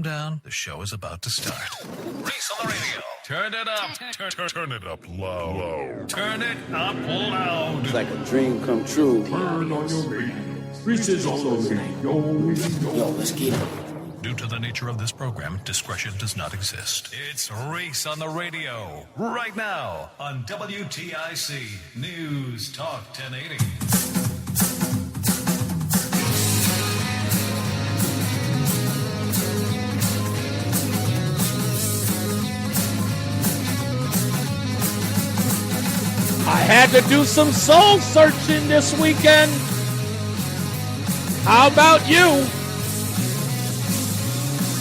down. The show is about to start. Reese on the radio. Turn it up. Turn it up loud. Turn it up loud. It's like a dream come true. Turn on your radio. Reese is all over. Yo, let's get it. Due to the nature of this program, discretion does not exist. It's Reese on the radio. Right now on WTIC News Talk 1080. I had to do some soul searching this weekend. How about you?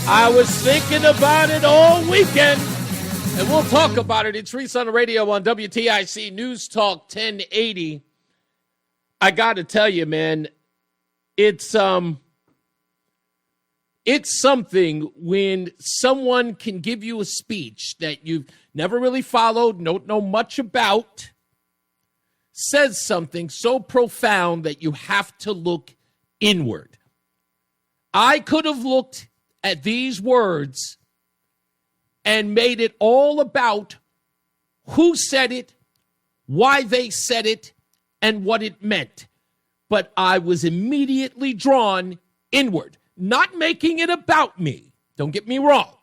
I was thinking about it all weekend, and we'll talk about it. It's Reese on the radio on WTIC News Talk 1080. I got to tell you, man, it's something when someone can give you a speech that you've never really followed, don't know much about, says something so profound that you have to look inward. I could have looked at these words and made it all about who said it, why they said it, and what it meant. But I was immediately drawn inward, not making it about me. Don't get me wrong.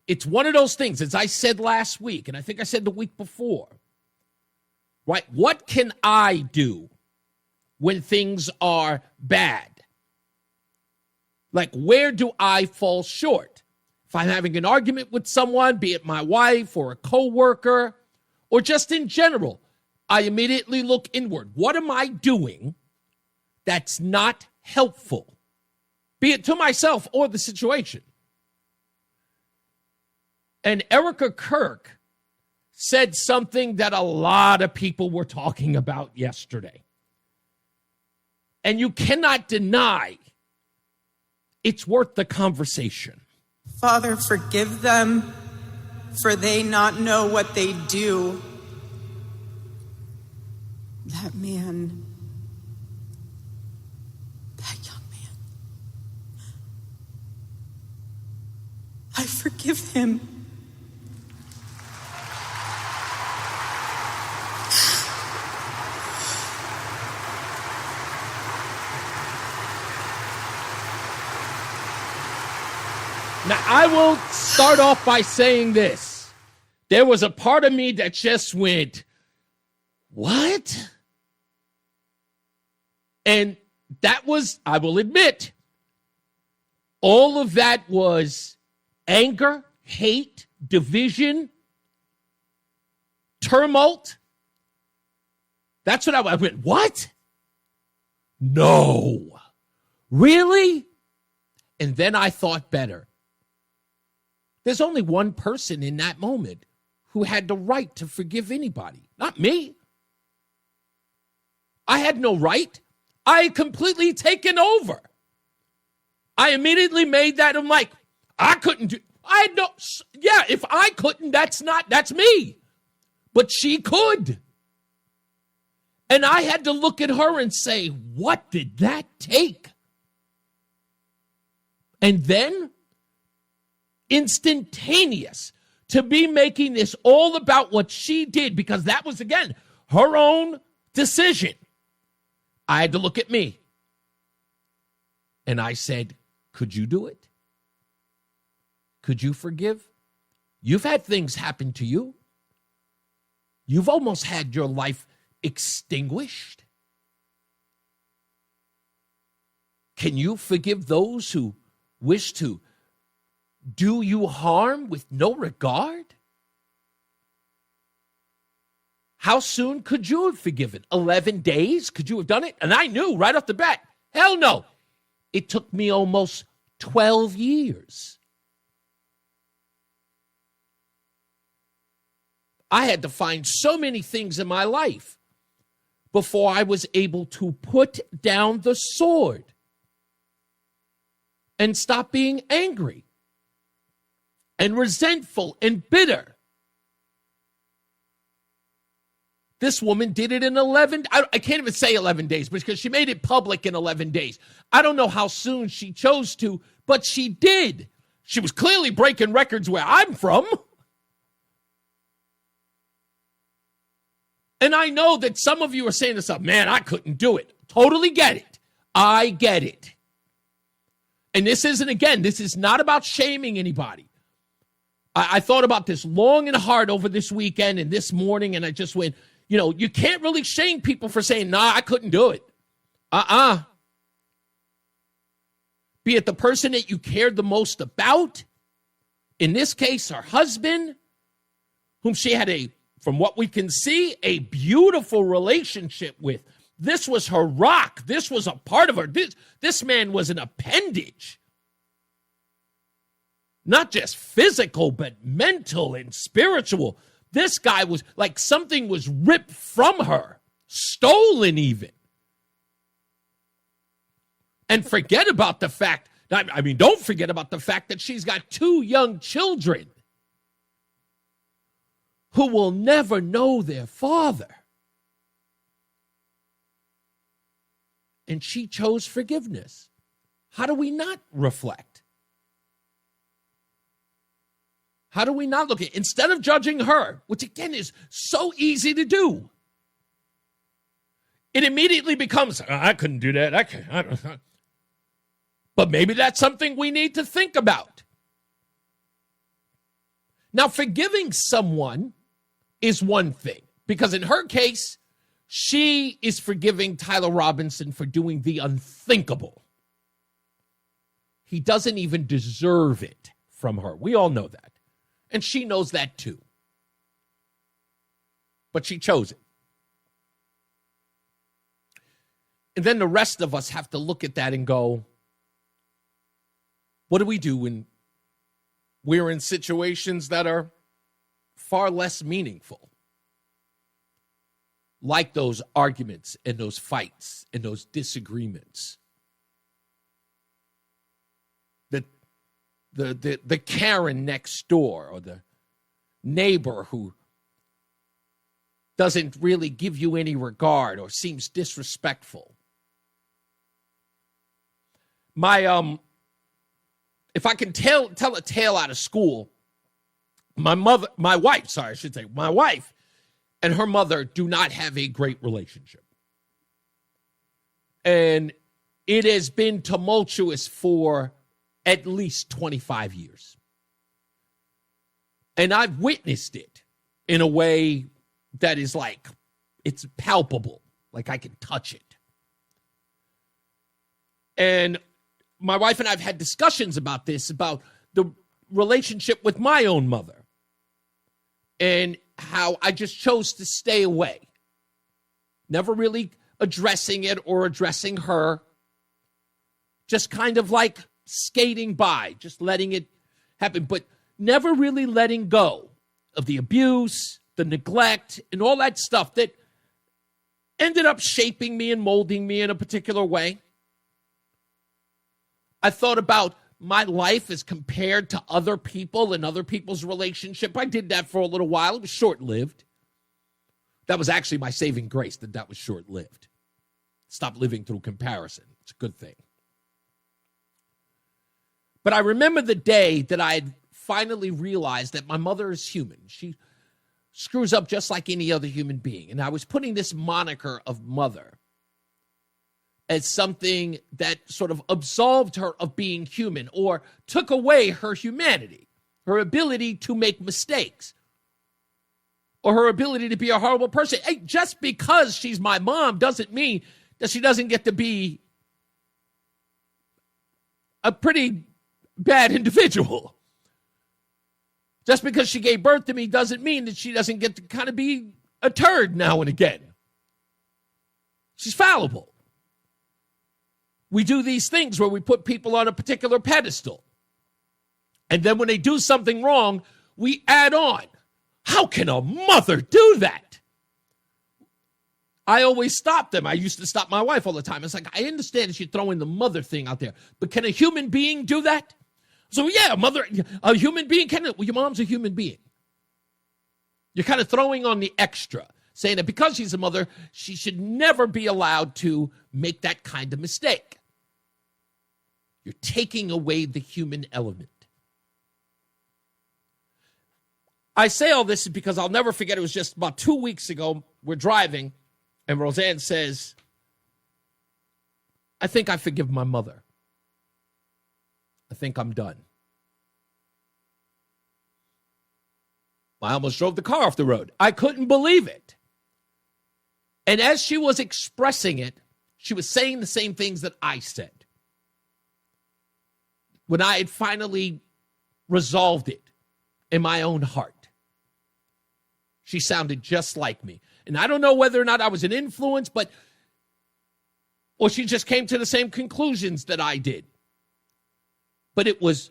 It's one of those things, as I said last week, and I think I said the week before, right? What can I do when things are bad? Like, where do I fall short? If I'm having an argument with someone, be it my wife or a coworker, or just in general, I immediately look inward. What am I doing that's not helpful? Be it to myself or the situation. And Erica Kirk said something that a lot of people were talking about yesterday. And you cannot deny it's worth the conversation. Father, forgive them, for they not know what they do. That man, that young man, I forgive him. Now, I will start off by saying this. There was a part of me that just went, what? And that was, I will admit, all of that was anger, hate, division, tumult. That's what I went, what? No. Really? And then I thought better. There's only one person in that moment who had the right to forgive anybody, not me. I had no right. I had completely taken over. I immediately made that. I'm like, I couldn't do. I had no. Yeah, if I couldn't, that's me. But she could. And I had to look at her and say, what did that take? And then, instantaneous, to be making this all about what she did, because that was, again, her own decision. I had to look at me. And I said, could you do it? Could you forgive? You've had things happen to you. You've almost had your life extinguished. Can you forgive those who wish to do you harm with no regard? How soon could you have forgiven? 11 days? Could you have done it? And I knew right off the bat, hell no. It took me almost 12 years. I had to find so many things in my life before I was able to put down the sword and stop being angry and resentful and bitter. This woman did it in 11. I can't even say 11 days because she made it public in 11 days. I don't know how soon she chose to, but she did. She was clearly breaking records where I'm from. And I know that some of you are saying to yourself, man, I couldn't do it. Totally get it. I get it. And this is not about shaming anybody. I thought about this long and hard over this weekend and this morning, and I just went, you can't really shame people for saying, nah, I couldn't do it. Be it the person that you cared the most about, in this case, her husband, whom she had from what we can see, a beautiful relationship with. This was her rock. This was a part of her. This man was an appendage. Not just physical, but mental and spiritual. This guy was like something was ripped from her, stolen even. And forget about the fact, don't forget about the fact that she's got 2 young children who will never know their father. And she chose forgiveness. How do we not reflect? How do we not look at it? Instead of judging her, which again is so easy to do, it immediately becomes, I couldn't do that. I don't. But maybe that's something we need to think about. Now, forgiving someone is one thing, because in her case, she is forgiving Tyler Robinson for doing the unthinkable. He doesn't even deserve it from her. We all know that. And she knows that too. But she chose it. And then the rest of us have to look at that and go, what do we do when we're in situations that are far less meaningful? Like those arguments and those fights and those disagreements. The Karen next door, or the neighbor who doesn't really give you any regard or seems disrespectful. If I can tell a tale out of school, my wife and her mother do not have a great relationship. And it has been tumultuous for at least 25 years. And I've witnessed it in a way that is like, it's palpable, like I can touch it. And my wife and I have had discussions about this, about the relationship with my own mother and how I just chose to stay away, never really addressing it or addressing her, just kind of like skating by, just letting it happen, but never really letting go of the abuse, the neglect, and all that stuff that ended up shaping me and molding me in a particular way. I thought about my life as compared to other people and other people's relationship. I did that for a little while. It was short-lived. That was actually my saving grace, that was short-lived. Stop living through comparison. It's a good thing. But I remember the day that I had finally realized that my mother is human. She screws up just like any other human being. And I was putting this moniker of mother as something that sort of absolved her of being human or took away her humanity, her ability to make mistakes, or her ability to be a horrible person. Hey, just because she's my mom doesn't mean that she doesn't get to be a pretty bad individual. Just because she gave birth to me doesn't mean that she doesn't get to kind of be a turd now and again. She's fallible. We do these things where we put people on a particular pedestal. And then when they do something wrong, we add on. How can a mother do that? I always stop them. I used to stop my wife all the time. It's like, I understand that you're throwing the mother thing out there, but can a human being do that? So yeah, a human being can. Well, your mom's a human being. You're kind of throwing on the extra. saying that because she's a mother, she should never be allowed to make that kind of mistake. You're taking away the human element. I say all this because I'll never forget, it was just about 2 weeks ago, we're driving, and Roseanne says, I think I forgive my mother. I think I'm done. I almost drove the car off the road. I couldn't believe it. And as she was expressing it, she was saying the same things that I said. When I had finally resolved it in my own heart, she sounded just like me. And I don't know whether or not I was an influence, or she just came to the same conclusions that I did. But it was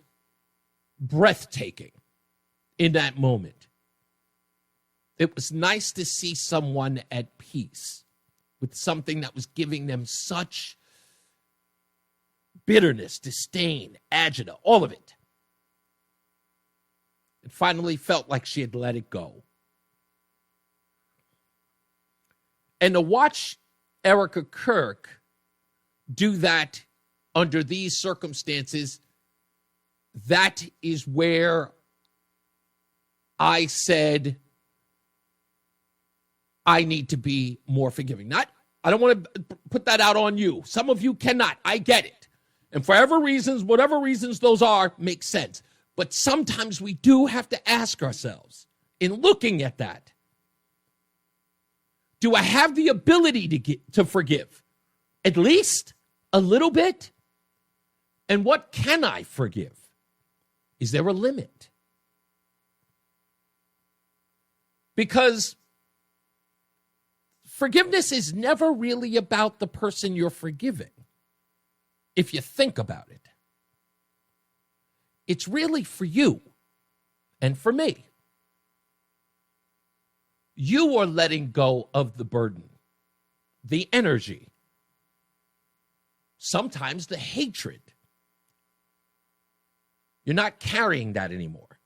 breathtaking in that moment. It was nice to see someone at peace with something that was giving them such bitterness, disdain, agita, all of it. It finally felt like she had let it go. And to watch Erica Kirk do that under these circumstances, that is where I said I need to be more forgiving. I don't want to put that out on you. Some of you cannot. I get it. And for whatever reasons those are, makes sense. But sometimes we do have to ask ourselves, in looking at that, do I have the ability to forgive? At least a little bit? And what can I forgive? Is there a limit? Because forgiveness is never really about the person you're forgiving, if you think about it. It's really for you and for me. You are letting go of the burden, the energy, sometimes the hatred. You're not carrying that anymore.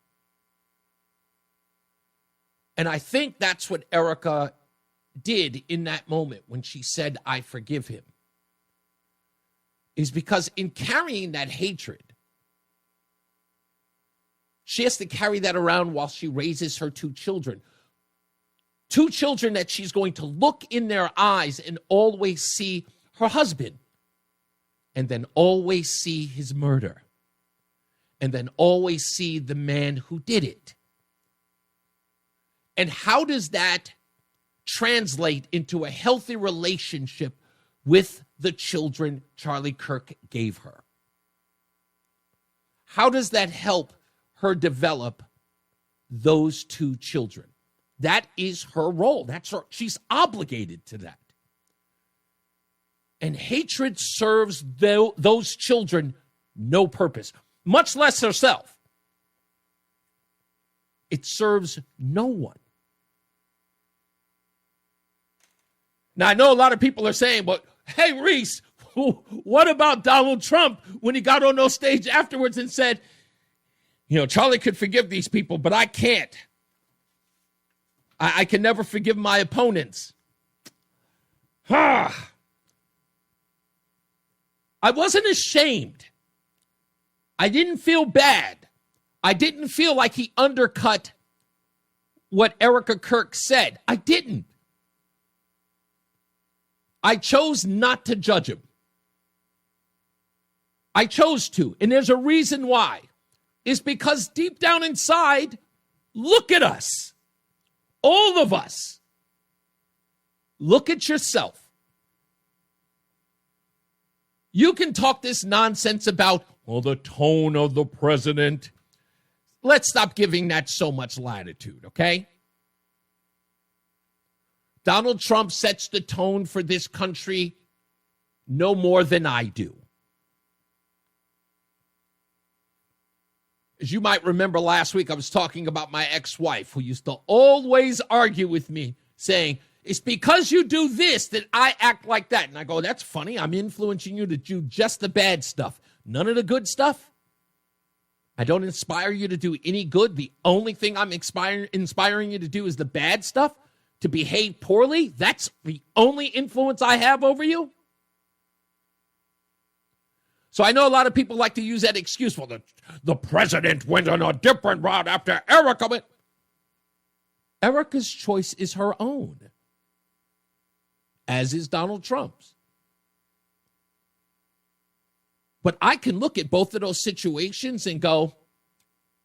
And I think that's what Erica did in that moment when she said, I forgive him. Is because in carrying that hatred, she has to carry that around while she raises her two children. Two children that she's going to look in their eyes and always see her husband. And then always see his murder. And then always see the man who did it. And how does that translate into a healthy relationship with the children Charlie Kirk gave her? How does that help her develop those two children? That is her role. She's obligated to that. And hatred serves those children no purpose, much less herself. It serves no one. Now, I know a lot of people are saying, but hey, Reese, what about Donald Trump when he got on those stage afterwards and said, Charlie could forgive these people, but I can't. I can never forgive my opponents. I wasn't ashamed. I didn't feel bad. I didn't feel like he undercut what Erica Kirk said. I didn't. I chose not to judge him. I chose to. And there's a reason why. It's because deep down inside, look at us. All of us. Look at yourself. You can talk this nonsense about, the tone of the president. Let's stop giving that so much latitude, okay? Donald Trump sets the tone for this country no more than I do. As you might remember last week, I was talking about my ex-wife who used to always argue with me saying, it's because you do this that I act like that. And I go, that's funny. I'm influencing you to do just the bad stuff. None of the good stuff. I don't inspire you to do any good. The only thing I'm inspiring you to do is the bad stuff. to behave poorly? That's the only influence I have over you? So I know a lot of people like to use that excuse. Well, the president went on a different route after Erica went. Erica's choice is her own, as is Donald Trump's. But I can look at both of those situations and go,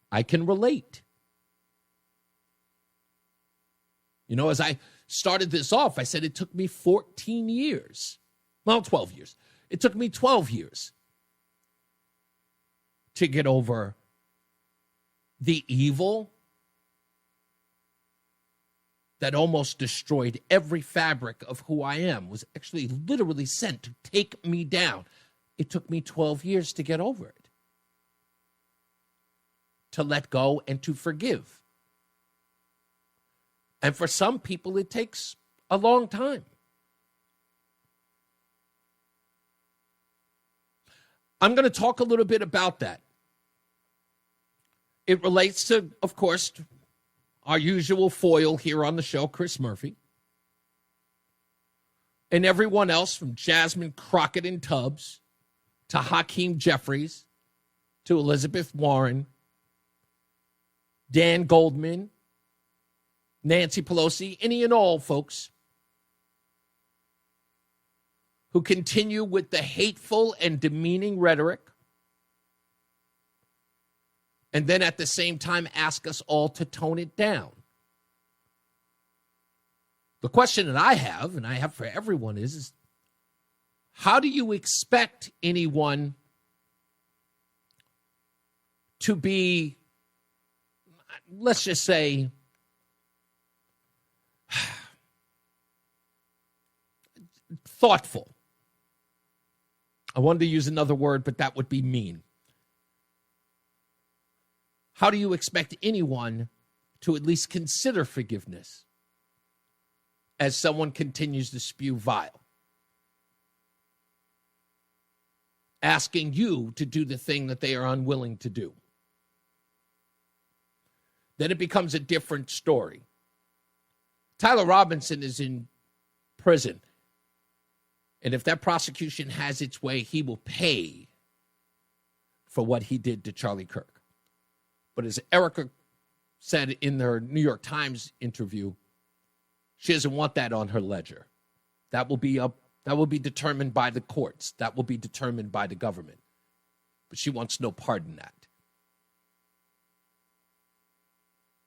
I can relate. You know, as I started this off, I said it took me 14 years. Well, 12 years. It took me 12 years to get over the evil that almost destroyed every fabric of who I am, was actually literally sent to take me down. It took me 12 years to get over it, to let go and to forgive. And for some people, it takes a long time. I'm going to talk a little bit about that. It relates to, of course, our usual foil here on the show, Chris Murphy, and everyone else from Jasmine Crockett and Tubbs to Hakeem Jeffries to Elizabeth Warren, Dan Goldman, Nancy Pelosi, any and all folks who continue with the hateful and demeaning rhetoric, and then at the same time ask us all to tone it down. The question that I have, and I have for everyone, is how do you expect anyone to be, let's just say, thoughtful? I wanted to use another word, but that would be mean. How do you expect anyone to at least consider forgiveness as someone continues to spew vile, asking you to do the thing that they are unwilling to do? Then it becomes a different story. Tyler Robinson is in prison, and if that prosecution has its way, he will pay for what he did to Charlie Kirk. But as Erica said in her New York Times interview, she doesn't want that on her ledger. That will be determined by the courts. That will be determined by the government. But she wants no part in that.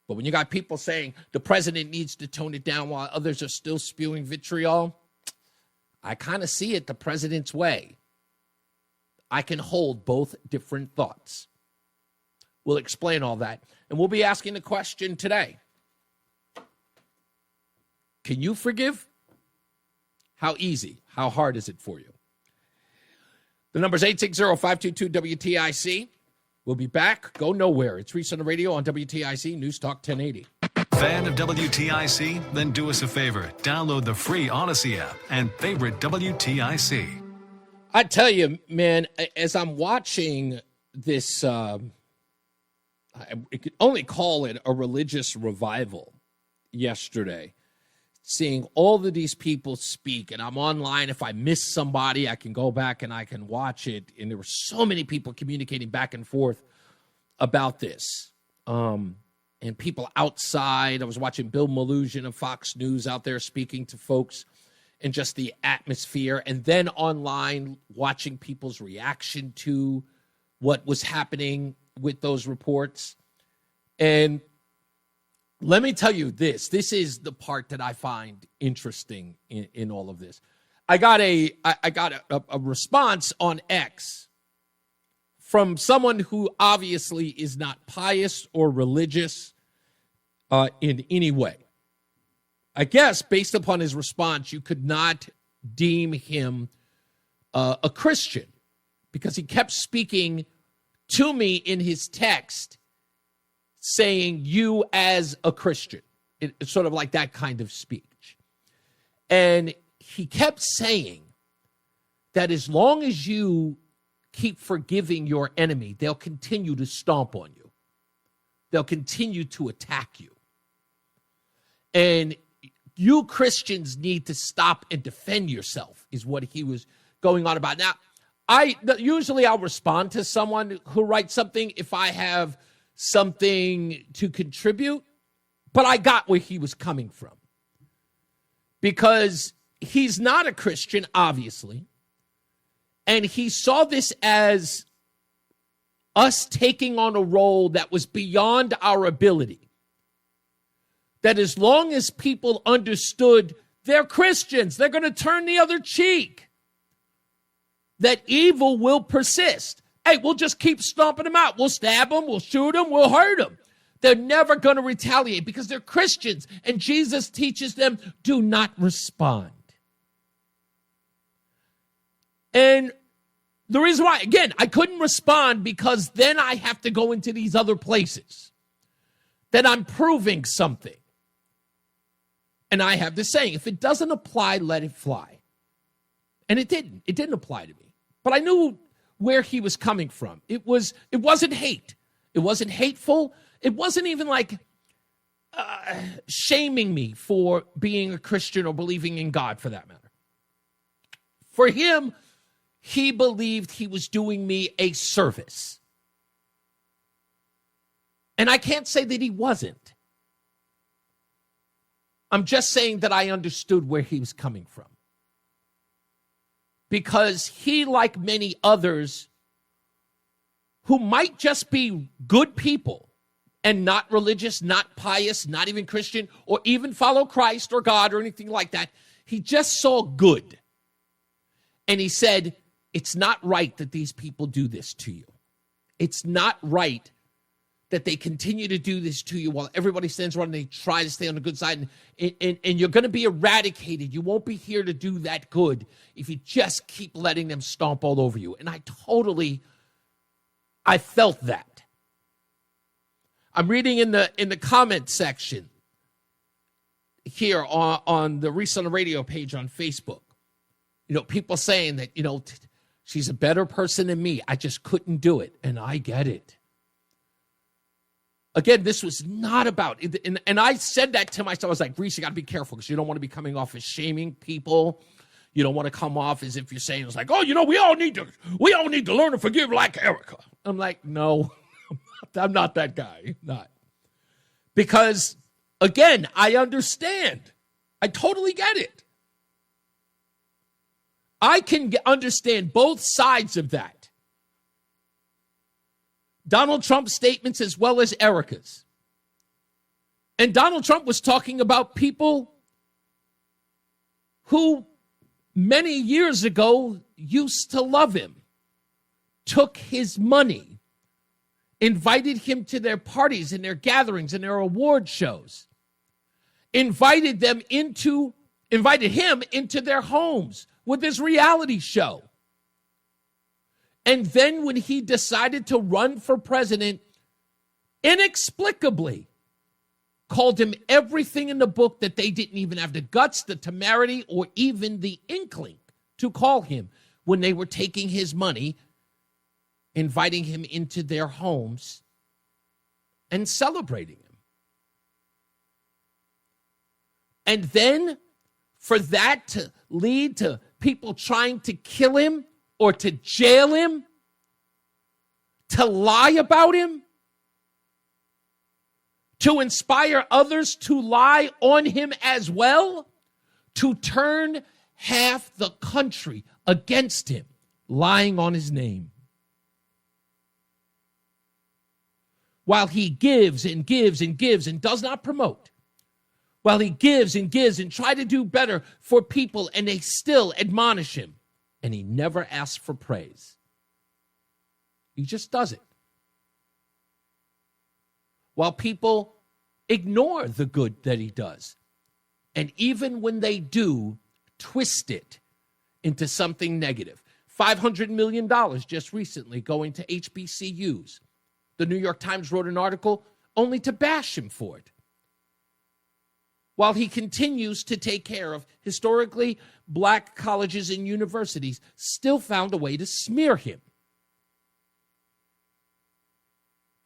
But when you got people saying the president needs to tone it down while others are still spewing vitriol, I kind of see it the president's way. I can hold both different thoughts. We'll explain all that. And we'll be asking the question today. Can you forgive? How easy? How hard is it for you? The number's 860-522-WTIC. We'll be back. Go nowhere. It's Reese on the radio on WTIC News Talk 1080. Fan of WTIC? Then do us a favor. Download the free Odyssey app and favorite WTIC. I tell you, man, as I'm watching this, I could only call it a religious revival yesterday, seeing all of these people speak, and I'm online. If I miss somebody, I can go back and I can watch it. And there were so many people communicating back and forth about this. And people outside. I was watching Bill Malugin of Fox News out there speaking to folks, and just the atmosphere. And then online, watching people's reaction to what was happening with those reports. And let me tell you this. This is the part that I find interesting in all of this. I got a response on X from someone who obviously is not pious or religious in any way. I guess based upon his response, you could not deem him a Christian, because he kept speaking to me in his text saying you as a Christian. It's sort of like that kind of speech. And he kept saying that as long as you keep forgiving your enemy, they'll continue to stomp on you. They'll continue to attack you. And you Christians need to stop and defend yourself, is what he was going on about. Now, usually I'll respond to someone who writes something if I have something to contribute, but I got where he was coming from. Because he's not a Christian, obviously, and he saw this as us taking on a role that was beyond our ability. That as long as people understood they're Christians, they're going to turn the other cheek, that evil will persist. Hey, we'll just keep stomping them out. We'll stab them, we'll shoot them, we'll hurt them. They're never going to retaliate because they're Christians, and Jesus teaches them, do not respond. And the reason why, again, I couldn't respond because then I have to go into these other places that I'm proving something. And I have this saying, if it doesn't apply, let it fly. And it didn't. It didn't apply to me. But I knew where he was coming from. It wasn't hate. It wasn't hateful. It wasn't even like shaming me for being a Christian or believing in God, for that matter. For him, he believed he was doing me a service. And I can't say that he wasn't. I'm just saying that I understood where he was coming from. Because he, like many others who might just be good people and not religious, not pious, not even Christian, or even follow Christ or God or anything like that, he just saw good. And he said, it's not right that these people do this to you. It's not right that they continue to do this to you while everybody stands around and they try to stay on the good side. And you're going to be eradicated. You won't be here to do that good if you just keep letting them stomp all over you. And I felt that. I'm reading in the comment section here on the Reese on the Radio page on Facebook. You know, people saying that, you know, she's a better person than me. I just couldn't do it. And I get it. Again, this was not about, and I said that to myself. I was like, Reese, you got to be careful because you don't want to be coming off as shaming people. You don't want to come off as if you're saying it's like, oh, you know, we all need to learn to forgive like Erica. I'm like, no, I'm not that guy. Not. Because, again, I understand. I totally get it. I can understand both sides of that. Donald Trump's statements as well as Erica's. And Donald Trump was talking about people who many years ago used to love him, took his money, invited him to their parties and their gatherings and their award shows, invited him into their homes with his reality show. And then when he decided to run for president, inexplicably called him everything in the book that they didn't even have the guts, the temerity, or even the inkling to call him when they were taking his money, inviting him into their homes, and celebrating him. And then for that to lead to people trying to kill him, or to jail him, to lie about him, to inspire others to lie on him as well, to turn half the country against him, lying on his name. While he gives and gives and gives and does not promote, while he gives and gives and try to do better for people, and they still admonish him. And he never asks for praise. He just does it. While people ignore the good that he does. And even when they do, twist it into something negative. $500 million just recently going to HBCUs. The New York Times wrote an article only to bash him for it. While he continues to take care of historically black colleges and universities, still found a way to smear him.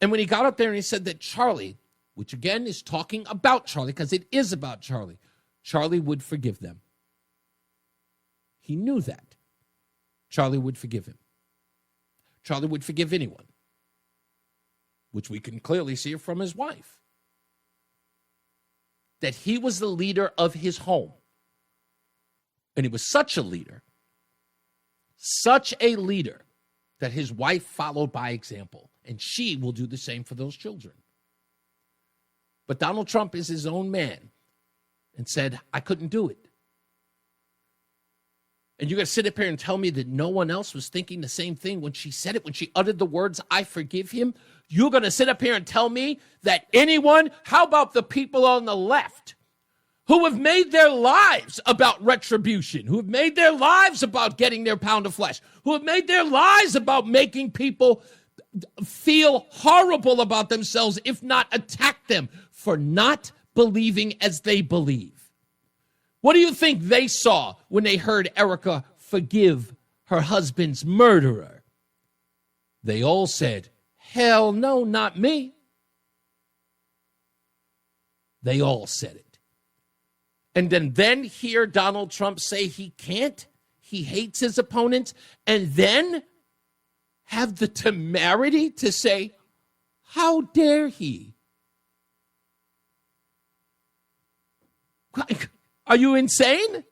And when he got up there and he said that Charlie, which again is talking about Charlie, because it is about Charlie, Charlie would forgive them. He knew that. Charlie would forgive him. Charlie would forgive anyone, which we can clearly see from his wife. That he was the leader of his home. And he was such a leader that his wife followed by example. And she will do the same for those children. But Donald Trump is his own man and said, I couldn't do it. And you're going to sit up here and tell me that no one else was thinking the same thing when she said it, when she uttered the words, I forgive him? You're going to sit up here and tell me that anyone, how about the people on the left who have made their lives about retribution, who have made their lives about getting their pound of flesh, who have made their lives about making people feel horrible about themselves, if not attack them for not believing as they believe? What do you think they saw when they heard Erica forgive her husband's murderer? They all said, hell no, not me. They all said it. And then hear Donald Trump say he can't, he hates his opponents, and then have the temerity to say, how dare he? Are you insane?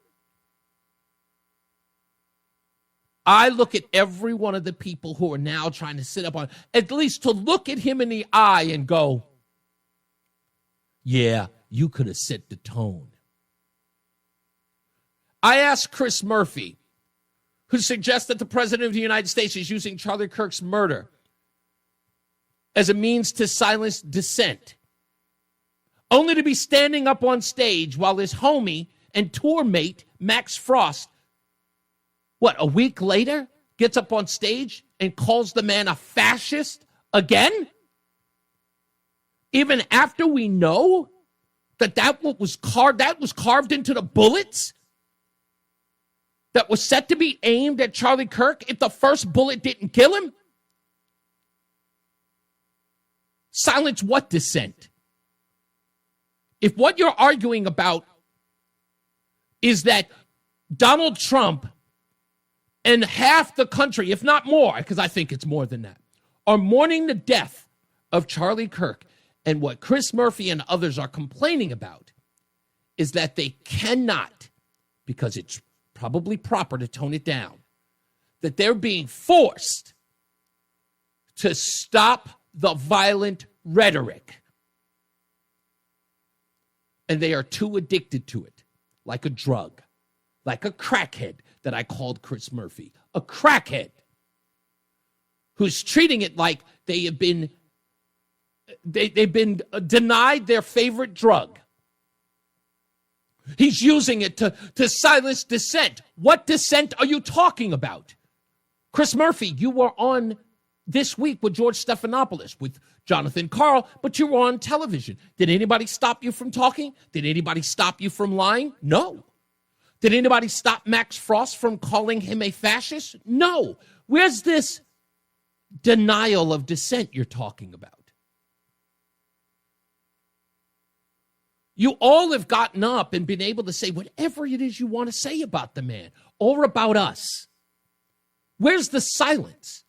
I look at every one of the people who are now trying to sit up on, at least to look at him in the eye and go, yeah, you could have set the tone. I asked Chris Murphy, who suggests that the president of the United States is using Charlie Kirk's murder as a means to silence dissent, only to be standing up on stage while his homie and tour mate, Max Frost, a week later, gets up on stage and calls the man a fascist again? Even after we know that was carved into the bullets that was set to be aimed at Charlie Kirk if the first bullet didn't kill him? Silence what dissent? If what you're arguing about is that Donald Trump and half the country, if not more, because I think it's more than that, are mourning the death of Charlie Kirk, and what Chris Murphy and others are complaining about is that they cannot, because it's probably proper to tone it down, that they're being forced to stop the violent rhetoric. And they are too addicted to it, like a drug, like a crackhead that I called Chris Murphy, a crackhead who's treating it like they've been denied their favorite drug. He's using it to silence dissent. What dissent are you talking about? Chris Murphy, you were on this week with George Stephanopoulos, with Jonathan Karl, but you were on television. Did anybody stop you from talking? Did anybody stop you from lying? No. Did anybody stop Max Frost from calling him a fascist? No. Where's this denial of dissent you're talking about? You all have gotten up and been able to say whatever it is you want to say about the man or about us. Where's the silence?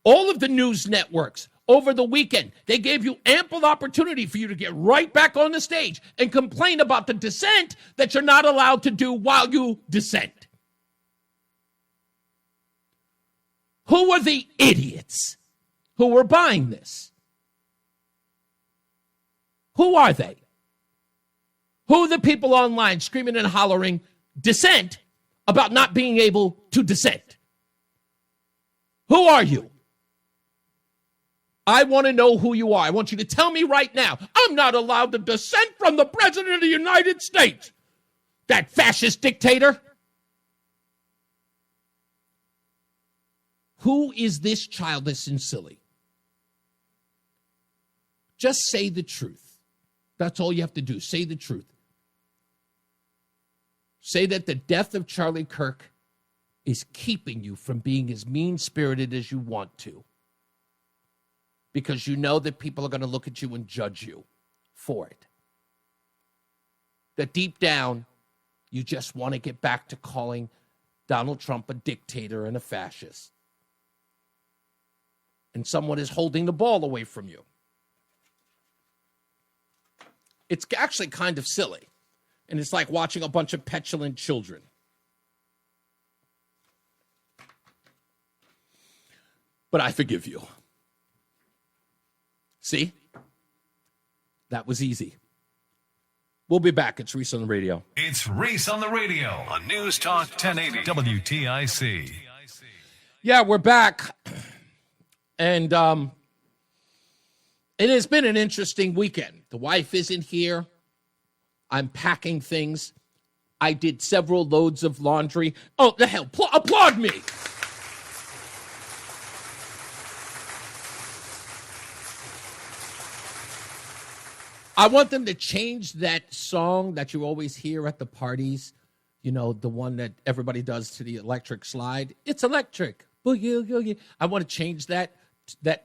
All of the news networks over the weekend, they gave you ample opportunity for you to get right back on the stage and complain about the dissent that you're not allowed to do while you dissent. Who are the idiots who were buying this? Who are they? Who are the people online screaming and hollering dissent about not being able to dissent? Who are you? I want to know who you are. I want you to tell me right now, I'm not allowed to dissent from the President of the United States, that fascist dictator. Who is this childish and silly? Just say the truth. That's all you have to do. Say the truth. Say that the death of Charlie Kirk is keeping you from being as mean-spirited as you want to, because you know that people are going to look at you and judge you for it. that deep down, you just want to get back to calling Donald Trump a dictator and a fascist. And someone is holding the ball away from you. It's actually kind of silly. And it's like watching a bunch of petulant children. But I forgive you. See? That was easy. We'll be back. It's Reese on the radio. It's Reese on the radio on News Talk 1080 WTIC. Yeah, we're back. And it has been an interesting weekend. The wife isn't here. I'm packing things. I did several loads of laundry. Oh, the hell. Applaud me. I want them to change that song that you always hear at the parties. You know, the one that everybody does to the electric slide. It's electric. Boogie, oogie, oogie. I want to change that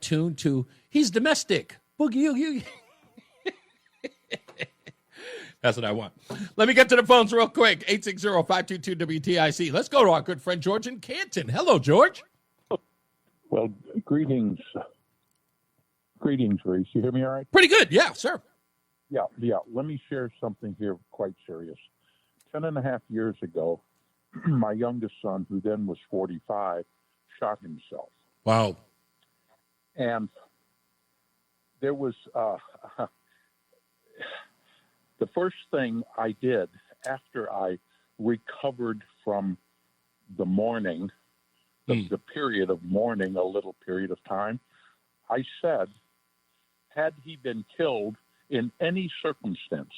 tune to He's Domestic. Boogie, oogie, oogie. That's what I want. Let me get to the phones real quick. 860-522-WTIC. Let's go to our good friend George in Canton. Hello, George. Well, greetings. Greetings, Reese. You hear me all right? Pretty good. Yeah, sir. Yeah. Let me share something here quite serious. 10.5 years ago, my youngest son, who then was 45, shot himself. Wow. And there was the first thing I did after I recovered from the mourning, the period of mourning, a little period of time, I said, had he been killed in any circumstance,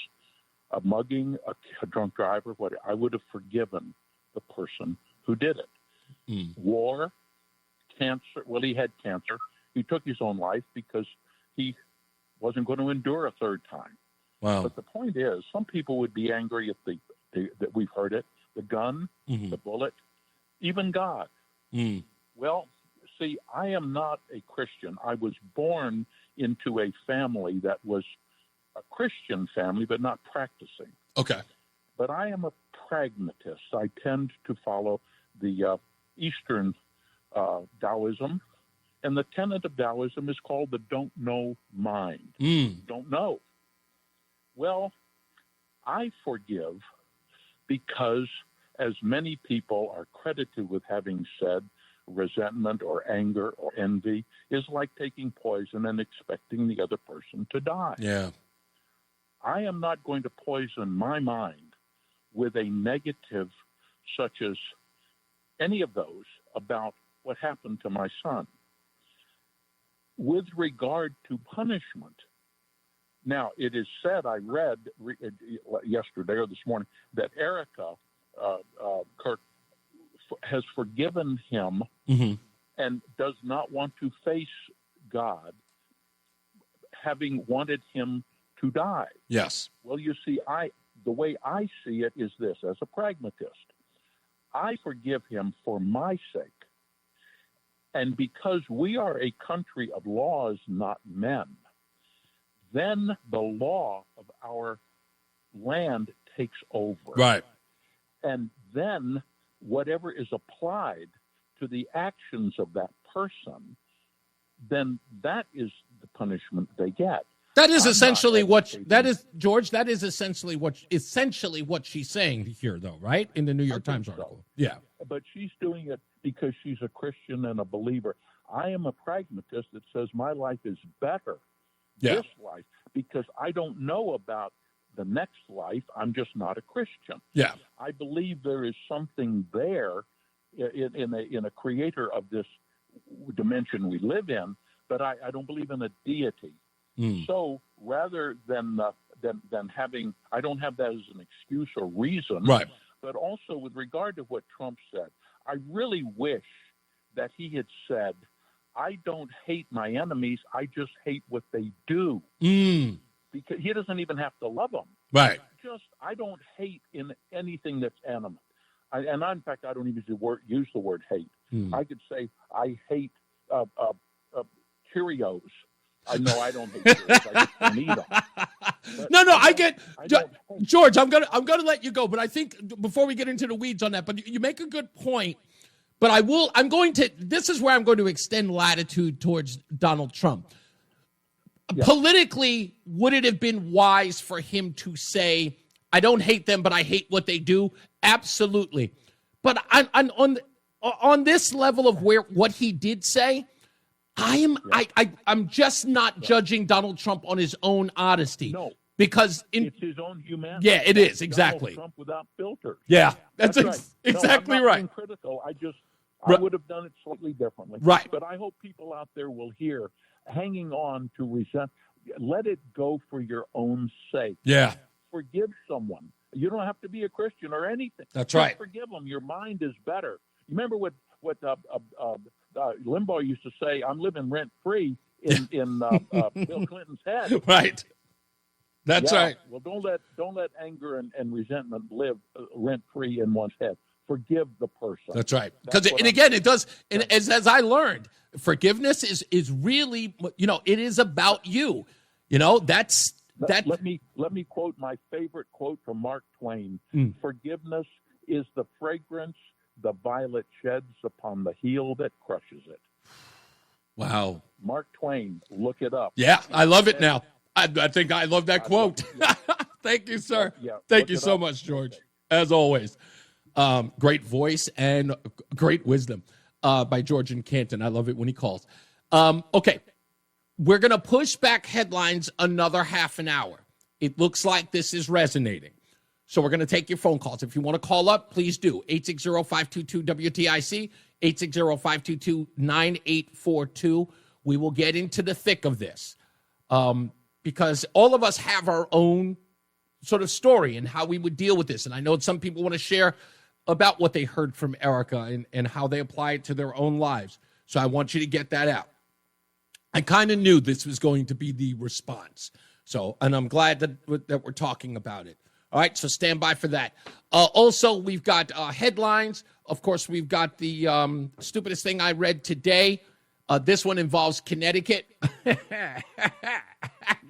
a mugging, a drunk driver, what, I would have forgiven the person who did it. War, cancer, well, he had cancer. He took his own life because he wasn't going to endure a third time. Wow. But the point is, some people would be angry at that we've heard it, the gun, the bullet, even God. Well, see, I am not a Christian. I was born into a family that was a Christian family, but not practicing. Okay. But I am a pragmatist. I tend to follow the Eastern Taoism, and the tenet of Taoism is called the don't know mind. Don't know. Well, I forgive because, as many people are credited with having said, resentment or anger or envy is like taking poison and expecting the other person to die. Yeah. I am not going to poison my mind with a negative such as any of those about what happened to my son. With regard to punishment, now it is said, I read yesterday or this morning, that Erica Kirk has forgiven him and does not want to face God, having wanted him to die. Yes. Well, you see, the way I see it is this, as a pragmatist. I forgive him for my sake. And because we are a country of laws, not men, then the law of our land takes over. Right. And then whatever is applied to the actions of that person, then that is the punishment they get. That is essentially George. That is essentially what she's saying here, though, right? In the New York Times article. So. Yeah. But she's doing it because she's a Christian and a believer. I am a pragmatist that says my life is better, this life, because I don't know about the next life. I'm just not a Christian. Yeah. I believe there is something there in a creator of this dimension we live in, but I don't believe in a deity. So rather than having, I don't have that as an excuse or reason. Right. But also with regard to what Trump said, I really wish that he had said, I don't hate my enemies, I just hate what they do. Because he doesn't even have to love them. Right. I don't hate in anything that's animate. In fact, I don't even use the word hate. I could say I hate Cheerios. I know I don't hate Cheerios. I just don't eat them. No, I get George. I'm gonna let you go, but I think before we get into the weeds on that, but you make a good point. But this is where I'm going to extend latitude towards Donald Trump. Yeah. Politically, would it have been wise for him to say, I don't hate them, but I hate what they do? Absolutely. But on this level of what he did say, I'm just not judging Donald Trump on his own honesty. No. Because it's his own humanity. Yeah, it is, exactly. Donald Trump without filters. Yeah, that's right. Exactly I'm not right. being critical. I would have done it slightly differently. Right. But I hope people out there will hear, hanging on to resent, let it go for your own sake. Yeah. Forgive someone. You don't have to be a Christian or anything. That's right. Just forgive them. Your mind is better. You remember what Limbaugh used to say, I'm living rent-free in Bill Clinton's head. Right. That's right. Well, don't let anger and resentment live rent-free in one's head. Forgive the person. That's right. Because it does. And as I learned, forgiveness is really, it is about you. That's. Let me quote my favorite quote from Mark Twain. Forgiveness is the fragrance the violet sheds upon the heel that crushes it. Wow. Mark Twain. Look it up. Yeah, I love it now. I think I love that quote. Thank you, sir. Thank you so much, George. As always. Great voice and great wisdom by George in Canton. I love it when he calls. Okay. We're going to push back headlines another half an hour. It looks like this is resonating. So we're going to take your phone calls. If you want to call up, please do. 860-522-WTIC, 860-522-9842. We will get into the thick of this because all of us have our own sort of story and how we would deal with this. And I know some people want to share about what they heard from Erica and how they apply it to their own lives. So I want you to get that out. I kind of knew this was going to be the response. And I'm glad that we're talking about it. All right, so stand by for that. Also, we've got headlines. Of course, we've got the stupidest thing I read today. This one involves Connecticut.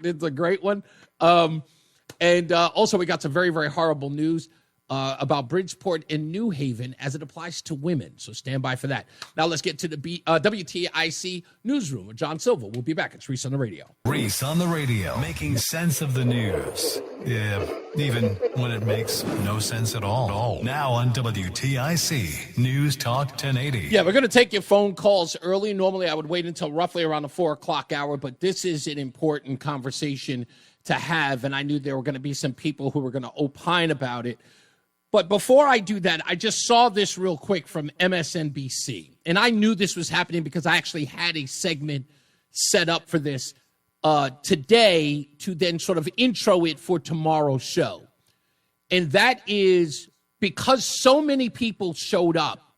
It's a great one. And also, we got some very, very horrible news about Bridgeport and New Haven as it applies to women. So stand by for that. Now let's get to the WTIC newsroom with John Silva. We'll be back. It's Reese on the radio. Reese on the radio, making sense of the news. Yeah, even when it makes no sense at all. Now on WTIC News Talk 1080. Yeah, we're going to take your phone calls early. Normally, I would wait until roughly around the 4 o'clock hour, but this is an important conversation to have, and I knew there were going to be some people who were going to opine about it. But before I do that, I just saw this real quick from MSNBC. And I knew this was happening because I actually had a segment set up for this today to then sort of intro it for tomorrow's show. And that is because so many people showed up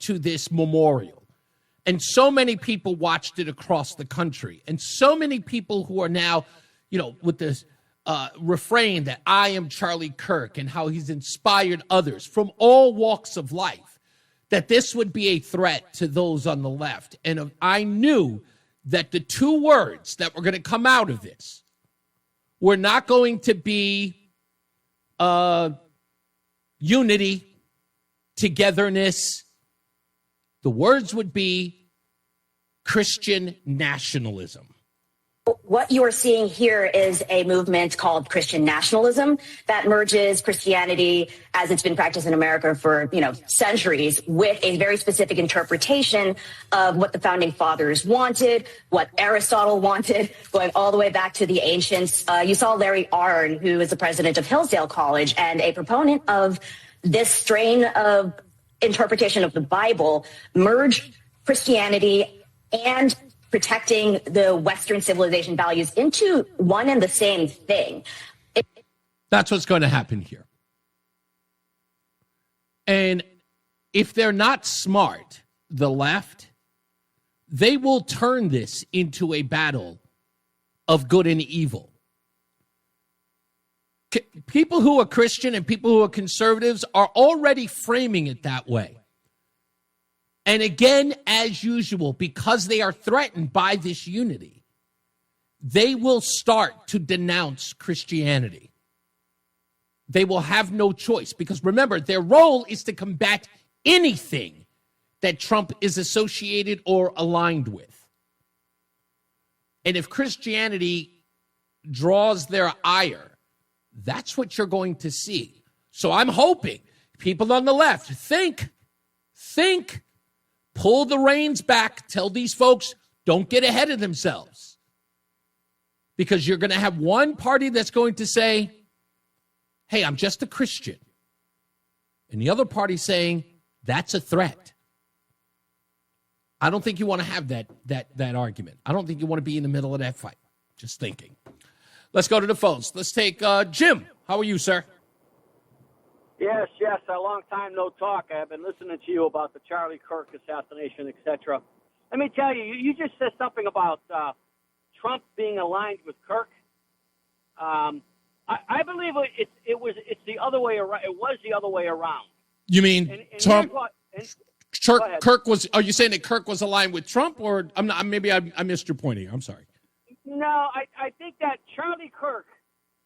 to this memorial. And so many people watched it across the country. And so many people who are now, with this refrain that I am Charlie Kirk and how he's inspired others from all walks of life, that this would be a threat to those on the left. And I knew that the two words that were going to come out of this were not going to be unity, togetherness. The words would be Christian nationalism. What you are seeing here is a movement called Christian nationalism that merges Christianity as it's been practiced in America for, centuries with a very specific interpretation of what the founding fathers wanted, what Aristotle wanted, going all the way back to the ancients. You saw Larry Arnn, who is the president of Hillsdale College and a proponent of this strain of interpretation of the Bible, merge Christianity and protecting the Western civilization values into one and the same thing. That's what's going to happen here. And if they're not smart, the left, they will turn this into a battle of good and evil. People who are Christian and people who are conservatives are already framing it that way. And again, as usual, because they are threatened by this unity, they will start to denounce Christianity. They will have no choice because, remember, their role is to combat anything that Trump is associated or aligned with. And if Christianity draws their ire, that's what you're going to see. So I'm hoping people on the left think, pull the reins back, tell these folks, don't get ahead of themselves. Because you're going to have one party that's going to say, hey, I'm just a Christian. And the other party saying, that's a threat. I don't think you want to have that argument. I don't think you want to be in the middle of that fight. Just thinking. Let's go to the phones. Let's take Jim. How are you, sir? Yes, a long time no talk. I've been listening to you about the Charlie Kirk assassination, etc. Let me tell you, you just said something about Trump being aligned with Kirk. I believe it's the other way around. It was the other way around. You mean and Trump? Kirk was. Are you saying that Kirk was aligned with Trump, or I'm not? Maybe I missed your point here. I'm sorry. No, I think that Charlie Kirk.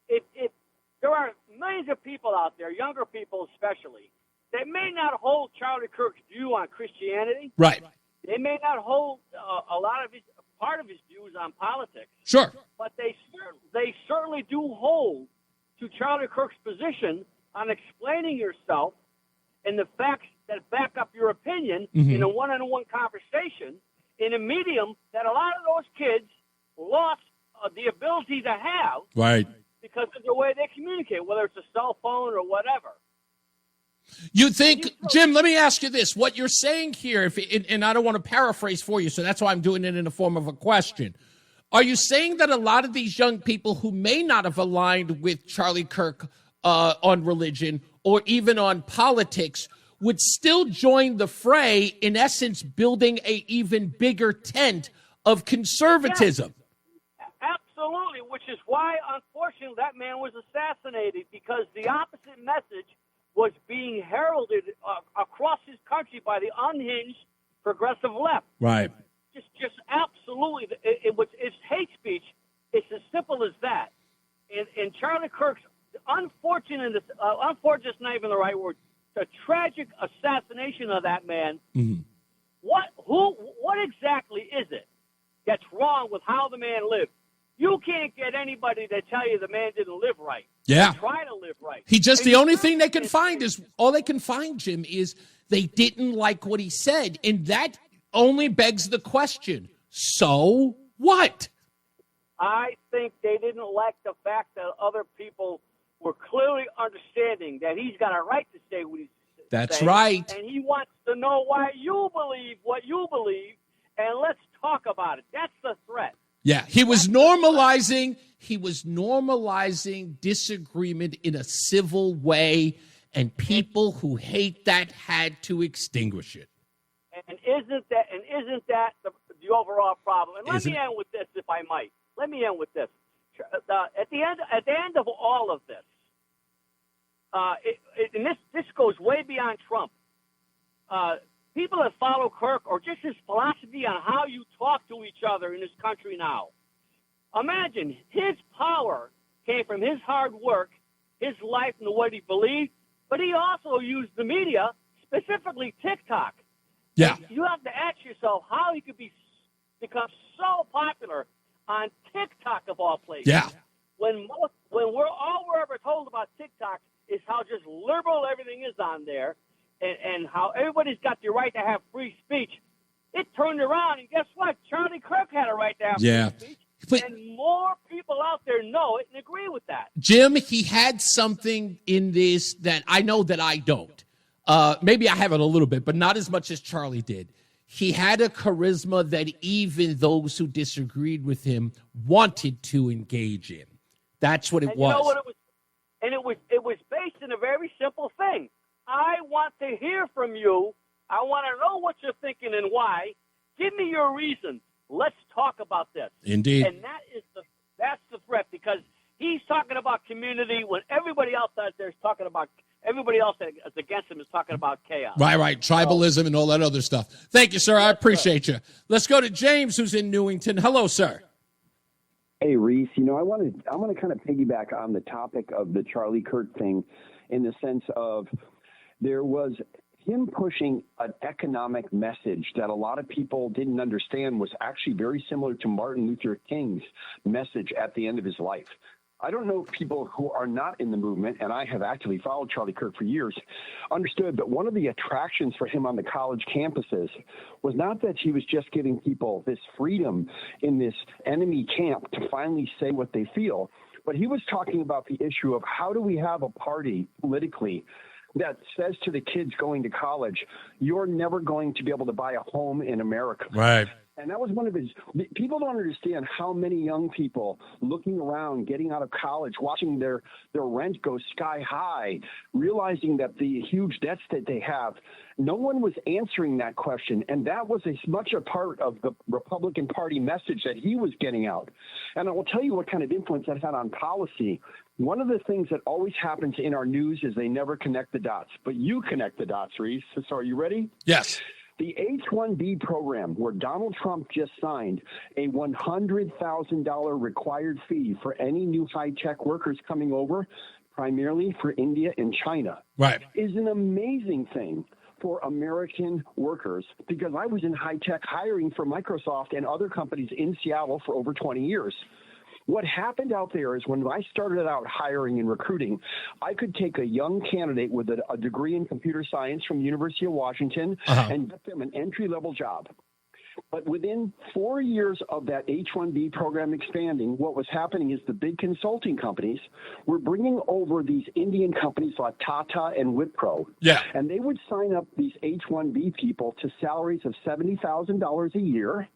If there are millions of people out there, younger people especially, that may not hold Charlie Kirk's view on Christianity. Right. They may not hold part of his views on politics. Sure. But they certainly do hold to Charlie Kirk's position on explaining yourself and the facts that back up your opinion in a one-on-one conversation in a medium that a lot of those kids lost the ability to have. Right. Because of the way they communicate, whether it's a cell phone or whatever. You think, Jim, let me ask you this. What you're saying here, and I don't want to paraphrase for you, so that's why I'm doing it in the form of a question. Are you saying that a lot of these young people who may not have aligned with Charlie Kirk on religion or even on politics would still join the fray, in essence, building a even bigger tent of conservatism? Yes, absolutely, which is why, unfortunately, that man was assassinated, because the opposite message was being heralded across his country by the unhinged progressive left. Right. Just absolutely. It's hate speech. It's as simple as that. And Charlie Kirk's unfortunate is not even the right word. The tragic assassination of that man. Mm-hmm. What exactly is it that's wrong with how the man lived? You can't get anybody to tell you the man didn't live right. Yeah. Try to live right. The only thing they can find is, all they can find, Jim, is they didn't like what he said. And that only begs the question, so what? I think they didn't like the fact that other people were clearly understanding that he's got a right to say what he's saying. That's right. And he wants to know why you believe what you believe, and let's talk about it. That's the threat. Yeah, he was normalizing disagreement in a civil way, and people who hate that had to extinguish it. And isn't that the overall problem? And let me end with this, if I might. Let me end with this. At the end of all of this, and this goes way beyond Trump. People that follow Kirk, or just his philosophy on how you talk to each other in this country now. Imagine his power came from his hard work, his life, and what he believed, but he also used the media, specifically TikTok. Yeah. And you have to ask yourself how he could become so popular on TikTok of all places. Yeah. When we're ever told about TikTok is how just liberal everything is on there, and how everybody's got the right to have free speech. It turned around, and guess what? Charlie Kirk had a right to have free speech. And more people out there know it and agree with that. Jim, he had something in this that I know that I don't. Maybe I have it a little bit, but not as much as Charlie did. He had a charisma that even those who disagreed with him wanted to engage in. That's what it was. You know what it was? And it was based in a very simple thing. I want to hear from you. I want to know what you're thinking and why. Give me your reasons. Let's talk about this. Indeed. And that's the threat, because he's talking about community when everybody else out there is talking about, everybody else that is against him is talking about chaos. Right. Tribalism and all that other stuff. Thank you, sir. I appreciate you. Let's go to James, who's in Newington. Hello, sir. Hey, Reese, I want to kind of piggyback on the topic of the Charlie Kirk thing in the sense of there was him pushing an economic message that a lot of people didn't understand was actually very similar to Martin Luther King's message at the end of his life. I don't know if people who are not in the movement, and I have actively followed Charlie Kirk for years, understood that one of the attractions for him on the college campuses was not that he was just giving people this freedom in this enemy camp to finally say what they feel, but he was talking about the issue of how do we have a party politically that says to the kids going to college, you're never going to be able to buy a home in America. Right. And that was one of his – people don't understand how many young people looking around, getting out of college, watching their rent go sky high, realizing that the huge debts that they have, no one was answering that question. And that was as much a part of the Republican Party message that he was getting out. And I will tell you what kind of influence that had on policy. One of the things that always happens in our news is they never connect the dots. But you connect the dots, Reese. So are you ready? Yes. The H-1B program, where Donald Trump just signed a $100,000 required fee for any new high-tech workers coming over, primarily for India and China, right, is an amazing thing for American workers, because I was in high-tech hiring for Microsoft and other companies in Seattle for over 20 years. What happened out there is when I started out hiring and recruiting, I could take a young candidate with a degree in computer science from the University of Washington and get them an entry-level job. But within 4 years of that H-1B program expanding, what was happening is the big consulting companies were bringing over these Indian companies like Tata and Wipro. Yeah. And they would sign up these H-1B people to salaries of $70,000 a year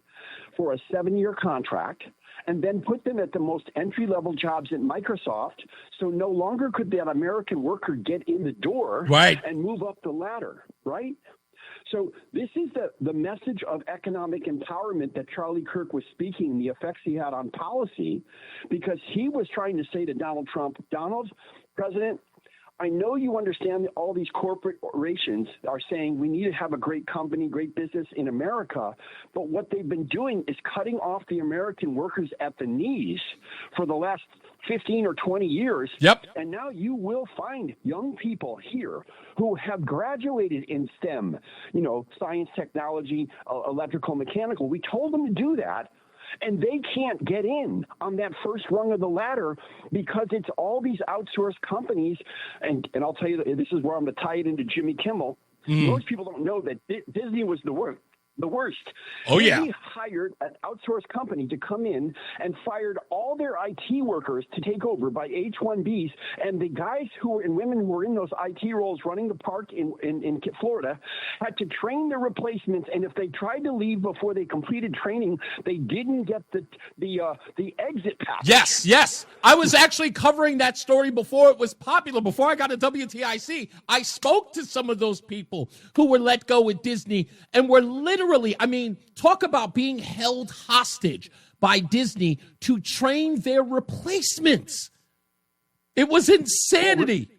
for a 7-year contract, and then put them at the most entry-level jobs at Microsoft, so no longer could that American worker get in the door and move up the ladder, right? So this is the message of economic empowerment that Charlie Kirk was speaking, the effects he had on policy, because he was trying to say to Donald Trump, Donald, President, I know you understand that all these corporations are saying we need to have a great company, great business in America, but what they've been doing is cutting off the American workers at the knees for the last 15 or 20 years. Yep. And now you will find young people here who have graduated in STEM, science, technology, electrical, mechanical. We told them to do that. And they can't get in on that first rung of the ladder because it's all these outsourced companies. And I'll tell you, this is where I'm going to tie it into Jimmy Kimmel. Most people don't know that Disney was the worst. Oh, yeah. They hired an outsourced company to come in and fired all their IT workers to take over by H-1Bs. And the guys and women who were in those IT roles running the park in Florida had to train their replacements. And if they tried to leave before they completed training, they didn't get the exit pass. Yes. I was actually covering that story before it was popular. Before I got to WTIC, I spoke to some of those people who were let go at Disney and were literally, talk about being held hostage by Disney to train their replacements. It was insanity.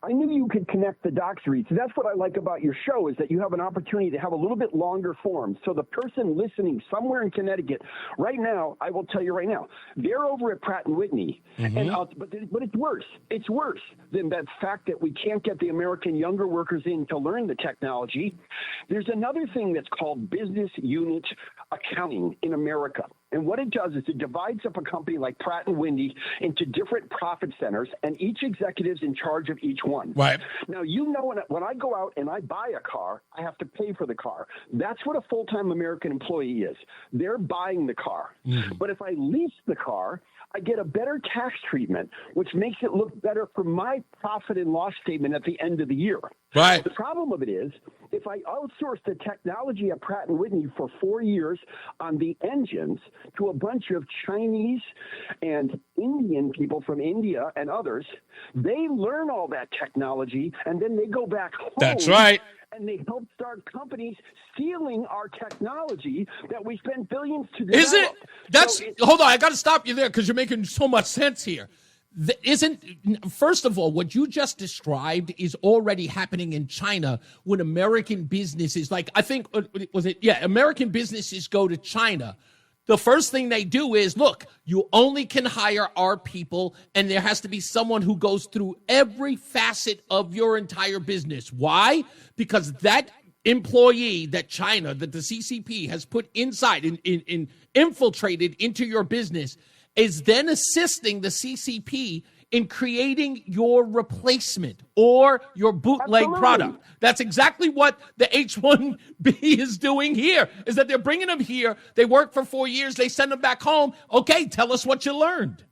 I knew you could connect the dots, Reese. So that's what I like about your show, is that you have an opportunity to have a little bit longer form. So the person listening somewhere in Connecticut right now, I will tell you right now, they're over at Pratt & Whitney. And but it's worse. It's worse than that fact that we can't get the American younger workers in to learn the technology. There's another thing that's called business unit accounting in America. And what it does is it divides up a company like Pratt & Whitney into different profit centers, and each executive's in charge of each one. Right. Now, when I go out and I buy a car, I have to pay for the car. That's what a full-time American employee is. They're buying the car. But if I lease the car, I get a better tax treatment, which makes it look better for my profit and loss statement at the end of the year. Right. The problem of it is, if I outsource the technology at Pratt & Whitney for 4 years on the engines to a bunch of Chinese and Indian people from India and others, they learn all that technology, and then they go back home. That's right. And they help start companies stealing our technology that we spend billions to develop. Hold on, I got to stop you there because you're making so much sense here. First of all, what you just described is already happening in China when American businesses, American businesses go to China the first thing they do is, look, you only can hire our people, and there has to be someone who goes through every facet of your entire business. Why? Because that employee that the CCP has put inside, infiltrated into your business, is then assisting the CCP in creating your replacement or your bootleg product. That's exactly what the H-1B is doing here, is that they're bringing them here. They work for 4 years. They send them back home. Okay, tell us what you learned.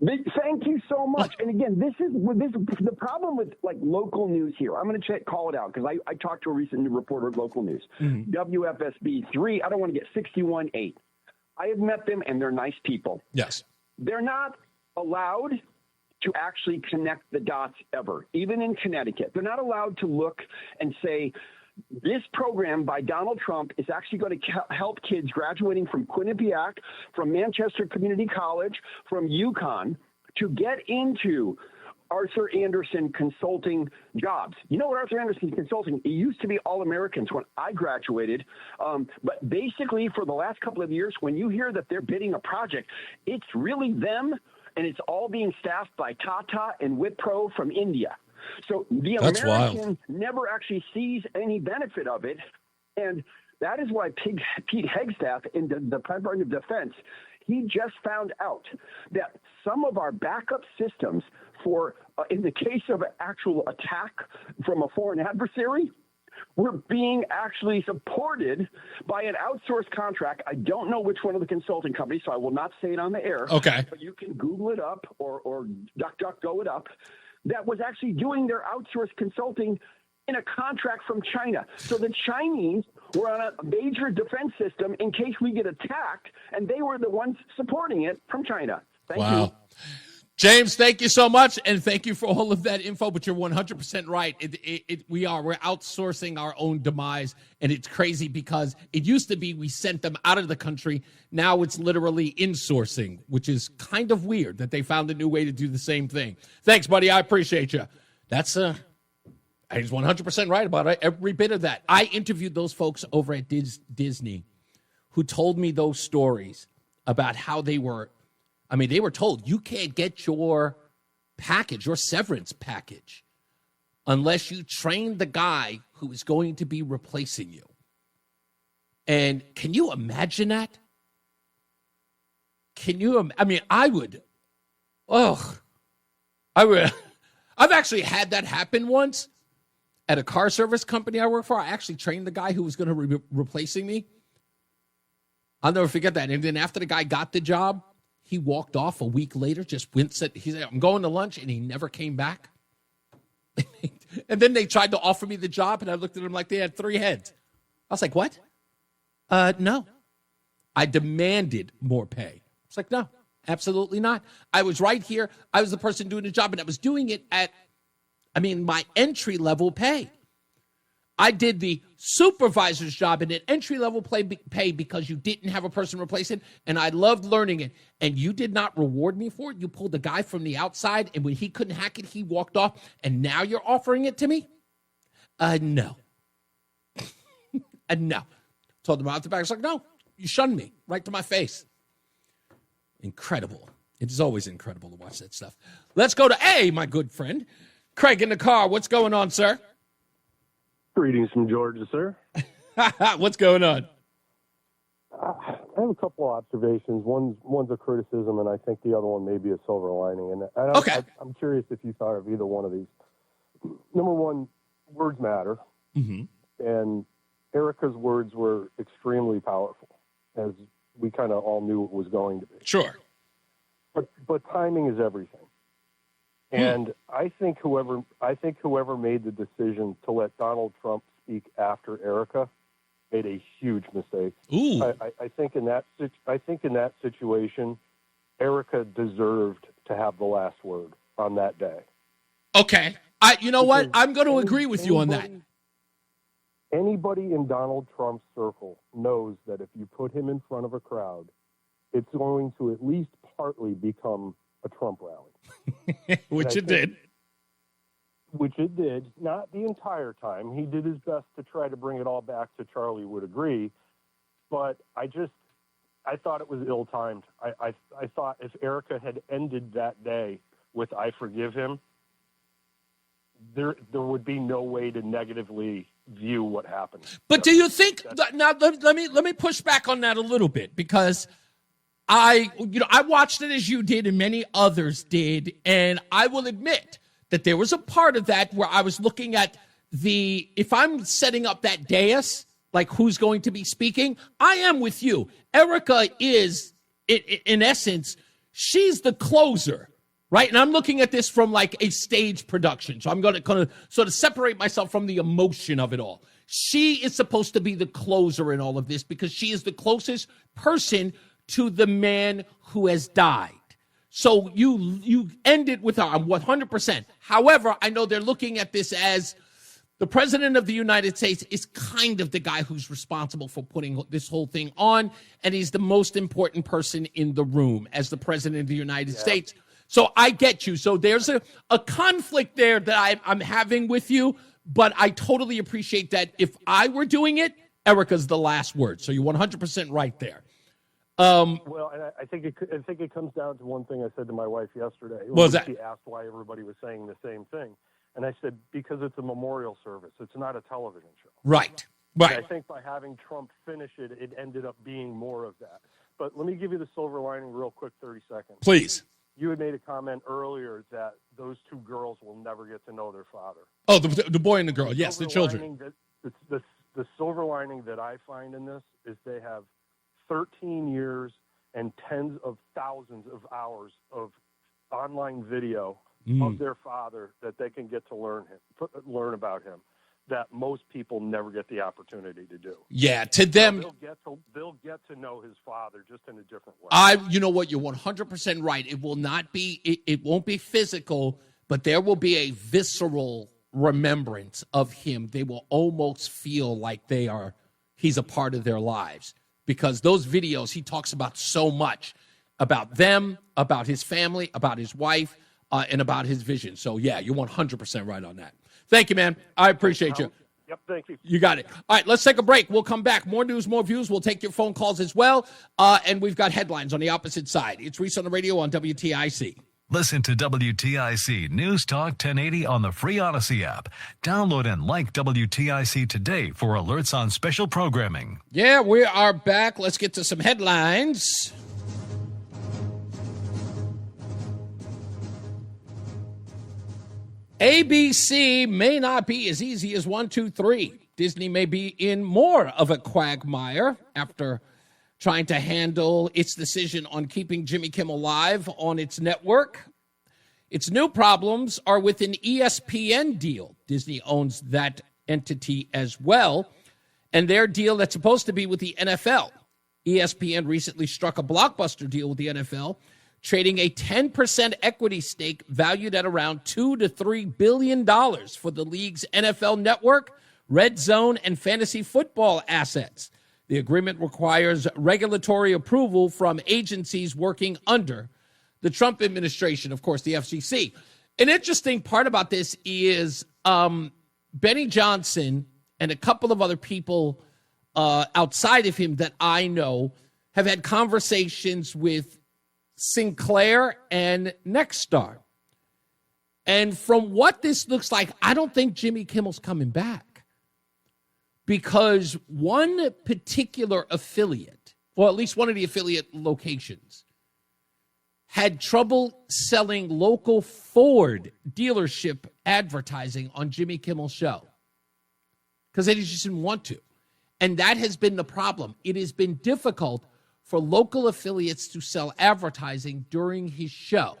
Thank you so much. And again, this is the problem with like local news here. I'm going to call it out because I talked to a recent reporter of local news, WFSB 3. I don't want to get 61-8. I have met them, and they're nice people. Yes. They're not allowed to actually connect the dots ever, even in Connecticut. They're not allowed to look and say, this program by Donald Trump is actually going to help kids graduating from Quinnipiac, from Manchester Community College, from UConn, to get into Arthur Andersen Consulting jobs. You know what Arthur Andersen Consulting, it used to be All Americans when I graduated. But basically for the last couple of years, when you hear that they're bidding a project, it's really them, and it's all being staffed by Tata and Wipro from India. So the American never actually sees any benefit of it. And that is why Pete Hegseth in the Department of Defense, he just found out that some of our backup systems for, in the case of an actual attack from a foreign adversary, were being actually supported by an outsourced contract. I don't know which one of the consulting companies, so I will not say it on the air. Okay. But you can Google it up or DuckDuckGo it up. That was actually doing their outsourced consulting in a contract from China. So the Chinese were on a major defense system in case we get attacked, and they were the ones supporting it from China. Thank you. James, thank you so much, and thank you for all of that info, but you're 100% right. We're outsourcing our own demise, and it's crazy because it used to be we sent them out of the country. Now it's literally insourcing, which is kind of weird that they found a new way to do the same thing. Thanks, buddy. I appreciate you. He's 100% right about it, every bit of that. I interviewed those folks over at Disney who told me those stories about how they were told you can't get your package, your severance package, unless you train the guy who is going to be replacing you. And can you imagine that? I would. I've actually had that happen once at a car service company I work for. I actually trained the guy who was going to be replacing me. I'll never forget that. And then after the guy got the job, he walked off a week later, he said, I'm going to lunch, and he never came back. And then they tried to offer me the job, and I looked at them like they had three heads. I was like, what? No. I demanded more pay. It's like, no, absolutely not. I was right here. I was the person doing the job, and I was doing it at, my entry-level pay. I did the supervisor's job in an entry-level pay because you didn't have a person replacing, and I loved learning it. And you did not reward me for it. You pulled the guy from the outside, and when he couldn't hack it, he walked off, and now you're offering it to me? No. No. Told him out the back. I was like, no, you shunned me right to my face. Incredible. It is always incredible to watch that stuff. Let's go to my good friend, Craig in the car. What's going on, sir? Greetings from Georgia, sir. What's going on? I have a couple of observations. One's a criticism, and I think the other one may be a silver lining. And I'm curious if you thought of either one of these. Number one, words matter. Mm-hmm. And Erica's words were extremely powerful, as we kind of all knew it was going to be. Sure. But timing is everything. And I think whoever made the decision to let Donald Trump speak after Erica made a huge mistake. Ooh. I think in that situation, Erica deserved to have the last word on that day. Okay. You know what? I'm going to agree with you on that. Anybody in Donald Trump's circle knows that if you put him in front of a crowd, it's going to at least partly become a Trump rally. Which it did. Not the entire time. He did his best to try to bring it all back to Charlie would agree. But I thought it was ill-timed. I thought if Erica had ended that day with "I forgive him," there would be no way to negatively view what happened. But do you think now? Let me push back on that a little bit, because I watched it as you did and many others did, and I will admit that there was a part of that where I was looking at if I'm setting up that dais, like who's going to be speaking, I am with you. Erica is, in essence, she's the closer, right? And I'm looking at this from like a stage production. So I'm going to kind of sort of separate myself from the emotion of it all. She is supposed to be the closer in all of this because she is the closest person to the man who has died. So you end it with her. I'm 100%. However, I know they're looking at this as the president of the United States is kind of the guy who's responsible for putting this whole thing on, and he's the most important person in the room as the president of the United States. So I get you. So there's a conflict there that I'm having with you, but I totally appreciate that. If I were doing it, Erica's the last word. So you're 100% right there. Well, and I think it comes down to one thing I said to my wife yesterday. What was that? She asked why everybody was saying the same thing. And I said, because it's a memorial service. It's not a television show. Right. And I think by having Trump finish it, it ended up being more of that. But let me give you the silver lining real quick, 30 seconds. Please. You had made a comment earlier that those two girls will never get to know their father. Oh, the boy and the girl. Yes, the children. The silver lining that I find in this is they have 13 years and tens of thousands of hours of online video of their father that they can get to learn about him, that most people never get the opportunity to do. Yeah, to them, they'll get to know his father just in a different way. You know what? You're 100% right. It will not be. It won't be physical, but there will be a visceral remembrance of him. They will almost feel like he's a part of their lives, because those videos, he talks about so much about them, about his family, about his wife, and about his vision. So, yeah, you're 100% right on that. Thank you, man. I appreciate you. Yep, thank you. You got it. All right, let's take a break. We'll come back. More news, more views. We'll take your phone calls as well. And we've got headlines on the opposite side. It's Reese on the radio on WTIC. Listen to WTIC News Talk 1080 on the free Odyssey app. Download and like WTIC today for alerts on special programming. Yeah, we are back. Let's get to some headlines. ABC may not be as easy as 1, 2, 3. Disney may be in more of a quagmire after trying to handle its decision on keeping Jimmy Kimmel Live on its network. Its new problems are with an ESPN deal. Disney owns that entity as well, and their deal that's supposed to be with the NFL. ESPN recently struck a blockbuster deal with the NFL, trading a 10% equity stake valued at around $2 to $3 billion for the league's NFL network, red zone, and fantasy football assets. The agreement requires regulatory approval from agencies working under the Trump administration, of course, the FCC. An interesting part about this is Benny Johnson and a couple of other people outside of him that I know have had conversations with Sinclair and Nexstar. And from what this looks like, I don't think Jimmy Kimmel's coming back, because one particular affiliate, or at least one of the affiliate locations, had trouble selling local Ford dealership advertising on Jimmy Kimmel's show because they just didn't want to. And that has been the problem. It has been difficult for local affiliates to sell advertising during his show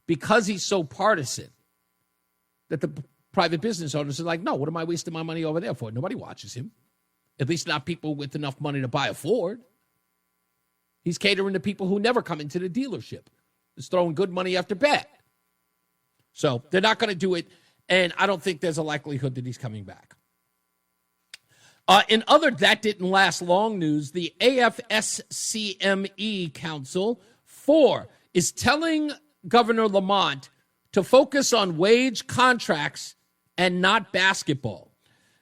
because he's so partisan that the private business owners are like, no, what am I wasting my money over there for? Nobody watches him. At least not people with enough money to buy a Ford. He's catering to people who never come into the dealership. He's throwing good money after bad. So they're not going to do it, and I don't think there's a likelihood that he's coming back. In other that didn't last long news, the AFSCME Council 4 is telling Governor Lamont to focus on wage contracts and not basketball.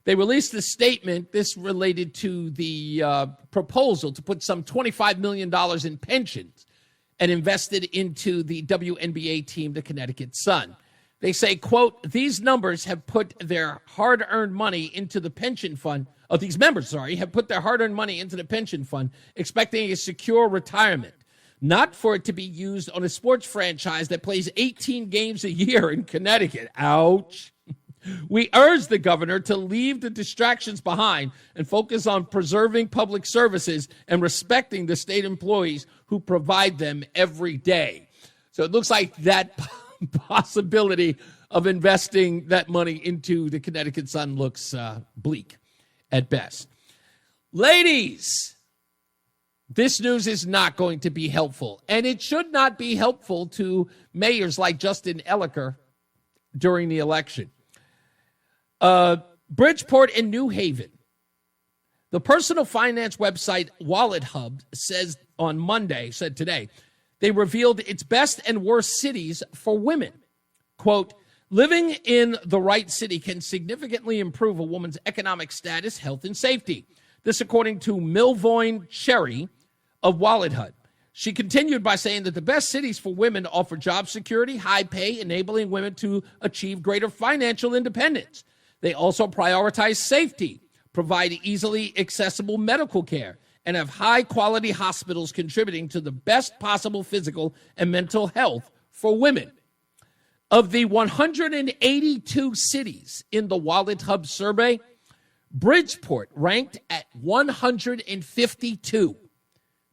They released a statement, this related to the proposal to put some $25 million in pensions and invested into the WNBA team, the Connecticut Sun. They say, quote, these numbers have put their hard-earned money into the pension fund. Oh, these members, have put their hard-earned money into the pension fund, expecting a secure retirement, not for it to be used on a sports franchise that plays 18 games a year in Connecticut. Ouch. We urge the governor to leave the distractions behind and focus on preserving public services and respecting the state employees who provide them every day. So it looks like that possibility of investing that money into the Connecticut Sun looks bleak at best. Ladies, this news is not going to be helpful, and it should not be helpful to mayors like Justin Elicker during the election. Bridgeport and New Haven. The personal finance website Wallet Hub said today, they revealed its best and worst cities for women. Quote, living in the right city can significantly improve a woman's economic status, health, and safety. This according to Milvoin Cherry of Wallet Hub. She continued by saying that the best cities for women offer job security, high pay, enabling women to achieve greater financial independence. They also prioritize safety, provide easily accessible medical care, and have high-quality hospitals contributing to the best possible physical and mental health for women. Of the 182 cities in the Wallet Hub survey, Bridgeport ranked at 152.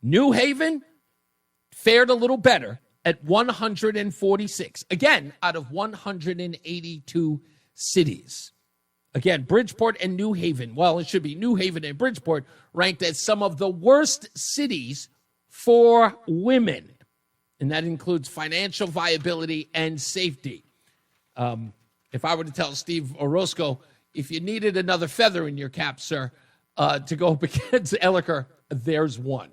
New Haven fared a little better at 146. Again, out of 182 cities. Again, Bridgeport and New Haven, well, it should be New Haven and Bridgeport, ranked as some of the worst cities for women. And that includes financial viability and safety. If I were to tell Steve Orozco, if you needed another feather in your cap, sir, to go up against Elicker, there's one.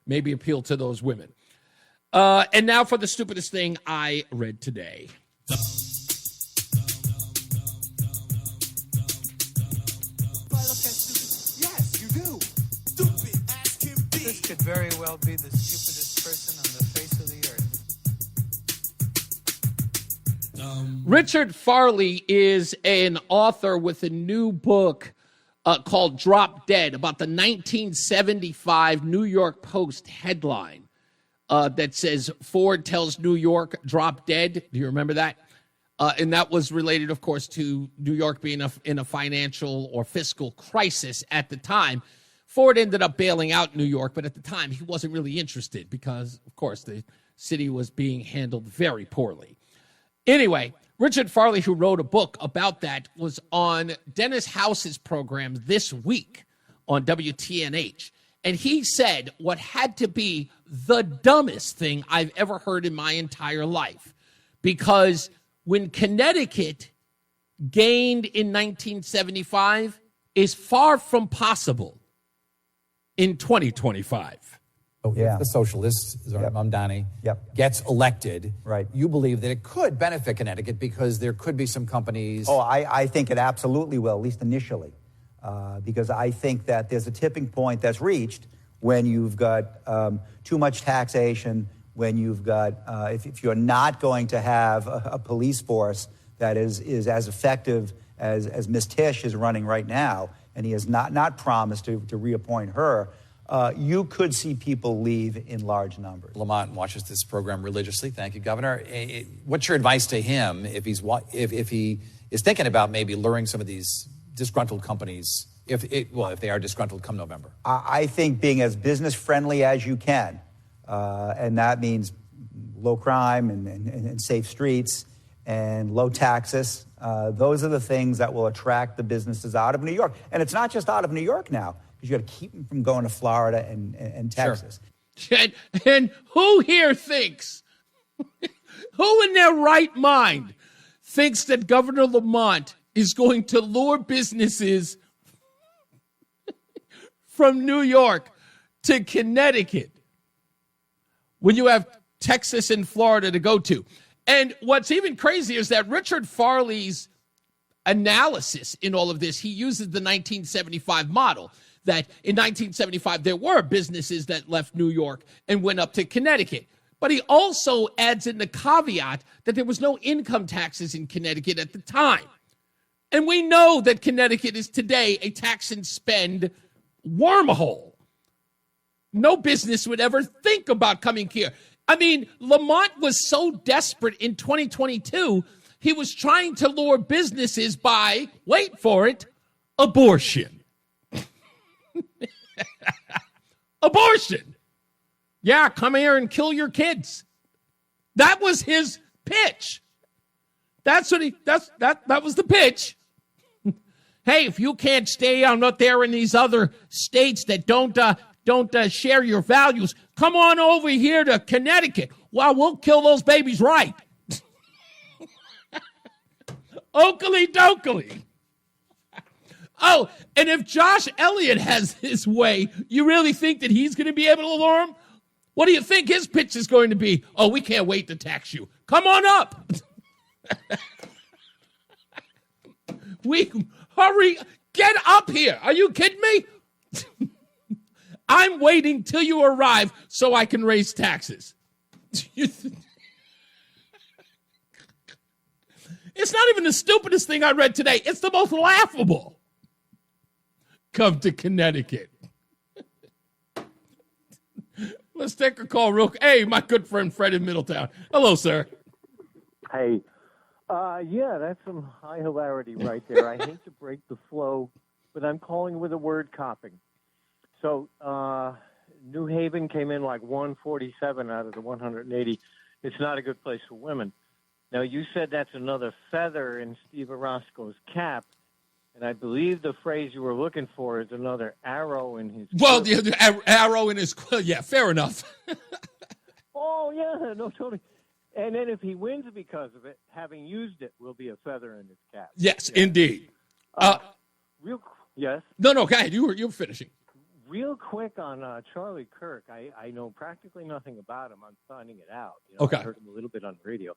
Maybe appeal to those women. And now for the stupidest thing I read today. This could very well be the stupidest person on the face of the earth. Richard Farley is an author with a new book called Drop Dead about the 1975 New York Post headline that says Ford tells New York drop dead. Do you remember that? And that was related, of course, to New York being in a financial or fiscal crisis at the time. Ford ended up bailing out New York, but at the time he wasn't really interested because, of course, the city was being handled very poorly. Anyway, Richard Farley, who wrote a book about that, was on Dennis House's program this week on WTNH. And he said what had to be the dumbest thing I've ever heard in my entire life. Because when Connecticut gained in 1975 is far from possible in 2025. If the socialist, Mamdani, gets elected, you believe that it could benefit Connecticut because there could be some companies. Oh, I think it absolutely will, at least initially, because I think that there's a tipping point that's reached when you've got too much taxation, when you've got, if you're not going to have a police force that is as effective as Ms. Tisch is running right now, and he has not promised to reappoint her, you could see people leave in large numbers. Lamont watches this program religiously. Thank you, Governor. What's your advice to him if he is thinking about maybe luring some of these disgruntled companies, if they are disgruntled come November? I think being as business friendly as you can, and that means low crime and safe streets and low taxes. Those are the things that will attract the businesses out of New York. And it's not just out of New York now, because you got to keep them from going to Florida and Texas. Sure. And who here thinks, who in their right mind thinks that Governor Lamont is going to lure businesses from New York to Connecticut when you have Texas and Florida to go to? And what's even crazier is that Richard Farley's analysis in all of this. He uses the 1975 model that in 1975 there were businesses that left New York and went up to Connecticut. But he also adds in the caveat that there was no income taxes in Connecticut at the time. And we know that Connecticut is today a tax and spend wormhole. No business would ever think about coming here. I mean, Lamont was so desperate in 2022, he was trying to lure businesses by, wait for it, abortion. Abortion. Yeah, come here and kill your kids. That was his pitch. That was the pitch. Hey, if you can't stay out there in these other states that don't share your values, come on over here to Connecticut. Well, we'll kill those babies right. Oakley dokley. Oh, and if Josh Elliott has his way, you really think that he's going to be able to lure him? What do you think his pitch is going to be? Oh, we can't wait to tax you. Come on up. Hurry, get up here. Are you kidding me? I'm waiting till you arrive so I can raise taxes. It's not even the stupidest thing I read today. It's the most laughable. Come to Connecticut. Let's take a call real quick. Hey, my good friend Fred in Middletown. Hello, sir. Hey. Yeah, that's some high hilarity right there. I hate to break the flow, but I'm calling with a word copping. So New Haven came in like 147 out of the 180. It's not a good place for women. Now, you said that's another feather in Steve Orozco's cap, and I believe the phrase you were looking for is another arrow in his Well, the arrow in his quill. Yeah, fair enough. Oh, yeah, no, totally. And then if he wins because of it, having used it will be a feather in his cap. Yes, yeah. Indeed. Yes? No, go ahead. You were finishing. Real quick on Charlie Kirk, I know practically nothing about him. I'm finding it out. Okay. I heard him a little bit on the radio.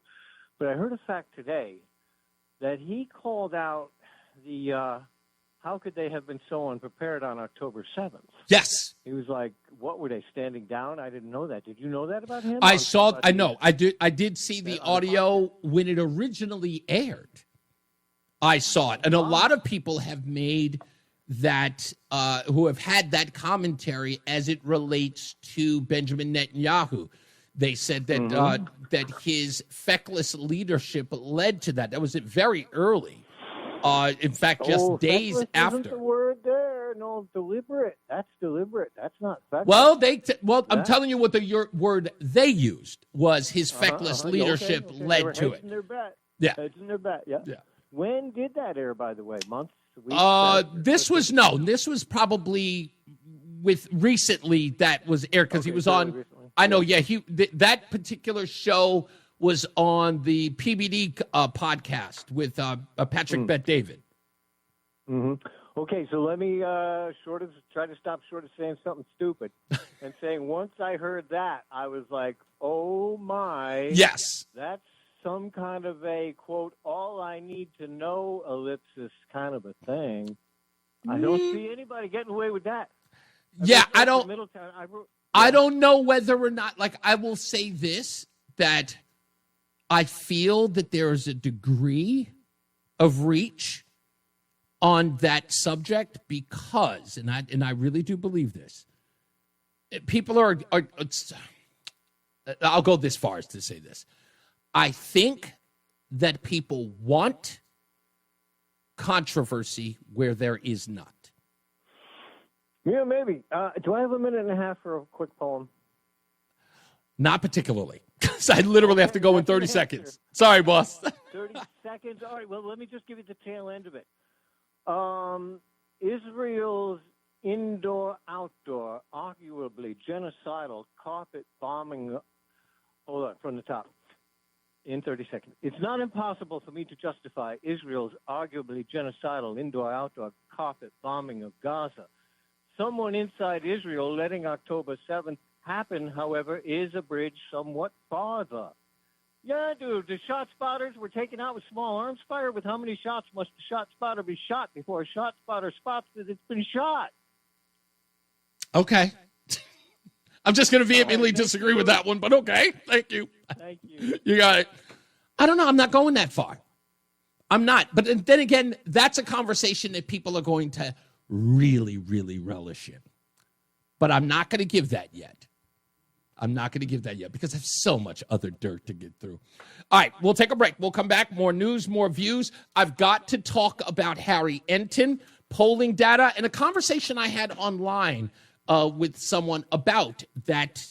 But I heard a fact today that he called out the how could they have been so unprepared on October 7th? Yes. He was like, what were they, standing down? I didn't know that. Did you know that about him? I did see the audio when it originally aired. I saw it. And a lot of people have made that, who have had that commentary as it relates to Benjamin Netanyahu. They said that that his feckless leadership led to that. That was very early. In fact, just days after. Isn't the word there? No, deliberate. That's deliberate. That's not feckless. Well, I'm telling you what the word they used was his feckless leadership led to it. Their bet. Yeah. Hedging their bet. Yeah. When did that air, by the way? Months? Weeks? This was probably recently that was aired because he was on. Recently. I know. Yeah. That particular show was on the PBD podcast with Patrick Bet-David. Mm-hmm. Okay, so let me try to stop short of saying something stupid and saying once I heard that, I was like, oh, my. Yes. That's some kind of a, quote, all I need to know ellipsis kind of a thing. I don't see anybody getting away with that. I don't know whether or not, I will say this, that I feel that there is a degree of reach on that subject because, and I really do believe this, people are I'll go this far as to say this. I think that people want controversy where there is not. Yeah, maybe. Do I have a minute and a half for a quick poem? Not particularly, because I literally have to go in 30 seconds. Sorry, boss. 30 seconds? All right, well, let me just give you the tail end of it. Israel's indoor-outdoor, arguably genocidal carpet bombing. Hold on, from the top. In 30 seconds. It's not impossible for me to justify Israel's arguably genocidal indoor-outdoor carpet bombing of Gaza. Someone inside Israel letting October 7th happen, however, is a bridge somewhat farther. Yeah, dude, the shot spotters were taken out with small arms fire. With how many shots must the shot spotter be shot before a shot spotter spots that it's been shot? Okay. I'm just going to vehemently disagree with that one, but okay. Thank you. Thank you. You got it. I don't know. I'm not going that far. I'm not. But then again, that's a conversation that people are going to really, really relish in. But I'm not going to give that yet. I'm not going to give that yet because I have so much other dirt to get through. All right, we'll take a break. We'll come back. More news, more views. I've got to talk about Harry Enten, polling data, and a conversation I had online with someone about that,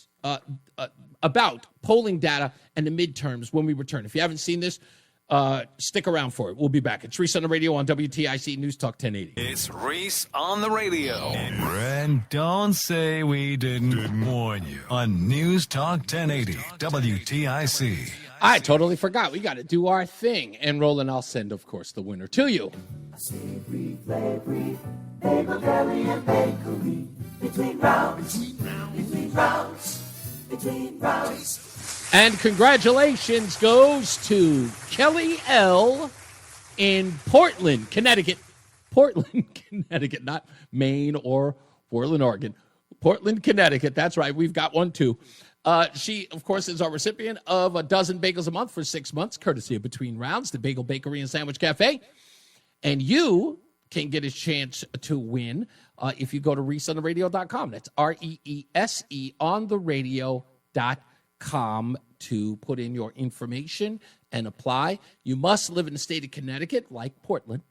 about polling data and the midterms when we return. If you haven't seen this, stick around for it. We'll be back. It's Reese on the radio on WTIC News Talk 1080. It's Reese on the radio. And don't say we didn't warn you on News Talk 1080 WTIC. I totally forgot. We got to do our thing. And Roland, I'll send, of course, the winner to you. Savory, flavory, bagel, deli, and bakery. Between rounds, between rounds, between rounds. And congratulations goes to Kelly L. in Portland, Connecticut. Portland, Connecticut, not Maine or Portland, Oregon. Portland, Connecticut. That's right. We've got one, too. She, of course, is our recipient of a dozen bagels a month for 6 months, courtesy of Between Rounds, the Bagel Bakery and Sandwich Cafe. And you can get a chance to win if you go to reeseontheradio.com. That's REESE on the radio.com to put in your information and apply. You must live in the state of Connecticut, like Portland,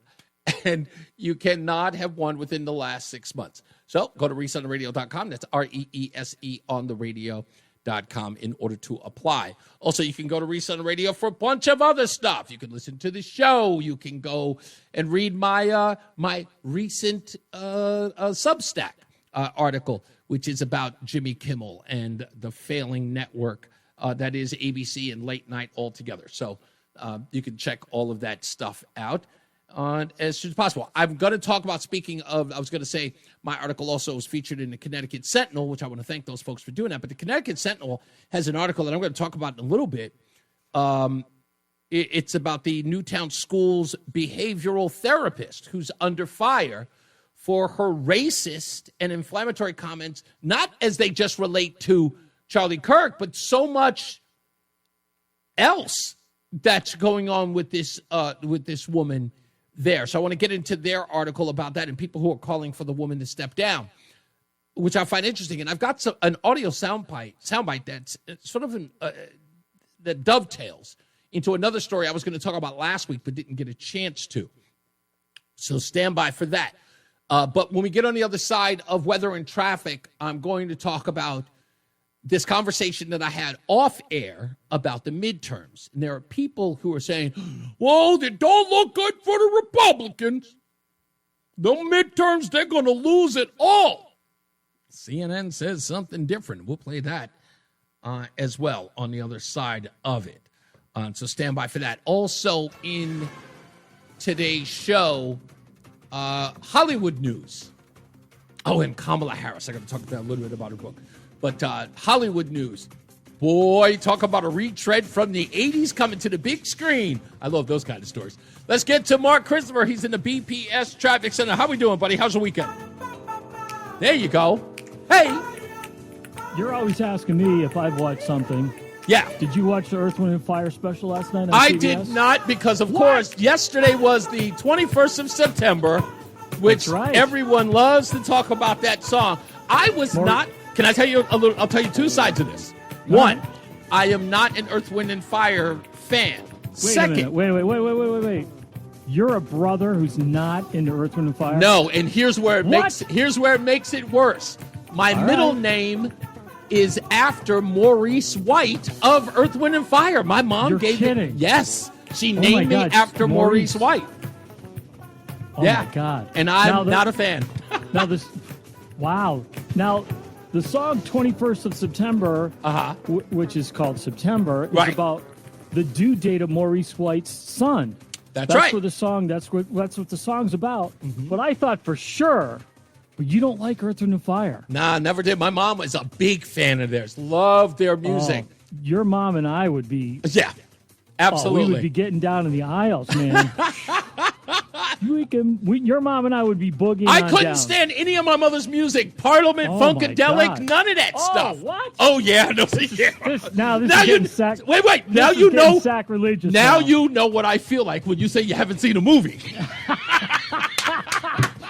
and you cannot have won within the last 6 months. So go to reeseontheradio.com. That's REESE on the radio.com in order to apply. Also, you can go to Reese on the Radio for a bunch of other stuff. You can listen to the show. You can go and read my my recent Substack article, which is about Jimmy Kimmel and the failing network that is ABC and late night altogether. So you can check all of that stuff out as soon as possible. I'm going to talk about, speaking of, I was going to say my article also was featured in the Connecticut Sentinel, which I want to thank those folks for doing that. But the Connecticut Sentinel has an article that I'm going to talk about in a little bit. It's about the Newtown School's behavioral therapist who's under fire for her racist and inflammatory comments, not as they just relate to Charlie Kirk, but so much else that's going on with this woman there. So I want to get into their article about that and people who are calling for the woman to step down, which I find interesting. And I've got an audio soundbite that's sort of that dovetails into another story I was going to talk about last week but didn't get a chance to. So stand by for that. But when we get on the other side of weather and traffic, I'm going to talk about this conversation that I had off air about the midterms. And there are people who are saying, well, they don't look good for the Republicans. The midterms, they're going to lose it all. CNN says something different. We'll play that as well on the other side of it. So stand by for that. Also in today's show, Hollywood news. Oh, and Kamala Harris. I got to talk about a little bit about her book. But Hollywood news. Boy, talk about a retread from the 80s coming to the big screen. I love those kind of stories. Let's get to Mark Christopher. He's in the BPS Traffic Center. How we doing, buddy? How's the weekend? There you go. Hey. You're always asking me if I've watched something. Yeah. Did you watch the Earth, Wind & Fire special last night on I CBS? did not, because, of course, yesterday was the 21st of September, which everyone loves to talk about that song. I was not... Can I tell you a little? I'll tell you two sides of this. One, I am not an Earth, Wind, & Fire fan. Second, wait. You're a brother who's not into Earth, Wind, & Fire? No, and here's where it makes it worse. My middle name is after Maurice White of Earth, Wind, & Fire. My mom gave it. Yes, she named me after Maurice White. Oh my God! And I'm not a fan. Wow. Now, the song 21st of September, which is called September, is about the due date of Maurice White's son. That's right. What the song, that's what the song's about. Mm-hmm. But I thought for sure, you don't like Earth, Wind & Fire. Nah, never did. My mom was a big fan of theirs. Loved their music. Your mom and I would be Absolutely. We would be getting down in the aisles, man. Your mom and I would be boogieing I on couldn't down. stand any of my mother's music. Parliament, Oh, my Funkadelic, God. none of that Oh, stuff. what? Oh, yeah. No, yeah. Now this Now is you- getting Wait. Now this is you getting know. sacrilegious. Now you know what I feel like when you say you haven't seen a movie.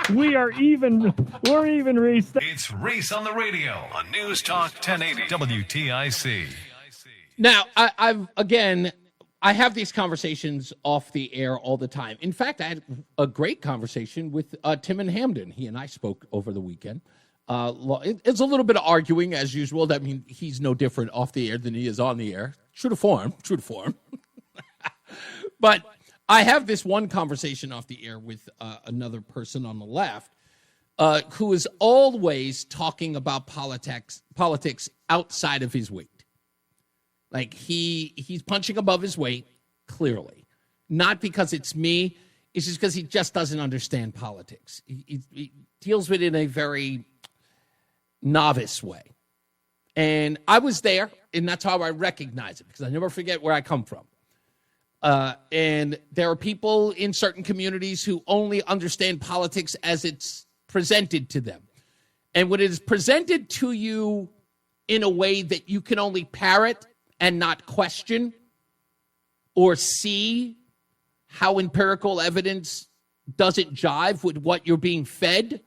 We're even, Reese. It's Reese on the radio on News Talk 1080 WTIC. Now, I have these conversations off the air all the time. In fact, I had a great conversation with Tim and Hamden. He and I spoke over the weekend. It's a little bit of arguing, as usual. I mean, he's no different off the air than he is on the air. True to form. But I have this one conversation off the air with another person on the left who is always talking about politics outside of his weight. Like he's punching above his weight, clearly. Not because it's me. It's just because he just doesn't understand politics. He deals with it in a very novice way. And I was there, and that's how I recognize it, because I never forget where I come from. And there are people in certain communities who only understand politics as it's presented to them. And when it is presented to you in a way that you can only parrot and not question or see how empirical evidence doesn't jive with what you're being fed,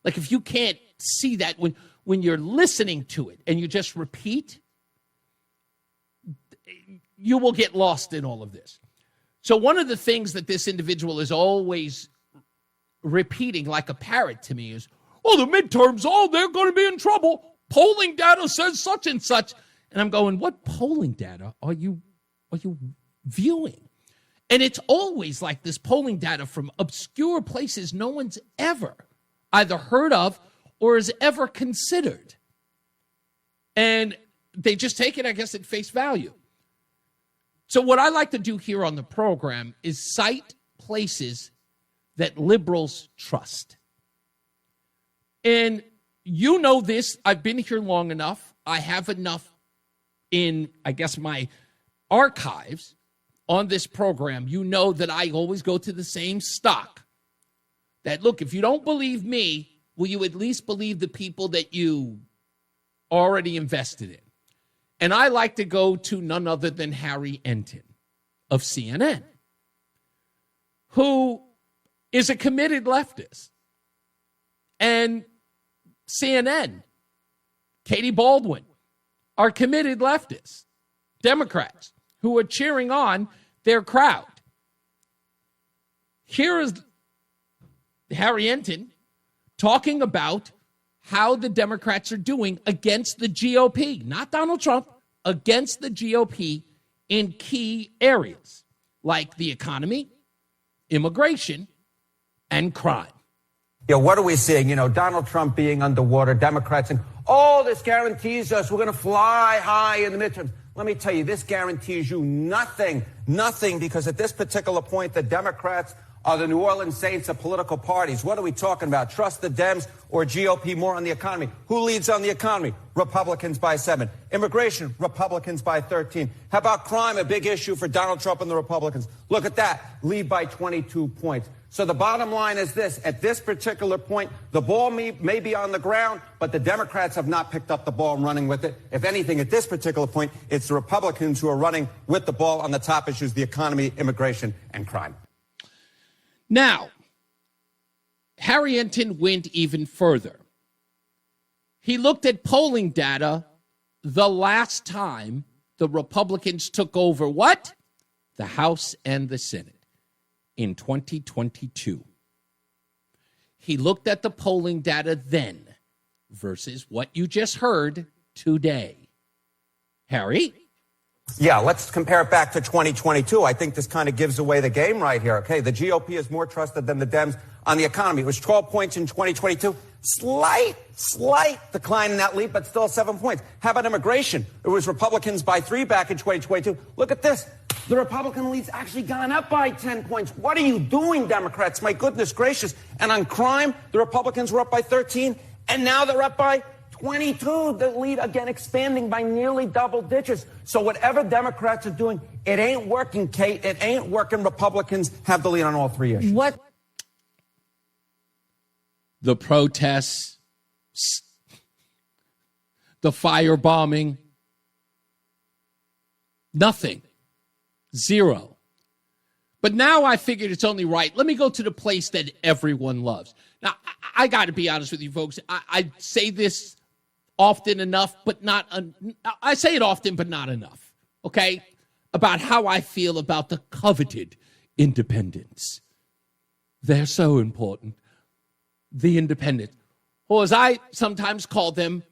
like if you can't see that when you're listening to it and you just repeat, you will get lost in all of this. So one of the things that this individual is always repeating like a parrot to me is, oh, the midterms, they're going to be in trouble. Polling data says such and such. And I'm going, what polling data are you viewing? And it's always like this polling data from obscure places no one's ever either heard of or has ever considered. And they just take it, I guess, at face value. So what I like to do here on the program is cite places that liberals trust. And you know this. I've been here long enough. I have enough in, I guess, my archives on this program. You know that I always go to the same stock. That, look, if you don't believe me, will you at least believe the people that you already invested in? And I like to go to none other than Harry Enten of CNN, who is a committed leftist. And CNN, Katie Baldwin, are committed leftists, Democrats, who are cheering on their crowd. Here is Harry Enten talking about how the Democrats are doing against the GOP, not Donald Trump, against the GOP in key areas like the economy, immigration, and crime. What are we seeing? Donald Trump being underwater, Democrats saying, this guarantees us we're going to fly high in the midterms. Let me tell you, this guarantees you nothing, because at this particular point, the Democrats are the New Orleans Saints of political parties. What are we talking about? Trust the Dems or GOP more on the economy? Who leads on the economy? Republicans by 7. Immigration, Republicans by 13. How about crime? A big issue for Donald Trump and the Republicans. Look at that. Lead by 22 points. So the bottom line is this. At this particular point, the ball may be on the ground, but the Democrats have not picked up the ball and running with it. If anything, at this particular point, it's the Republicans who are running with the ball on the top issues, the economy, immigration, and crime. Now, Harry Enten went even further. He looked at polling data the last time the Republicans took over what? The House and the Senate in 2022. He looked at the polling data then versus what you just heard today. Harry? Yeah, let's compare it back to 2022. I think this kind of gives away the game right here. Okay, the GOP is more trusted than the Dems on the economy. It was 12 points in 2022. Slight decline in that lead, but still 7 points. How about immigration? It was Republicans by 3 back in 2022. Look at this. The Republican lead's actually gone up by 10 points. What are you doing, Democrats? My goodness gracious. And on crime, the Republicans were up by 13, and now they're up by 22. The lead, again, expanding by nearly double digits. So whatever Democrats are doing It ain't working, Kate. It ain't working. Republicans have the lead on all three issues. What? The protests, the firebombing, nothing. Zero. But now I figured it's only right. Let me go to the place that everyone loves. Now, I got to be honest with you, folks. I say this often enough, but not. I say it often, but not enough. Okay, about how I feel about the coveted independents. They're so important. The independents, or as I sometimes call them,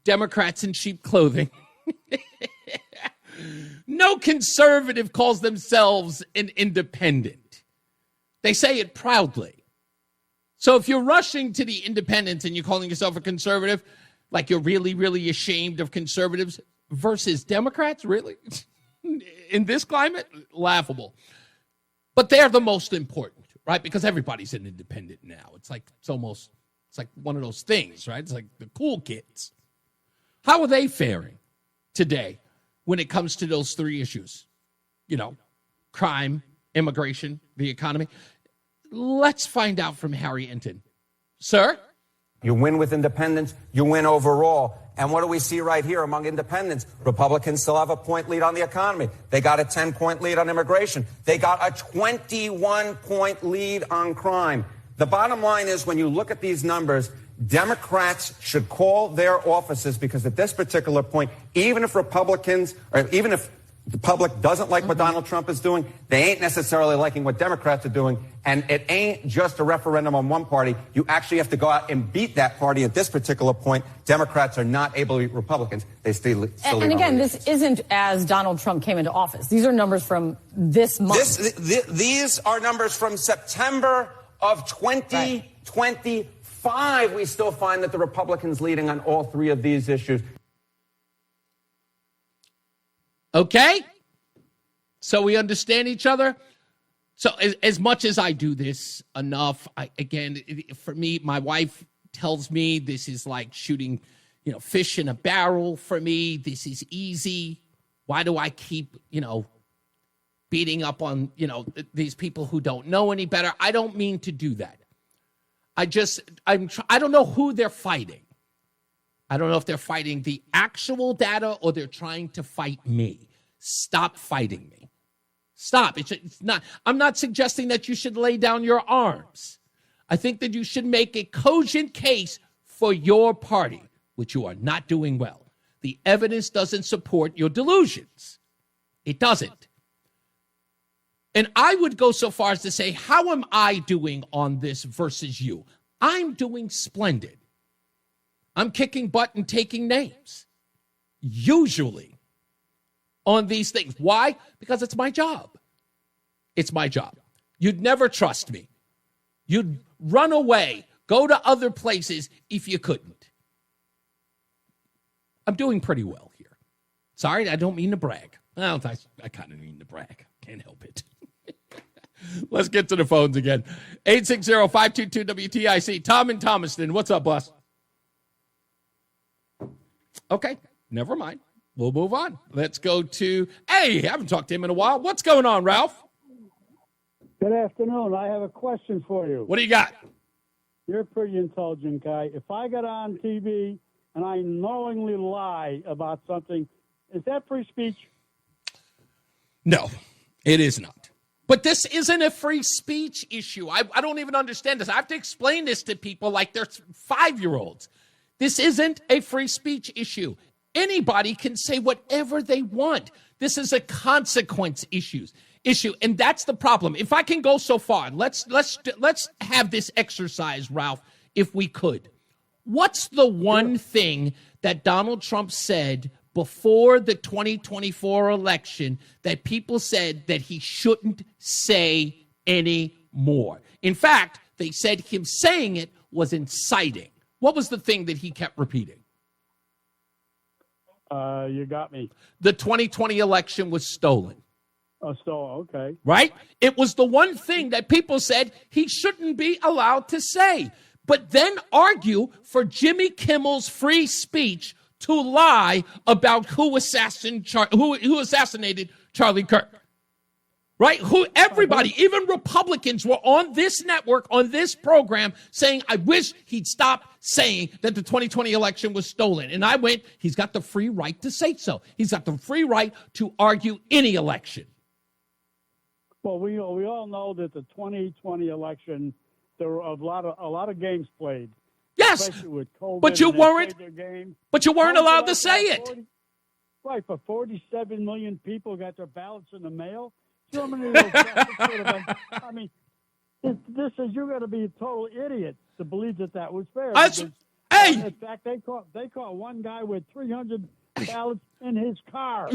Democrats in sheep clothing. No conservative calls themselves an independent. They say it proudly. So if you're rushing to the independents and you're calling yourself a conservative, like you're really, really ashamed of conservatives versus Democrats, really? In this climate? Laughable. But they're the most important, right? Because everybody's an independent now. It's like one of those things, right? It's like the cool kids. How are they faring today when it comes to those three issues? You know, crime, immigration, the economy. Let's find out from Harry Enten. Sir? You win with independents, you win overall. And what do we see right here among independents? Republicans still have a point lead on the economy. They got a 10-point lead on immigration. They got a 21-point lead on crime. The bottom line is, when you look at these numbers, Democrats should call their offices, because at this particular point, even if Republicans, or even if the public doesn't like what Donald Trump is doing, they ain't necessarily liking what Democrats are doing. And it ain't just a referendum on one party. You actually have to go out and beat that party. At this particular point, Democrats are not able to beat Republicans. They still and again, this isn't as Donald Trump came into office. These are numbers from this month. These are numbers from September of 2025. Right. We still find that the Republicans leading on all three of these issues. Okay? So we understand each other? So as much as I do this enough, for me, my wife tells me this is like shooting, fish in a barrel for me. This is easy. Why do I keep, beating up on, these people who don't know any better? I don't mean to do that. I don't know who they're fighting. I don't know if they're fighting the actual data or they're trying to fight me. Stop fighting me. Stop. It's not. I'm not suggesting that you should lay down your arms. I think that you should make a cogent case for your party, which you are not doing well. The evidence doesn't support your delusions. It doesn't. And I would go so far as to say, how am I doing on this versus you? I'm doing splendid. I'm kicking butt and taking names. Usually on these things. Why? Because it's my job. It's my job. You'd never trust me. You'd run away, go to other places if you couldn't. I'm doing pretty well here. Sorry, I don't mean to brag. Well, I kind of mean to brag. Can't help it. Let's get to the phones again. 860-522-WTIC. Tom in Thomaston. What's up, boss? Okay, never mind. We'll move on. Let's go to, hey, haven't talked to him in a while. What's going on, Ralph? Good afternoon. I have a question for you. What do you got? You're a pretty intelligent guy. If I got on TV and I knowingly lie about something, is that free speech? No, it is not. But this isn't a free speech issue. I don't even understand this. I have to explain this to people like they're 5-year-olds. This isn't a free speech issue. Anybody can say whatever they want. This is a consequence issue. And that's the problem. If I can go so far, let's have this exercise, Ralph, if we could. What's the one thing that Donald Trump said before the 2024 election that people said that he shouldn't say anymore? In fact, they said him saying it was inciting. What was the thing that he kept repeating? You got me. The 2020 election was stolen. Oh, stolen, okay. Right? It was the one thing that people said he shouldn't be allowed to say, but then argue for Jimmy Kimmel's free speech to lie about who assassinated Charlie Kirk. Right? Everybody, even Republicans, were on this network, on this program, saying, I wish he'd stop saying that the 2020 election was stolen. And I went, he's got the free right to say so. He's got the free right to argue any election. Well, we all know that the 2020 election, there were a lot of games played. Yes, with COVID, but you weren't allowed to say it. Right, but 47 million people got their ballots in the mail. So many of those I mean, this is, you're going to be a total idiot to believe that was fair. In fact, they caught one guy with 300 ballots in his car.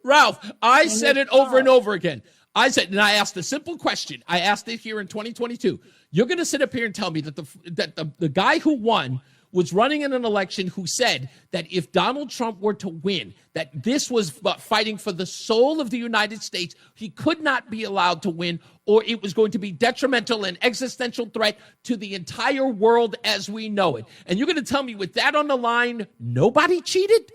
Ralph, I said it over and over again. I said, and I asked a simple question. I asked it here in 2022. You're going to sit up here and tell me that the guy who won was running in an election who said that if Donald Trump were to win, that this was fighting for the soul of the United States, he could not be allowed to win, or it was going to be detrimental and existential threat to the entire world as we know it. And you're going to tell me with that on the line, nobody cheated?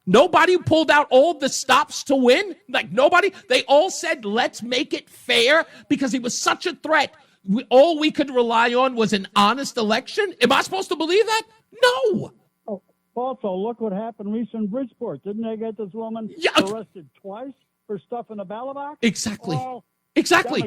Nobody pulled out all the stops to win? Like nobody? They all said, let's make it fair because he was such a threat. All we could rely on was an honest election? Am I supposed to believe that? No. Oh, also, look what happened recently in Bridgeport. Didn't they get this woman arrested twice for stuff in the ballot box? Exactly. Exactly.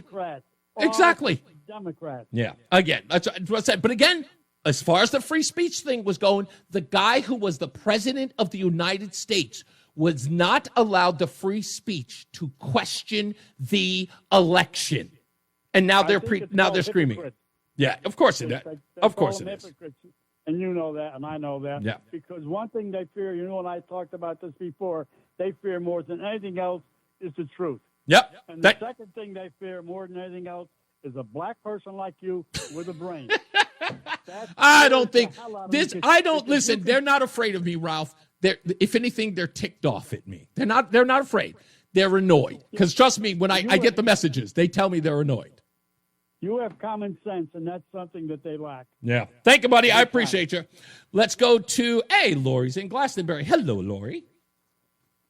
Democrats. Yeah. Again, that's what I said. But again, as far as the free speech thing was going, the guy who was the president of the United States was not allowed the free speech to question the election. And now they're screaming. Hypocrites. Yeah, of course it is. Of course it is. And you know that, and I know that. Yeah. Because one thing they fear, and I talked about this before, they fear more than anything else is the truth. Yep. And the second thing they fear more than anything else is a black person like you with a brain. I don't think this. I don't listen. They're not afraid of me, Ralph. If anything, they're ticked off at me. They're not afraid. They're annoyed. Because trust me, when I get the messages, they tell me they're annoyed. You have common sense, and that's something that they lack. Yeah. Thank you, buddy. I appreciate you. Let's go to Lori's in Glastonbury. Hello, Lori.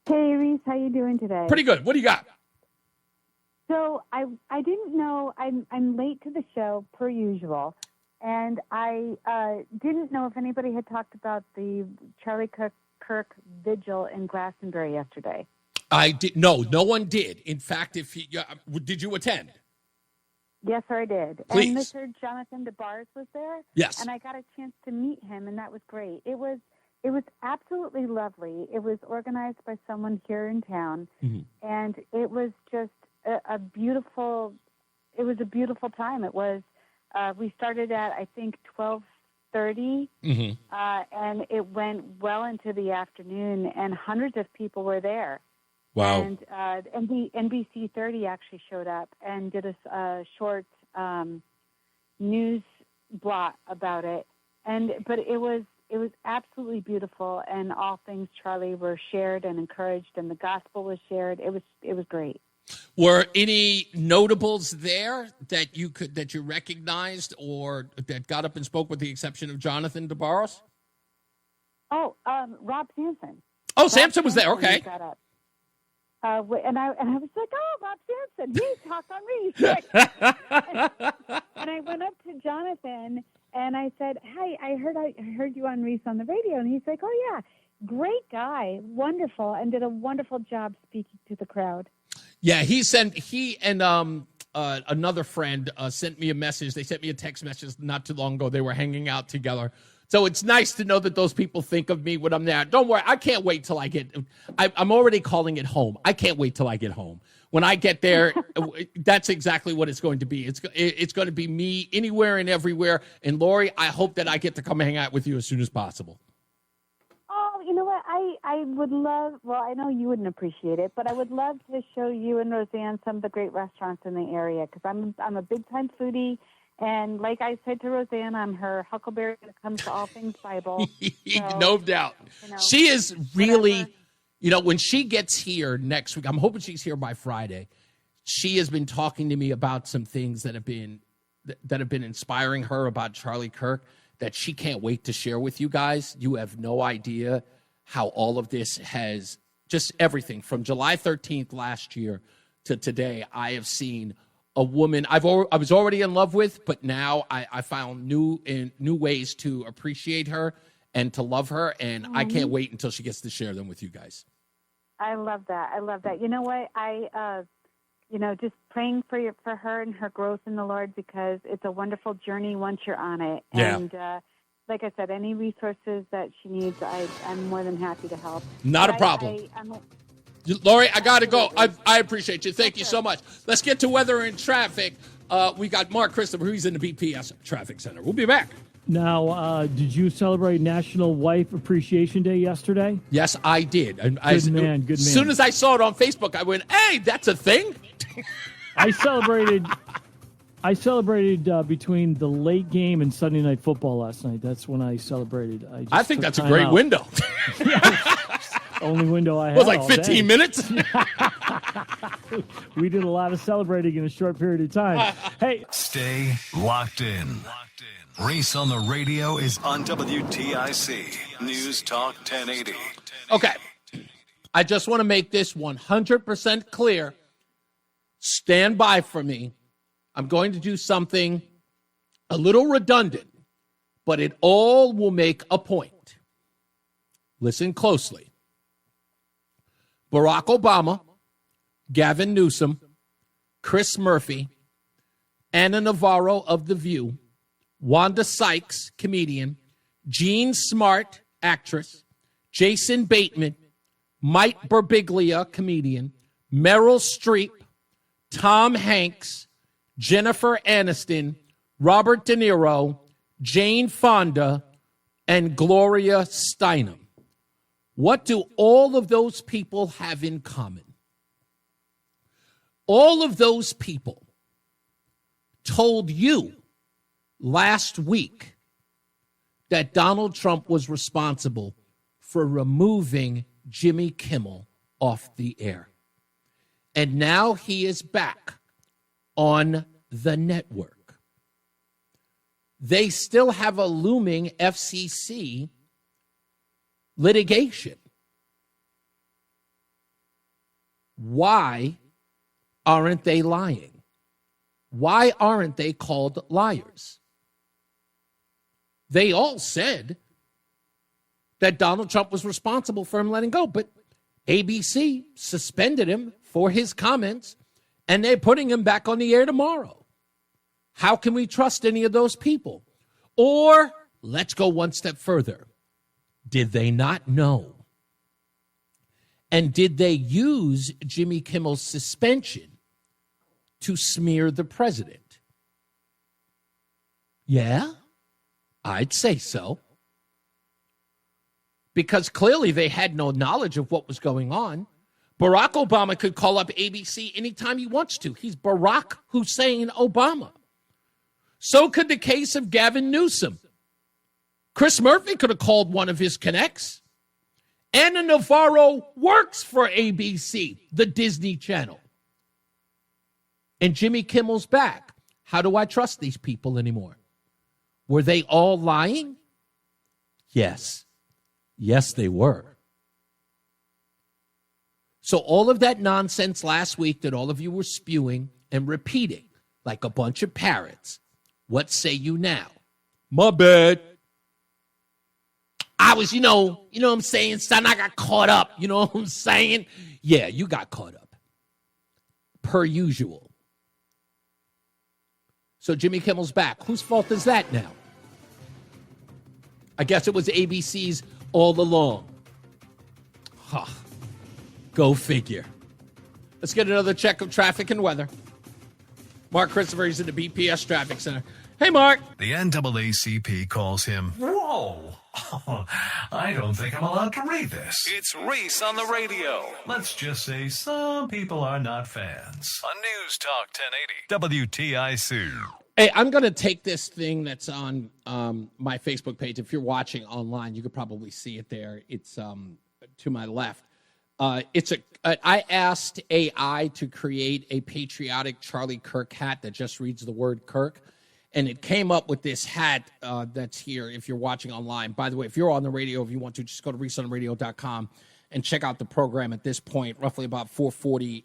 Hey, Reese. How you doing today? Pretty good. What do you got? So I didn't know. I'm late to the show per usual, and I didn't know if anybody had talked about the Charlie Kirk vigil in Glastonbury yesterday. I did. No one did. In fact, did you attend? Yes, sir, I did. Please. And Mr. Jonathan DeBars was there. Yes. And I got a chance to meet him, and that was great. It was absolutely lovely. It was organized by someone here in town, and it was just a beautiful time. It was. We started at I think 12:30, and it went well into the afternoon, and hundreds of people were there. Wow. And NBC 30 actually showed up and did a short news blot about it. But it was absolutely beautiful, and all things Charlie were shared and encouraged, and the gospel was shared. It was great. Were any notables there that you recognized or that got up and spoke, with the exception of Jonathan DeBarros? Oh, Rob Sampson. Oh, Sampson was there. Okay. Got up. And I was like, oh, Bob Sampson, he talked on Reese. And I went up to Jonathan and I said, hey, I heard you on Reese on the radio. And he's like, oh, yeah, great guy, wonderful, and did a wonderful job speaking to the crowd. Yeah, he and another friend sent me a message. They sent me a text message not too long ago. They were hanging out together. So it's nice to know that those people think of me when I'm there. Don't worry. I can't wait till I'm already calling it home. I can't wait till I get home. When I get there, that's exactly what it's going to be. It's going to be me anywhere and everywhere. And Lori, I hope that I get to come hang out with you as soon as possible. Oh, you know what? I would love, well, I know you wouldn't appreciate it, but I would love to show you and Roseanne some of the great restaurants in the area because I'm a big-time foodie. And like I said to Roseanne, I'm her huckleberry when it comes to all things Bible. So, no doubt. She is really, when she gets here next week, I'm hoping she's here by Friday. She has been talking to me about some things that have been inspiring her about Charlie Kirk that she can't wait to share with you guys. You have no idea how all of this has just everything from July 13th last year to today, I have seen a woman I was already in love with, but now I found new ways to appreciate her and to love her, and I can't wait until she gets to share them with you guys. I love that. I love that. You know what? Just praying for her and her growth in the Lord, because it's a wonderful journey once you're on it. Yeah. And like I said, any resources that she needs, I'm more than happy to help. Not a problem. Lori, I got to go. I appreciate you. Thank you so much. Let's get to weather and traffic. We got Mark Christopher, who's in the BPS Traffic Center. We'll be back. Now, did you celebrate National Wife Appreciation Day yesterday? Yes, I did. Good man. As soon as I saw it on Facebook, I went, hey, that's a thing? I celebrated between the late game and Sunday Night Football last night. That's when I celebrated. I think that's a great window. Only window I had. It was like 15 minutes. We did a lot of celebrating in a short period of time. Hey, stay locked in. Reese on the radio is on WTIC News Talk 1080. Okay. I just want to make this 100% clear. Stand by for me. I'm going to do something a little redundant, but it all will make a point. Listen closely. Barack Obama, Gavin Newsom, Chris Murphy, Anna Navarro of The View, Wanda Sykes, comedian, Jean Smart, actress, Jason Bateman, Mike Birbiglia, comedian, Meryl Streep, Tom Hanks, Jennifer Aniston, Robert De Niro, Jane Fonda, and Gloria Steinem. What do all of those people have in common? All of those people told you last week that Donald Trump was responsible for removing Jimmy Kimmel off the air. And now he is back on the network. They still have a looming FCC litigation. Why aren't they lying? Why aren't they called liars? They all said that Donald Trump was responsible for him letting go, but ABC suspended him for his comments, and they're putting him back on the air tomorrow. How can we trust any of those people? Or let's go one step further. Did they not know? And did they use Jimmy Kimmel's suspension to smear the president? Yeah, I'd say so. Because clearly they had no knowledge of what was going on. Barack Obama could call up ABC anytime he wants to. He's Barack Hussein Obama. So could the case of Gavin Newsom. Chris Murphy could have called one of his connects. Anna Navarro works for ABC, the Disney Channel. And Jimmy Kimmel's back. How do I trust these people anymore? Were they all lying? Yes. Yes, they were. So all of that nonsense last week that all of you were spewing and repeating like a bunch of parrots, what say you now? My bad. I was, you know what I'm saying, son, I got caught up. You know what I'm saying? Yeah, you got caught up. Per usual. So Jimmy Kimmel's back. Whose fault is that now? I guess it was ABC's all along. Huh. Go figure. Let's get another check of traffic and weather. Mark Christopher is in the BPS Traffic Center. Hey, Mark. The NAACP calls him, whoa, I don't think I'm allowed to read this. It's Reese on the radio. Let's just say some people are not fans. On News Talk 1080, WTIC. Hey, I'm going to take this thing that's on my Facebook page. If you're watching online, you could probably see it there. It's to my left. I asked AI to create a patriotic Charlie Kirk hat that just reads the word Kirk, and it came up with this hat that's here if you're watching online. By the way, if you're on the radio, if you want to, just go to ReeseOnRadio.com and check out the program at this point, roughly about 4:40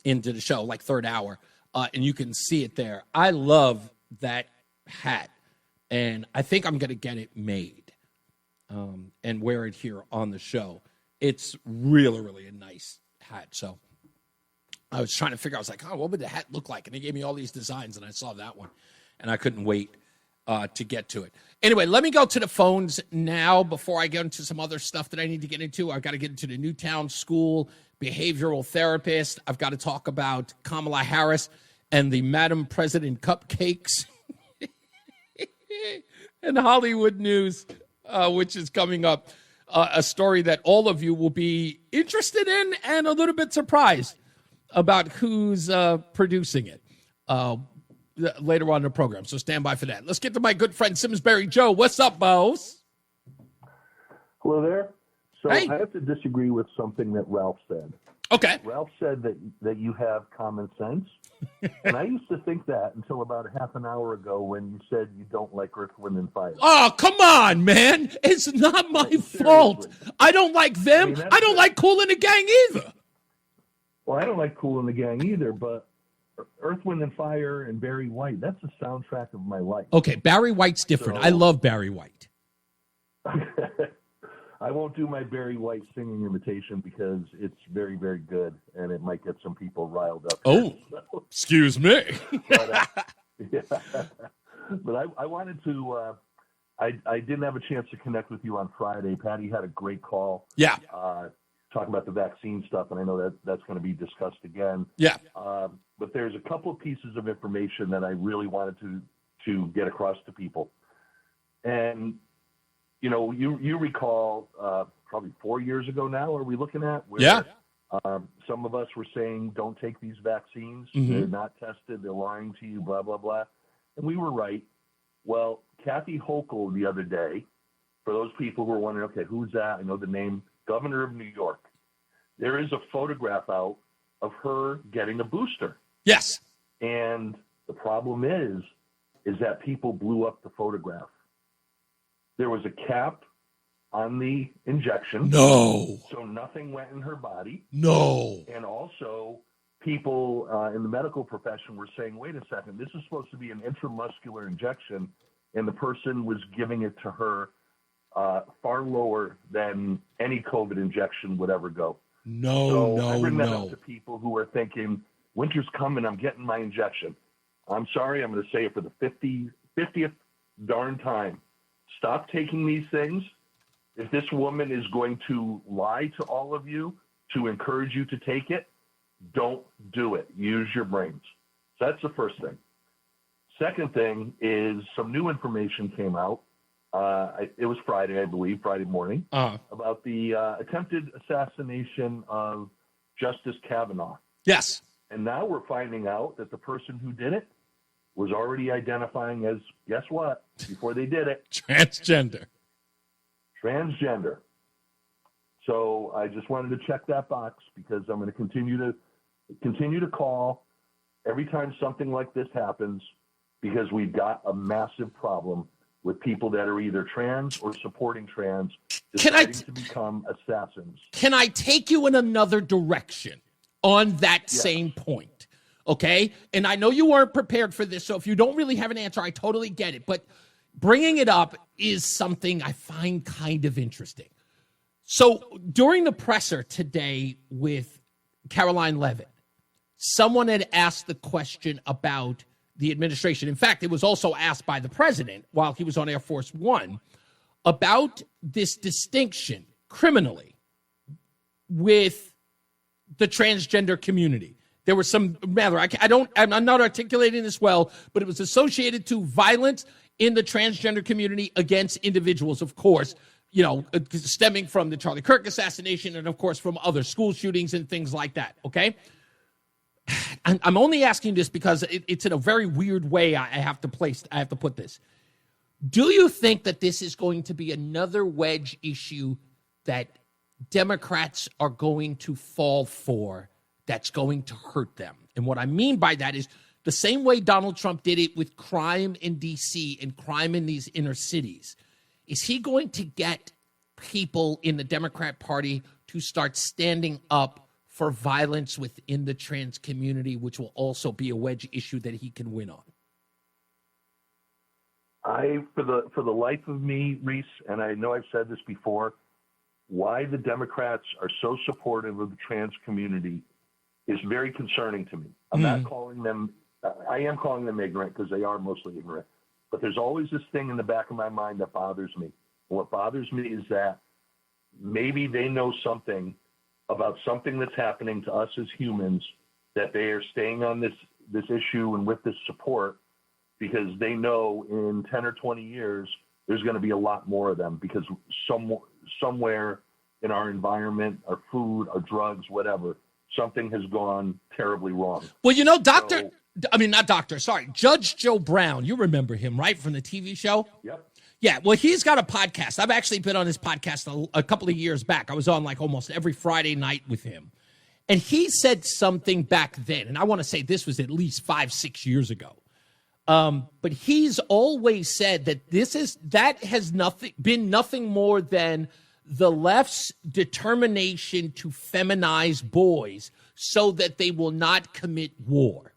into the show, like third hour, and you can see it there. I love that hat, and I think I'm going to get it made and wear it here on the show. It's really, really a nice hat. So I was trying to figure out, I was like, oh, what would the hat look like? And they gave me all these designs, and I saw that one, and I couldn't wait to get to it. Anyway, let me go to the phones now before I get into some other stuff that I need to get into. I've got to get into the Newtown School behavioral therapist. I've got to talk about Kamala Harris and the Madam President Cupcakes and Hollywood news, which is coming up. A story that all of you will be interested in and a little bit surprised about who's producing it later on in the program. So stand by for that. Let's get to my good friend Simsbury Joe. What's up, boss? Hello there. So hey. I have to disagree with something that Ralph said. Okay. Ralph said that you have common sense. And I used to think that until about a half an hour ago when you said you don't like Earth, Wind, and Fire. Oh, come on, man. It's not my fault. I don't like them. I don't like Kool and the Gang either. Well, I don't like Kool and the Gang either, but Earth, Wind, and Fire and Barry White, that's the soundtrack of my life. Okay, Barry White's different. I love Barry White. I won't do my Barry White singing imitation because it's very, very good, and it might get some people riled up. Oh, excuse me. But I wanted to, I didn't have a chance to connect with you on Friday. Patty had a great call. Yeah. Talking about the vaccine stuff, and I know that's going to be discussed again. Yeah. But there's a couple of pieces of information that I really wanted to get across to people. And you know, you recall probably 4 years ago now, are we looking at? Where, some of us were saying, don't take these vaccines. Mm-hmm. They're not tested. They're lying to you, blah, blah, blah. And we were right. Well, Kathy Hochul the other day, for those people who are wondering, okay, who's that? I know the name, Governor of New York. There is a photograph out of her getting a booster. Yes. And the problem is that people blew up the photograph. There was a cap on the injection. No. So nothing went in her body. No. And also, people in the medical profession were saying, wait a second, this is supposed to be an intramuscular injection, and the person was giving it to her far lower than any COVID injection would ever go. No, I bring that up to people who are thinking, winter's coming, I'm getting my injection. I'm sorry, I'm going to say it for the 50th darn time. Stop taking these things. If this woman is going to lie to all of you to encourage you to take it, don't do it. Use your brains. So that's the first thing. Second thing is some new information came out. It was Friday, I believe, Friday morning, about the attempted assassination of Justice Kavanaugh. Yes. And now we're finding out that the person who did it was already identifying as, guess what, before they did it? Transgender. So I just wanted to check that box because I'm going to continue to call every time something like this happens because we've got a massive problem with people that are either trans or supporting trans deciding to become assassins. Can I take you in another direction on that same point? Okay? And I know you weren't prepared for this, so if you don't really have an answer, I totally get it. But bringing it up is something I find kind of interesting. So during the presser today with Caroline Leavitt, someone had asked the question about the administration. In fact, it was also asked by the president while he was on Air Force One about this distinction criminally with the transgender community. There was some matter. I'm not articulating this well, but it was associated to violence in the transgender community against individuals, of course, you know, stemming from the Charlie Kirk assassination and, of course, from other school shootings and things like that. Okay. I'm only asking this because it's in a very weird way. I have to put this. Do you think that this is going to be another wedge issue that Democrats are going to fall for that's going to hurt them? And what I mean by that is the same way Donald Trump did it with crime in D.C. and crime in these inner cities. Is he going to get people in the Democrat Party to start standing up for violence within the trans community, which will also be a wedge issue that he can win on? For the life of me, Reese, and I know I've said this before, why the Democrats are so supportive of the trans community is very concerning to me. I'm not calling them, I am calling them ignorant because they are mostly ignorant. But there's always this thing in the back of my mind that bothers me. And what bothers me is that maybe they know something about something that's happening to us as humans, that they are staying on this issue and with this support because they know in 10 or 20 years, there's going to be a lot more of them because somewhere in our environment, our food, our drugs, whatever, something has gone terribly wrong. Well, Judge Joe Brown, you remember him, right, from the TV show? Yep. Yeah, well, he's got a podcast. I've actually been on his podcast a couple of years back. I was on like almost every Friday night with him. And he said something back then, and I want to say this was at least 5-6 years ago. But he's always said that that has been nothing more than the left's determination to feminize boys so that they will not commit war.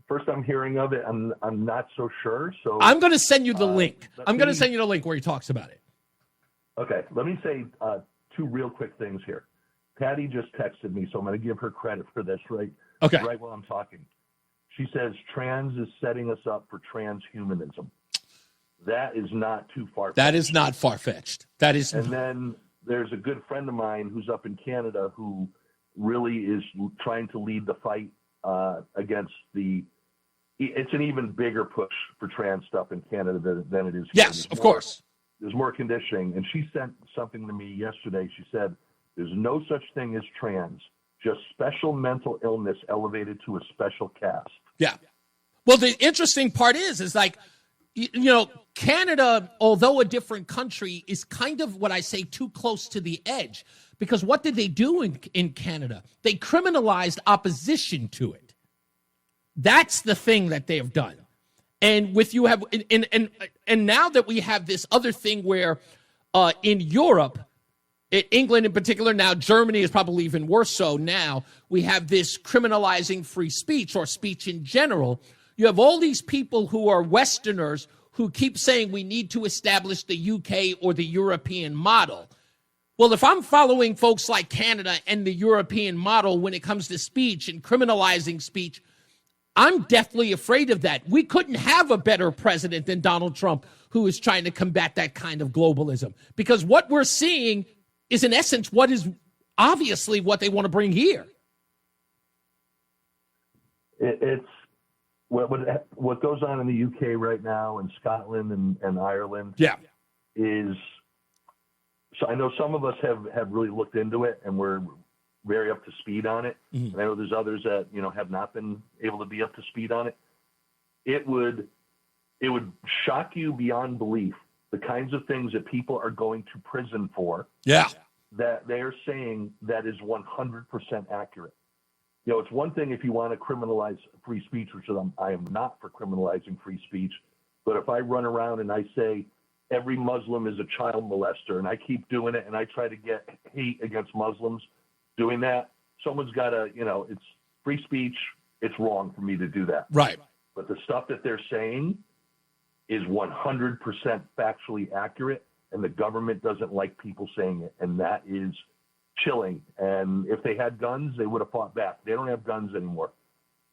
First I'm hearing of it. I'm not so sure. So I'm going to send you the link. I'm going to send you the link where he talks about it. Okay. Let me say two real quick things here. Patty just texted me, so I'm going to give her credit for this, right? Okay. Right while I'm talking. She says trans is setting us up for transhumanism. That is not too far-fetched. That is not far-fetched. That is. And then there's a good friend of mine who's up in Canada who really is trying to lead the fight against it's an even bigger push for trans stuff in Canada than it is here. Yes, of course. There's more conditioning. And she sent something to me yesterday. She said, there's no such thing as trans, just special mental illness elevated to a special caste. Yeah. Well, the interesting part is like, Canada, although a different country, is kind of what I say too close to the edge. Because what did they do in Canada? They criminalized opposition to it. That's the thing that they have done. And and now that we have this other thing where in Europe, in England in particular, now Germany is probably even worse so now, we have this criminalizing free speech or speech in general. You have all these people who are Westerners who keep saying we need to establish the UK or the European model. Well, if I'm following folks like Canada and the European model when it comes to speech and criminalizing speech, I'm deathly afraid of that. We couldn't have a better president than Donald Trump who is trying to combat that kind of globalism. Because what we're seeing is, in essence, what is obviously what they want to bring here. It's what goes on in the UK right now and Scotland and Ireland. Yeah. Is, so I know some of us have really looked into it and we're very up to speed on it. Mm-hmm. And I know there's others that, have not been able to be up to speed on it. It would shock you beyond belief the kinds of things that people are going to prison for. Yeah. That they're saying that is 100% accurate. It's one thing if you want to criminalize free speech, which I am not for criminalizing free speech. But if I run around and I say every Muslim is a child molester and I keep doing it and I try to get hate against Muslims doing that, someone's got to, it's free speech. It's wrong for me to do that. Right. But the stuff that they're saying is 100% factually accurate, and the government doesn't like people saying it. And that is chilling. And if they had guns, they would have fought back. They don't have guns anymore.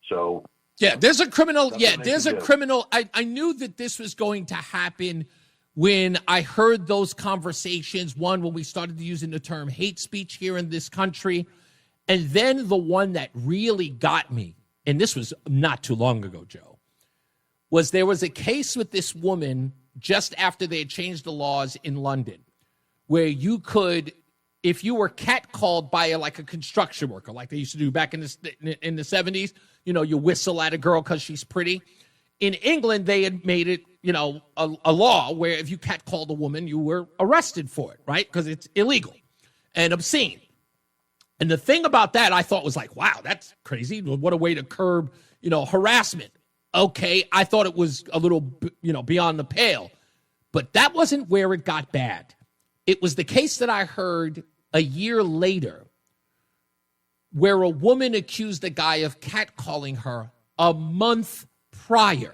So yeah, there's a criminal. Yeah, there's a criminal. I knew that this was going to happen when I heard those conversations. One, when we started using the term hate speech here in this country. And then the one that really got me, and this was not too long ago, Joe, was there was a case with this woman just after they had changed the laws in London where you could, if you were catcalled by a construction worker, like they used to do back in the 70s, you whistle at a girl because she's pretty. In England, they had made it, a law where if you catcalled a woman, you were arrested for it, right? Because it's illegal and obscene. And the thing about that I thought was like, wow, that's crazy. What a way to curb, harassment. Okay, I thought it was a little, beyond the pale. But that wasn't where it got bad. It was the case that I heard a year later where a woman accused a guy of catcalling her a month prior.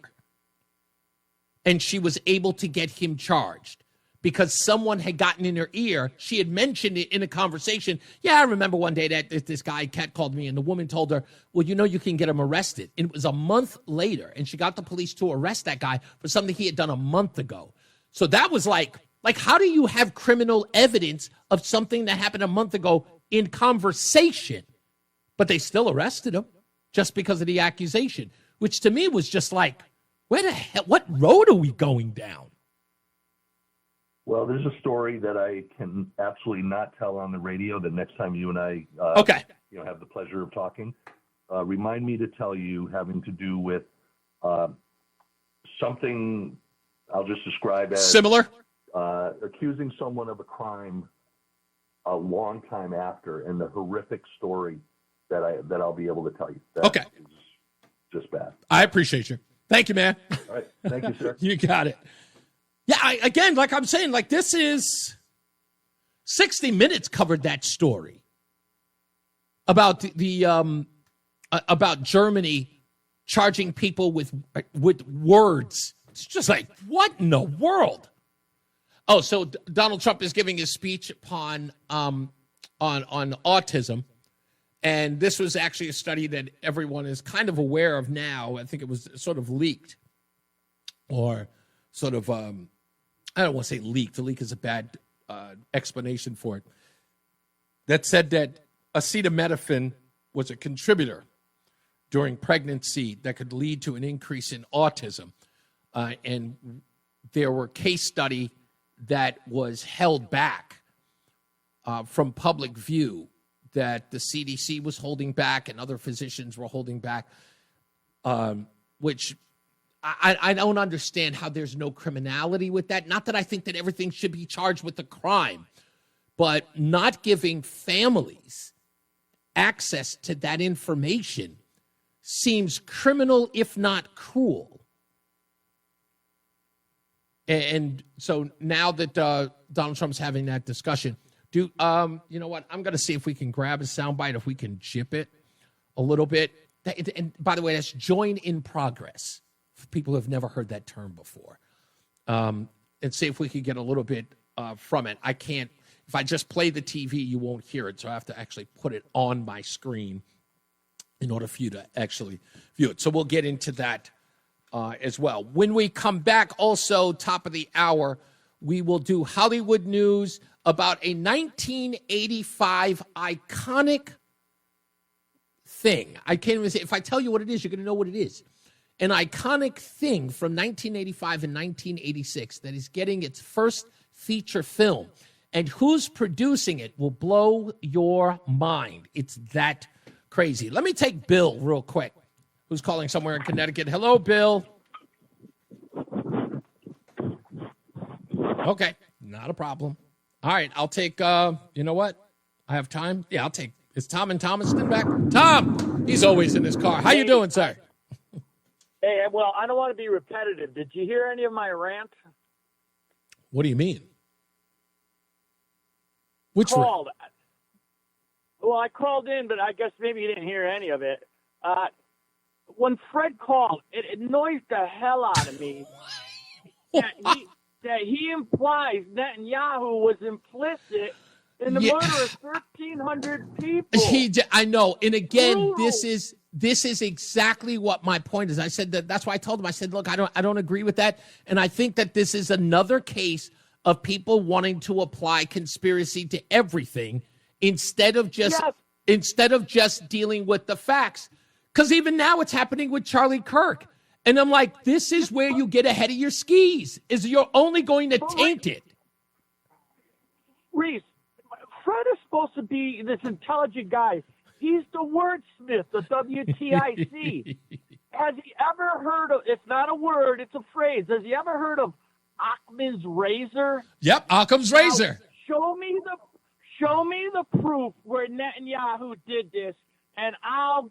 And she was able to get him charged because someone had gotten in her ear. She had mentioned it in a conversation. Yeah, I remember one day that this guy catcalled me, and the woman told her, well, you know, you can get him arrested. And it was a month later, and she got the police to arrest that guy for something he had done a month ago. So that was like how do you have criminal evidence of something that happened a month ago in conversation? But they still arrested him just because of the accusation, which to me was just like, where the hell, what road are we going down? Well, there's a story that I can absolutely not tell on the radio. The next time you and I have the pleasure of talking, remind me to tell you having to do with something I'll just describe as similar, accusing someone of a crime a long time after, and the horrific story that I'll be able to tell you. That is just bad. I appreciate you. Thank you, man. All right. Thank you, sir. You got it. Yeah, again, like I'm saying, like this is 60 Minutes covered that story about the about Germany charging people with words. It's just like, what in the world? Oh, so Donald Trump is giving his speech upon on autism. And this was actually a study that everyone is kind of aware of now. I think it was sort of leaked or sort of, I don't want to say leaked. The leak is a bad explanation for it. That said that acetaminophen was a contributor during pregnancy that could lead to an increase in autism. And there were case study that was held back from public view, that the CDC was holding back and other physicians were holding back, which I don't understand how there's no criminality with that. Not that I think that everything should be charged with a crime, but not giving families access to that information seems criminal, if not cruel. And so now that Donald Trump's having that discussion, you know what? I'm going to see if we can grab a soundbite, if we can jip it a little bit. And by the way, that's join in progress for people who have never heard that term before. And see if we can get a little bit from it. I can't, if I just play the TV, you won't hear it. So I have to actually put it on my screen in order for you to actually view it. So we'll get into that as well. When we come back, also top of the hour, we will do Hollywood news about a 1985 iconic thing. I can't even say, if I tell you what it is, you're going to know what it is. An iconic thing from 1985 and 1986 that is getting its first feature film. And who's producing it will blow your mind. It's that crazy. Let me take Bill real quick, who's calling somewhere in Connecticut. Hello, Bill. Okay, not a problem. All right, I'll take, you know what? I have time. Yeah, I'll take, is Tom and Thomaston back? Tom, he's always in his car. How you doing, sir? Hey, well, I don't want to be repetitive. Did you hear any of my rant? What do you mean? Which rant? Well, I called in, but I guess maybe you didn't hear any of it. When Fred called, it annoys the hell out of me that he implies Netanyahu was implicit in the murder of 1,300 people. I know. And again, this is exactly what my point is. I said that's why I told him. I said, look, I don't agree with that. And I think that this is another case of people wanting to apply conspiracy to everything instead of just dealing with the facts. Because even now it's happening with Charlie Kirk. And I'm like, this is where you get ahead of your skis, is you're only going to taint it. Reese, Fred is supposed to be this intelligent guy. He's the wordsmith, the WTIC. Has he ever heard of, it's not a word, it's a phrase. Has he ever heard of Occam's razor? Yep, Occam's razor. Show me the proof where Netanyahu did this, and I'll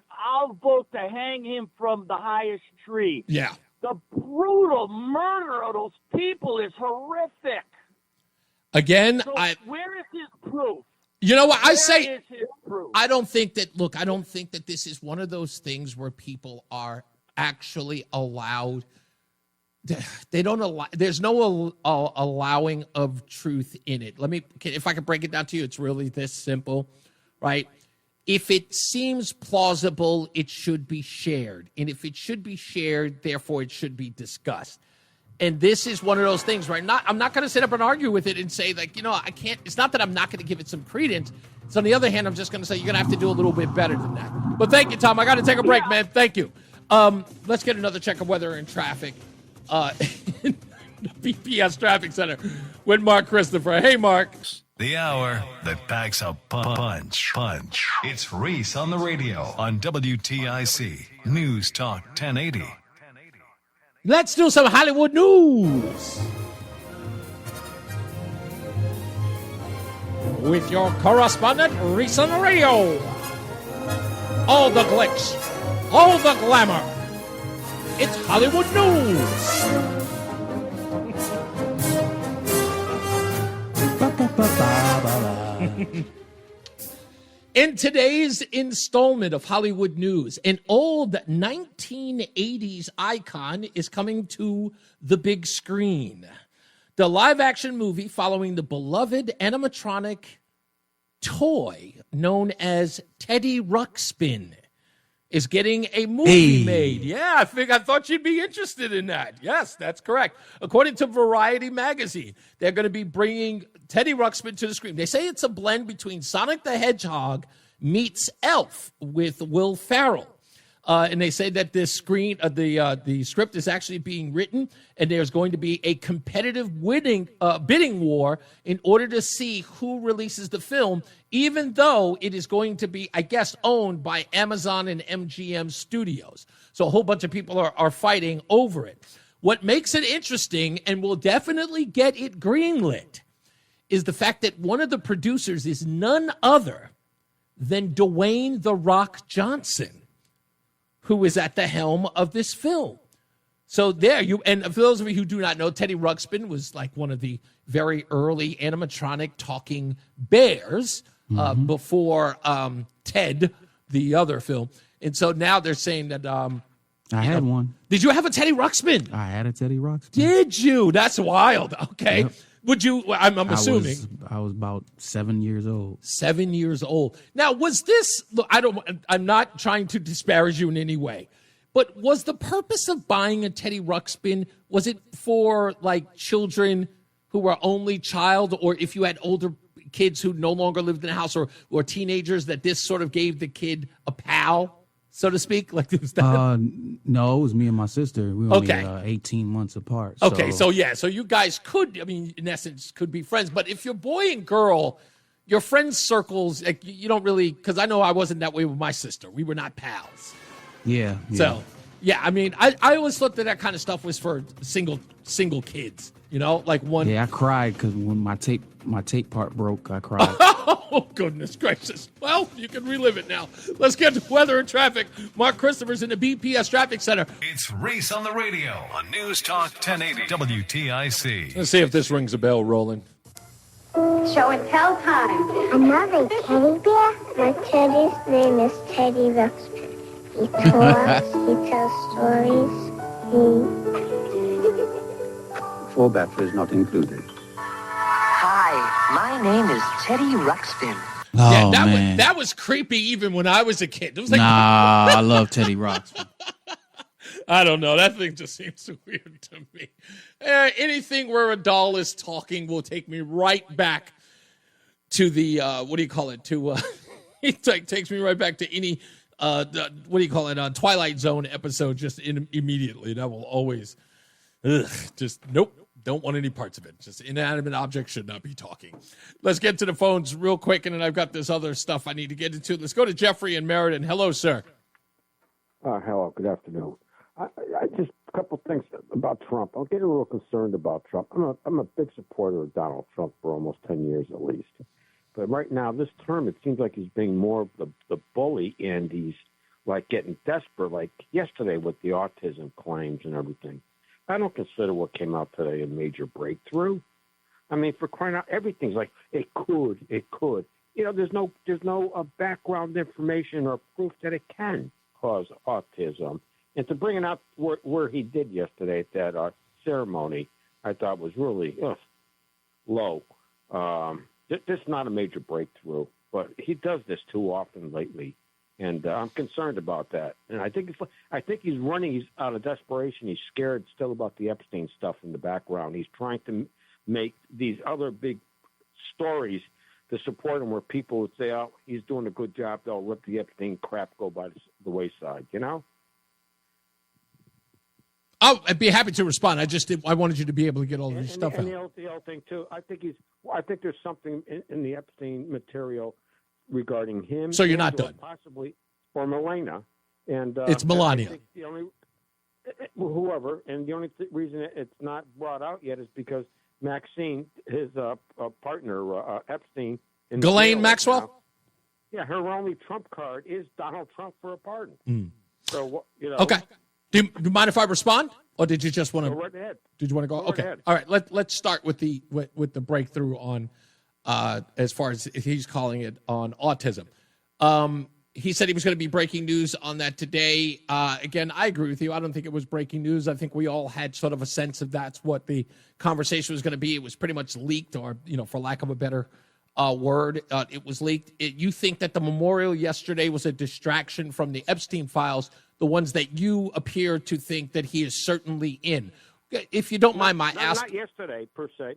vote to hang him from the highest tree. Yeah. The brutal murder of those people is horrific. Again, So where is his proof? You know what I Where say? is his proof? I don't think that this is one of those things where people are actually allowed. They don't allow. There's no allowing of truth in it. If I could break it down to you, it's really this simple, right? If it seems plausible, it should be shared. And if it should be shared, therefore it should be discussed. And this is one of those things where I'm not going to sit up and argue with it and say, like, I can't. It's not that I'm not going to give it some credence. So on the other hand, I'm just going to say you're going to have to do a little bit better than that. But thank you, Tom. I got to take a break, man. Thank you. Let's get another check of weather and traffic. The BPS Traffic Center with Mark Christopher. Hey, Mark. The hour that packs a punch. It's Reese on the radio on WTIC News Talk 1080. Let's do some Hollywood news with your correspondent, Reese on the radio. All the glitz, all the glamour. It's Hollywood news. In today's installment of Hollywood News, an old 1980s icon is coming to the big screen. The live-action movie following the beloved animatronic toy known as Teddy Ruxpin is getting a movie made. Yeah, I thought you'd be interested in that. Yes, that's correct. According to Variety magazine, they're going to be bringing Teddy Ruxpin to the screen. They say it's a blend between Sonic the Hedgehog meets Elf with Will Ferrell. And they say that the script is actually being written, and there's going to be a competitive bidding war in order to see who releases the film, even though it is going to be, I guess, owned by Amazon and MGM Studios. So a whole bunch of people are fighting over it. What makes it interesting and will definitely get it greenlit is the fact that one of the producers is none other than Dwayne "The Rock" Johnson, who is at the helm of this film. So there you, and for those of you who do not know, Teddy Ruxpin was like one of the very early animatronic talking bears before Ted, the other film. And so now they're saying that I had one. Did you have a Teddy Ruxpin? I had a Teddy Ruxpin. Did you? That's wild. Okay. Yep. Would you? I'm assuming. I was about 7 years old. 7 years old. Now, was this? Look, I'm not trying to disparage you in any way, but was the purpose of buying a Teddy Ruxpin? Was it for like children who were only child, or if you had older kids who no longer lived in the house, or teenagers that this sort of gave the kid a pal, so to speak? Like, was that? No, it was me and my sister. We were only 18 months apart. So. Okay, so you guys could, in essence, could be friends. But if you're boy and girl, your friends circles, like, you don't really, because I know I wasn't that way with my sister. We were not pals. Yeah. So, I always thought that kind of stuff was for single kids. Like one. Yeah, I cried because when my tape part broke, I cried. Oh, goodness gracious. Well, you can relive it now. Let's get to weather and traffic. Mark Christopher's in the BPS Traffic Center. It's Reese on the radio on News Talk 1080 WTIC. Let's see if this rings a bell, Roland. Show and tell time. Another teddy bear? My teddy's name is Teddy Ruxpin. He talks, he tells stories, Full battery is not included. Hi, my name is Teddy Ruxpin. Oh, that was creepy even when I was a kid. It was like, I love Teddy Ruxpin. I don't know. That thing just seems weird to me. Anything where a doll is talking will take me right back to the, it takes me right back to any, Twilight Zone episode just immediately. That will always, nope. Don't want any parts of it. Just inanimate objects should not be talking. Let's get to the phones real quick, and then I've got this other stuff I need to get into. Let's go to Jeffrey in Meriden. Hello, sir. Hello. Good afternoon. I just a couple things about Trump. I'm getting a little concerned about Trump. I'm a big supporter of Donald Trump for almost 10 years at least. But right now, this term, it seems like he's being more of the bully, and he's like getting desperate, like yesterday with the autism claims and everything. I don't consider what came out today a major breakthrough. I mean, for crying out, everything's like it could. You know, there's no background information or proof that it can cause autism. And to bring it out where he did yesterday at that ceremony, I thought was really low. This is not a major breakthrough, but he does this too often lately, and I'm concerned about that. And I think he's running. He's out of desperation. He's scared still about the Epstein stuff in the background. He's trying to make these other big stories to support him, where people would say, "Oh, he's doing a good job. They'll let the Epstein crap go by the wayside." You know. Oh, I'd be happy to respond. I wanted you to be able to get all of this stuff and out. the other thing too, I think there's something in the Epstein material regarding him. So you're not done. Possibly, or Melania, and it's Melania. I think the only whoever, and the only reason it's not brought out yet is because Maxine, his partner, Epstein, Ghislaine Maxwell. Now, yeah, her only trump card is Donald Trump for a pardon. So you know. Okay. Do you mind if I respond, or did you just want to? Go right ahead. Did you want to go? Go Okay. ahead. All right. Let's start with the breakthrough on, as far as he's calling it, on autism. He said he was going to be breaking news on that today. Again, I agree with you. I don't think it was breaking news. I think we all had sort of a sense of that's what the conversation was going to be. It was pretty much leaked, or for lack of a better word, it was leaked. You think that the memorial yesterday was a distraction from the Epstein files, the ones that you appear to think that he is certainly in? If you don't mind my asking. Not yesterday, per se.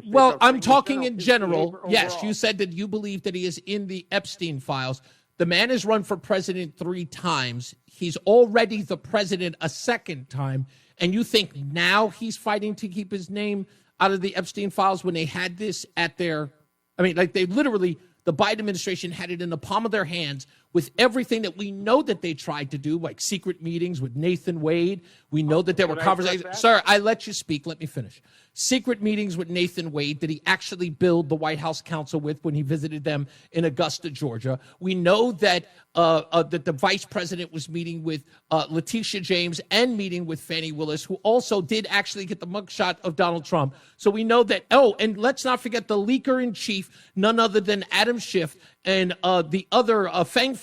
Well, I'm talking in general. Yes, you said that you believe that he is in the Epstein files. The man has run for president 3 times. He's already the president a second time. And you think now he's fighting to keep his name out of the Epstein files when they had this at their, they literally, the Biden administration had it in the palm of their hands with everything that we know that they tried to do, like secret meetings with Nathan Wade. We know that there were conversations. Sir, I let you speak. Let me finish. Secret meetings with Nathan Wade that he actually billed the White House counsel with when he visited them in Augusta, Georgia. We know that that the vice president was meeting with Letitia James and meeting with Fani Willis, who also did actually get the mugshot of Donald Trump. So we know that, and let's not forget the leaker in chief, none other than Adam Schiff, and the other Fang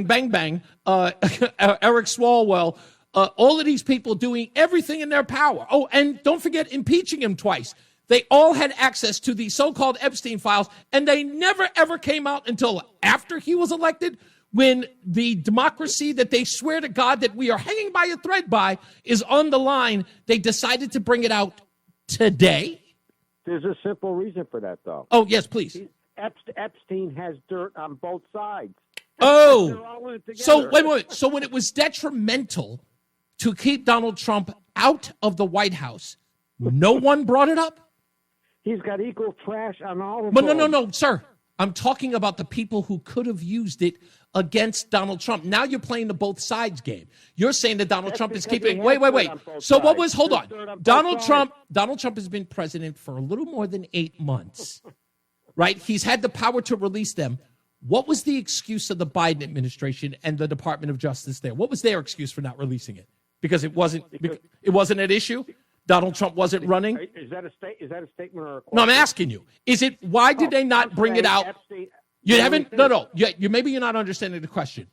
Bang Bang, Eric Swalwell, all of these people doing everything in their power. Oh, and don't forget impeaching him twice. They all had access to the so-called Epstein files, and they never, ever came out until after he was elected, when the democracy that they swear to God that we are hanging by a thread by is on the line. They decided to bring it out today. There's a simple reason for that, though. Oh, yes, please. Epstein has dirt on both sides. Oh, so wait. So when it was detrimental to keep Donald Trump out of the White House, no one brought it up? He's got equal trash on all of them. But no, sir. I'm talking about the people who could have used it against Donald Trump. Now you're playing the both sides game. You're saying that Donald Trump is keeping. Wait. So what was? Hold on. Donald Trump has been president for a little more than 8 months, right? He's had the power to release them. What was the excuse of the Biden administration and the Department of Justice there? What was their excuse for not releasing it? Because it wasn't an issue. Donald Trump wasn't running. Is that a statement or a question? No, I'm asking you. Is it? Why did they not bring it out? You haven't. No. Maybe you're not understanding the question.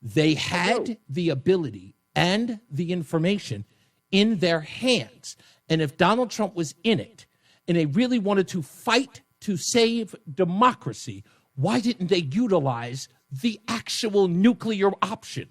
They had the ability and the information in their hands, and if Donald Trump was in it, and they really wanted to fight to save democracy, why didn't they utilize the actual nuclear option?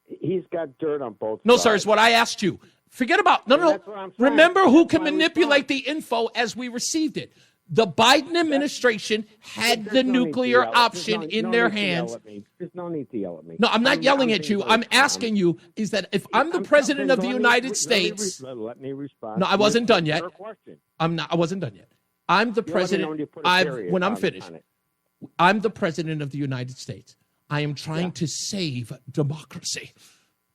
He's got dirt on both sides. No, sir, it's what I asked you. Forget about, no. Remember who can manipulate the info as we received it. The Biden administration had the nuclear option in their hands. There's no need to yell at me. No, I'm not yelling at you. I'm asking you, is that if I'm the president of the United States. Let me respond. No, I wasn't done yet. I wasn't done yet. I'm the president. When I'm finished, I'm the president of the United States. I am trying to save democracy.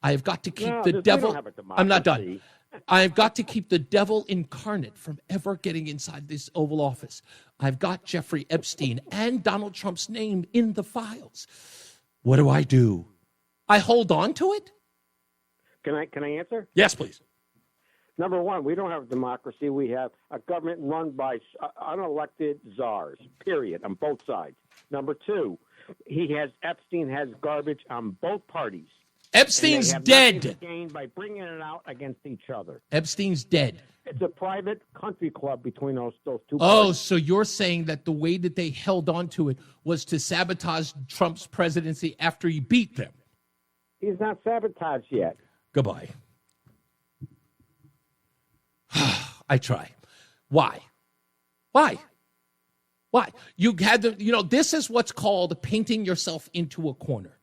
I have got to keep the devil. I'm not done. I have got to keep the devil incarnate from ever getting inside this Oval Office. I've got Jeffrey Epstein and Donald Trump's name in the files. What do? I hold on to it? Can I answer? Yes, please. Number one, we don't have a democracy. We have a government run by unelected czars, period, on both sides. Number two, Epstein has garbage on both parties. Epstein's and dead. Gained by bringing it out against each other. Epstein's dead. It's a private country club between those two Oh, parties. so you're saying that the way that they held on to it was to sabotage Trump's presidency after he beat them? He's not sabotaged yet. Goodbye. I try. Why? You had to, this is what's called painting yourself into a corner.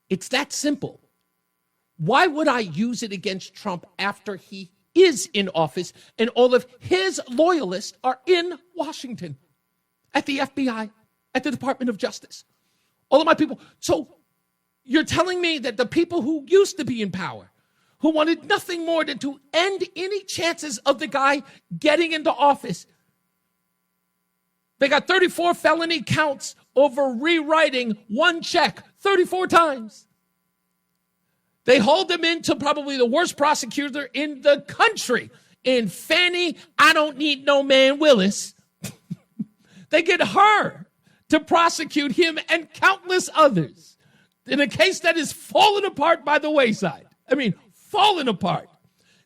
It's that simple. Why would I use it against Trump after he is in office and all of his loyalists are in Washington, at the FBI, at the Department of Justice? All of my people. So you're telling me that the people who used to be in power, who wanted nothing more than to end any chances of the guy getting into office, they got 34 felony counts over rewriting one check 34 times. They hold him into probably the worst prosecutor in the country, in Fannie I don't need no man Willis. They get her to prosecute him and countless others in a case that is fallen apart by the wayside. I mean, fallen apart.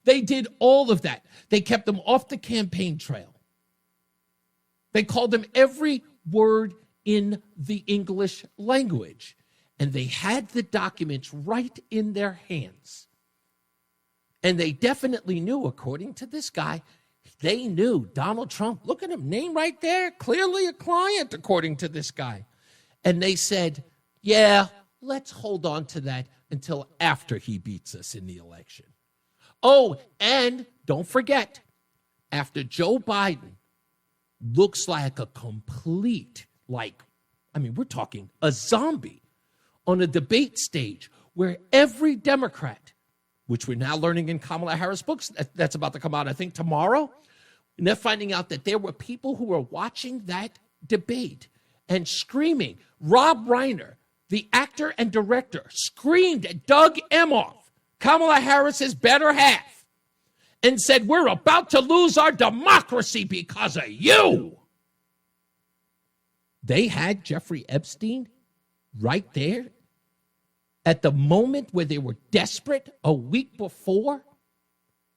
They did all of that. They kept him off the campaign trail. They called him every word in the English language. And they had the documents right in their hands. And they definitely knew, according to this guy, they knew Donald Trump. Look at him, name right there, clearly a client, according to this guy. And they said, yeah, let's hold on to that until after he beats us in the election. Oh, and don't forget, after Joe Biden looks like a complete, we're talking a zombie on a debate stage where every Democrat, which we're now learning in Kamala Harris' books, that's about to come out, I think, tomorrow, and they're finding out that there were people who were watching that debate and screaming. Rob Reiner, the actor and director, screamed at Doug Emhoff, Kamala Harris's better half, and said, we're about to lose our democracy because of you. They had Jeffrey Epstein right there at the moment where they were desperate a week before.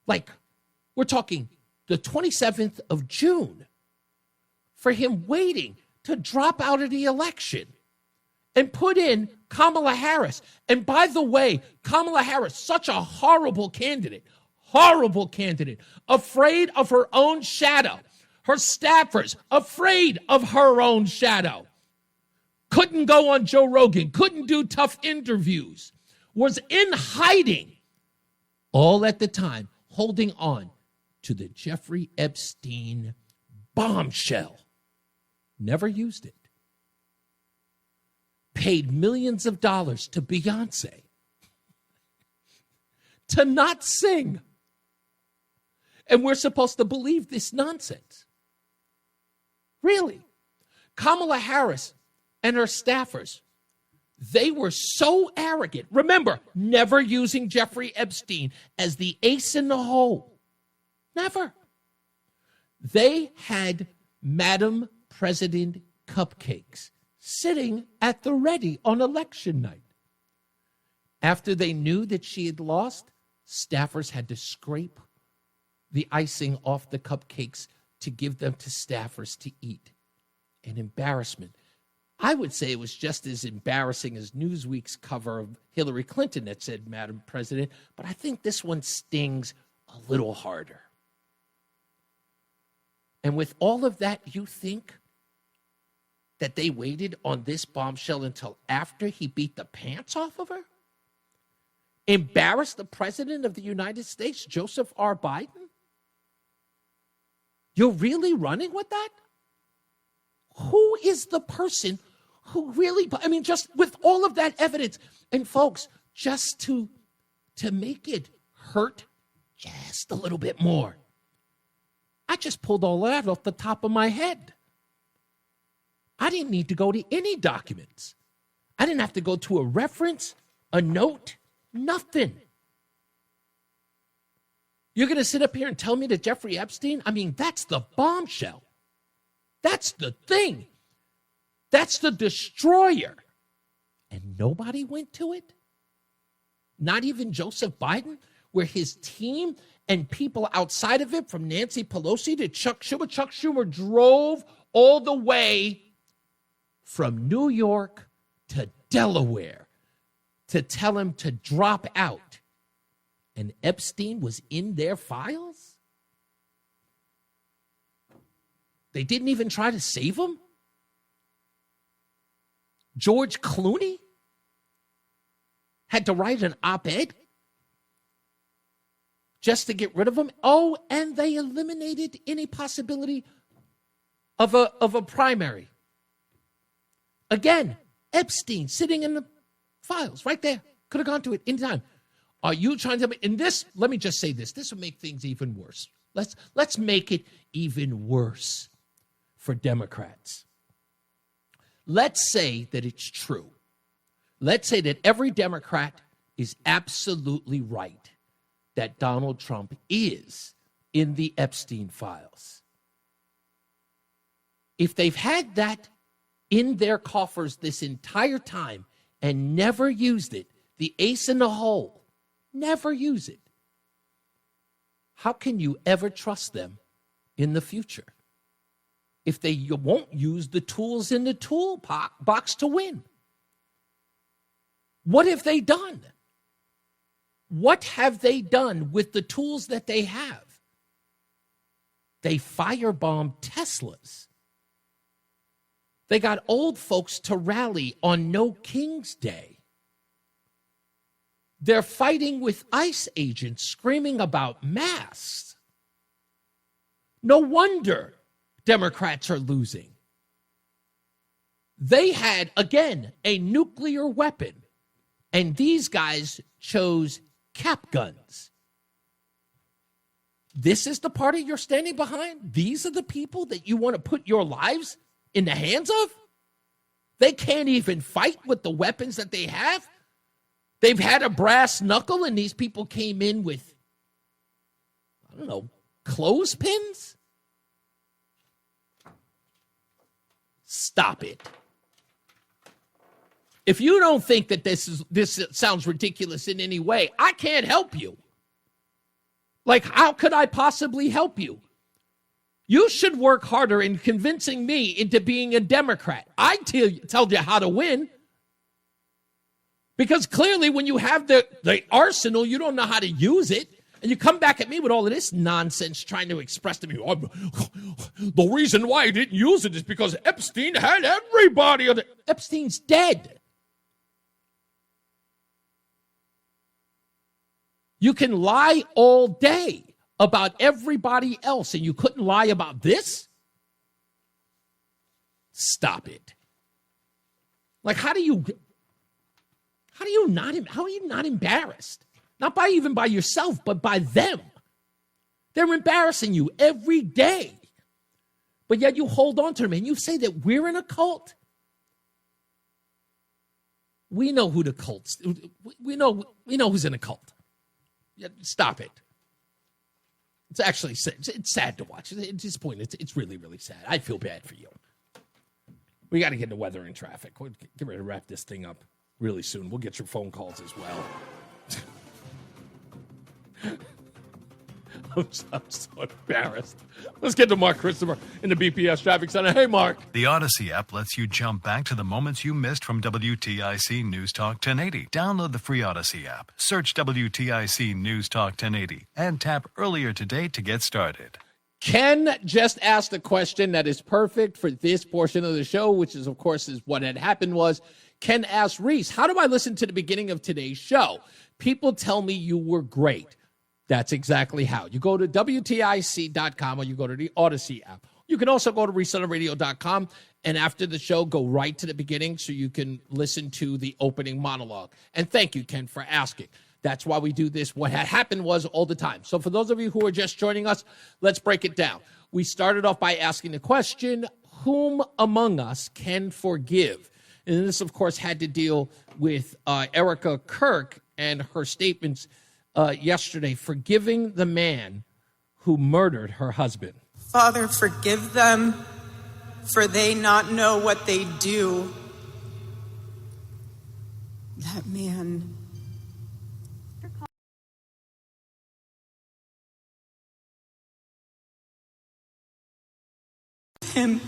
We're talking the 27th of June for him waiting to drop out of the election and put in Kamala Harris. And by the way, Kamala Harris, such a horrible candidate, afraid of her own shadow. Her staffers, afraid of her own shadow. Couldn't go on Joe Rogan, couldn't do tough interviews, was in hiding, all at the time, holding on to the Jeffrey Epstein bombshell. Never used it. Paid millions of dollars to Beyonce to not sing. And we're supposed to believe this nonsense. Really. Kamala Harris and her staffers, they were so arrogant. Remember, never using Jeffrey Epstein as the ace in the hole. Never. They had Madam President Cupcakes sitting at the ready on election night. After they knew that she had lost, staffers had to scrape the icing off the cupcakes to give them to staffers to eat. An embarrassment. I would say it was just as embarrassing as Newsweek's cover of Hillary Clinton that said, Madam President, but I think this one stings a little harder. And with all of that, you think that they waited on this bombshell until after he beat the pants off of her? Embarrassed the President of the United States, Joseph R. Biden? You're really running with that? Who is the person who really, just with all of that evidence, and folks, just to make it hurt just a little bit more, I just pulled all that off the top of my head. I didn't need to go to any documents. I didn't have to go to a reference, a note, nothing. You're going to sit up here and tell me that Jeffrey Epstein, I mean, that's the bombshell. That's the thing. That's the destroyer. And nobody went to it? Not even Joseph Biden, where his team and people outside of it, from Nancy Pelosi to Chuck Schumer. Chuck Schumer drove all the way from New York to Delaware to tell him to drop out. And Epstein was in their files? They didn't even try to save him? George Clooney had to write an op-ed just to get rid of him. Oh, and they eliminated any possibility of a primary. Again, Epstein sitting in the files right there. Could have gone to it anytime. Are you trying to... In this, let me just say this. This will make things even worse. Let's make it even worse for Democrats. Let's say that it's true. Let's say that every Democrat is absolutely right that Donald Trump is in the Epstein files. If they've had that in their coffers this entire time and never used it, the ace in the hole, never use it, how can you ever trust them in the future if you won't use the tools in the toolbox to win? What have they done? What have they done with the tools that they have? They firebombed Teslas. They got old folks to rally on No King's Day. They're fighting with ICE agents screaming about masks. No wonder Democrats are losing. They had, again, a nuclear weapon, and these guys chose cap guns. This is the party you're standing behind? These are the people that you want to put your lives in the hands of? They can't even fight with the weapons that they have? They've had a brass knuckle, and these people came in with, I don't know, clothespins? Stop it. If you don't think that this sounds ridiculous in any way, I can't help you. Like, how could I possibly help you? You should work harder in convincing me into being a Democrat. I tell you how to win. Because clearly when you have the arsenal, you don't know how to use it. And you come back at me with all of this nonsense trying to express to me, oh, the reason why I didn't use it is because Epstein had everybody. Epstein's dead. You can lie all day about everybody else, and you couldn't lie about this? Stop it. Like, how are you not embarrassed? Not even by yourself, but by them. They're embarrassing you every day. But yet you hold on to them and you say that we're in a cult. We know who the cult's. We know who's in a cult. Stop it. It's actually it's sad to watch. At this point, it's really, really sad. I feel bad for you. We got to get the weather and traffic. We'll get ready to wrap this thing up really soon. We'll get your phone calls as well. I'm so embarrassed. Let's get to Mark Christopher in the BPS Traffic Center. Hey, Mark. The Odyssey app lets you jump back to the moments you missed from WTIC News Talk 1080. Download the free Odyssey app, search WTIC News Talk 1080, and tap earlier today to get started. Ken just asked a question that is perfect for this portion of the show, which is, of course, is what had happened was Ken asked Reese, how do I listen to the beginning of today's show? People tell me you were great. That's exactly how. You go to WTIC.com or you go to the Odyssey app. You can also go to ReeseOnTheRadio.com and after the show, go right to the beginning so you can listen to the opening monologue. And thank you, Ken, for asking. That's why we do this. What had happened was all the time. So for those of you who are just joining us, let's break it down. We started off by asking the question, whom among us can forgive? And this, of course, had to deal with Erica Kirk and her statements yesterday, forgiving the man who murdered her husband. Father, forgive them, for they not know what they do. That man. Him.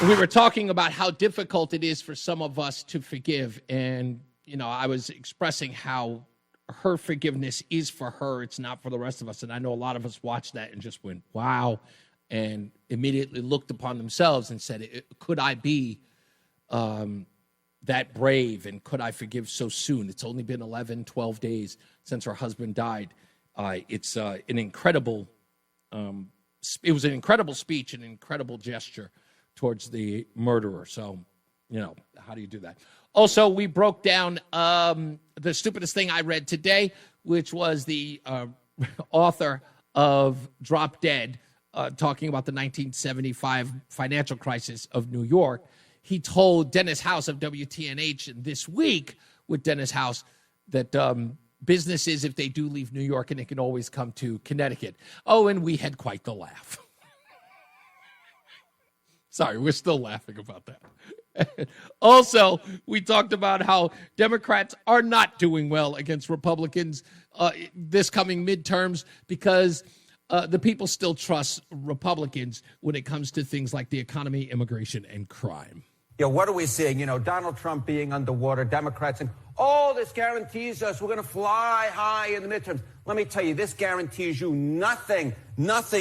We were talking about how difficult it is for some of us to forgive. And, I was expressing how her forgiveness is for her. It's not for the rest of us. And I know a lot of us watched that and just went, wow, and immediately looked upon themselves and said, could I be that brave, and could I forgive so soon? It's only been 11, 12 days since her husband died. It's an incredible, it was an incredible speech, an incredible gesture towards the murderer. So, how do you do that? Also, we broke down the stupidest thing I read today, which was the author of Drop Dead, talking about the 1975 financial crisis of New York. He told Dennis House of WTNH this week with Dennis House that businesses, if they do leave New York, and they can always come to Connecticut. Oh, and we had quite the laugh. Sorry, we're still laughing about that. Also, we talked about how Democrats are not doing well against Republicans this coming midterms because the people still trust Republicans when it comes to things like the economy, immigration, and crime. What are we seeing? Donald Trump being underwater, Democrats saying, oh, this guarantees us we're going to fly high in the midterms. Let me tell you, this guarantees you nothing,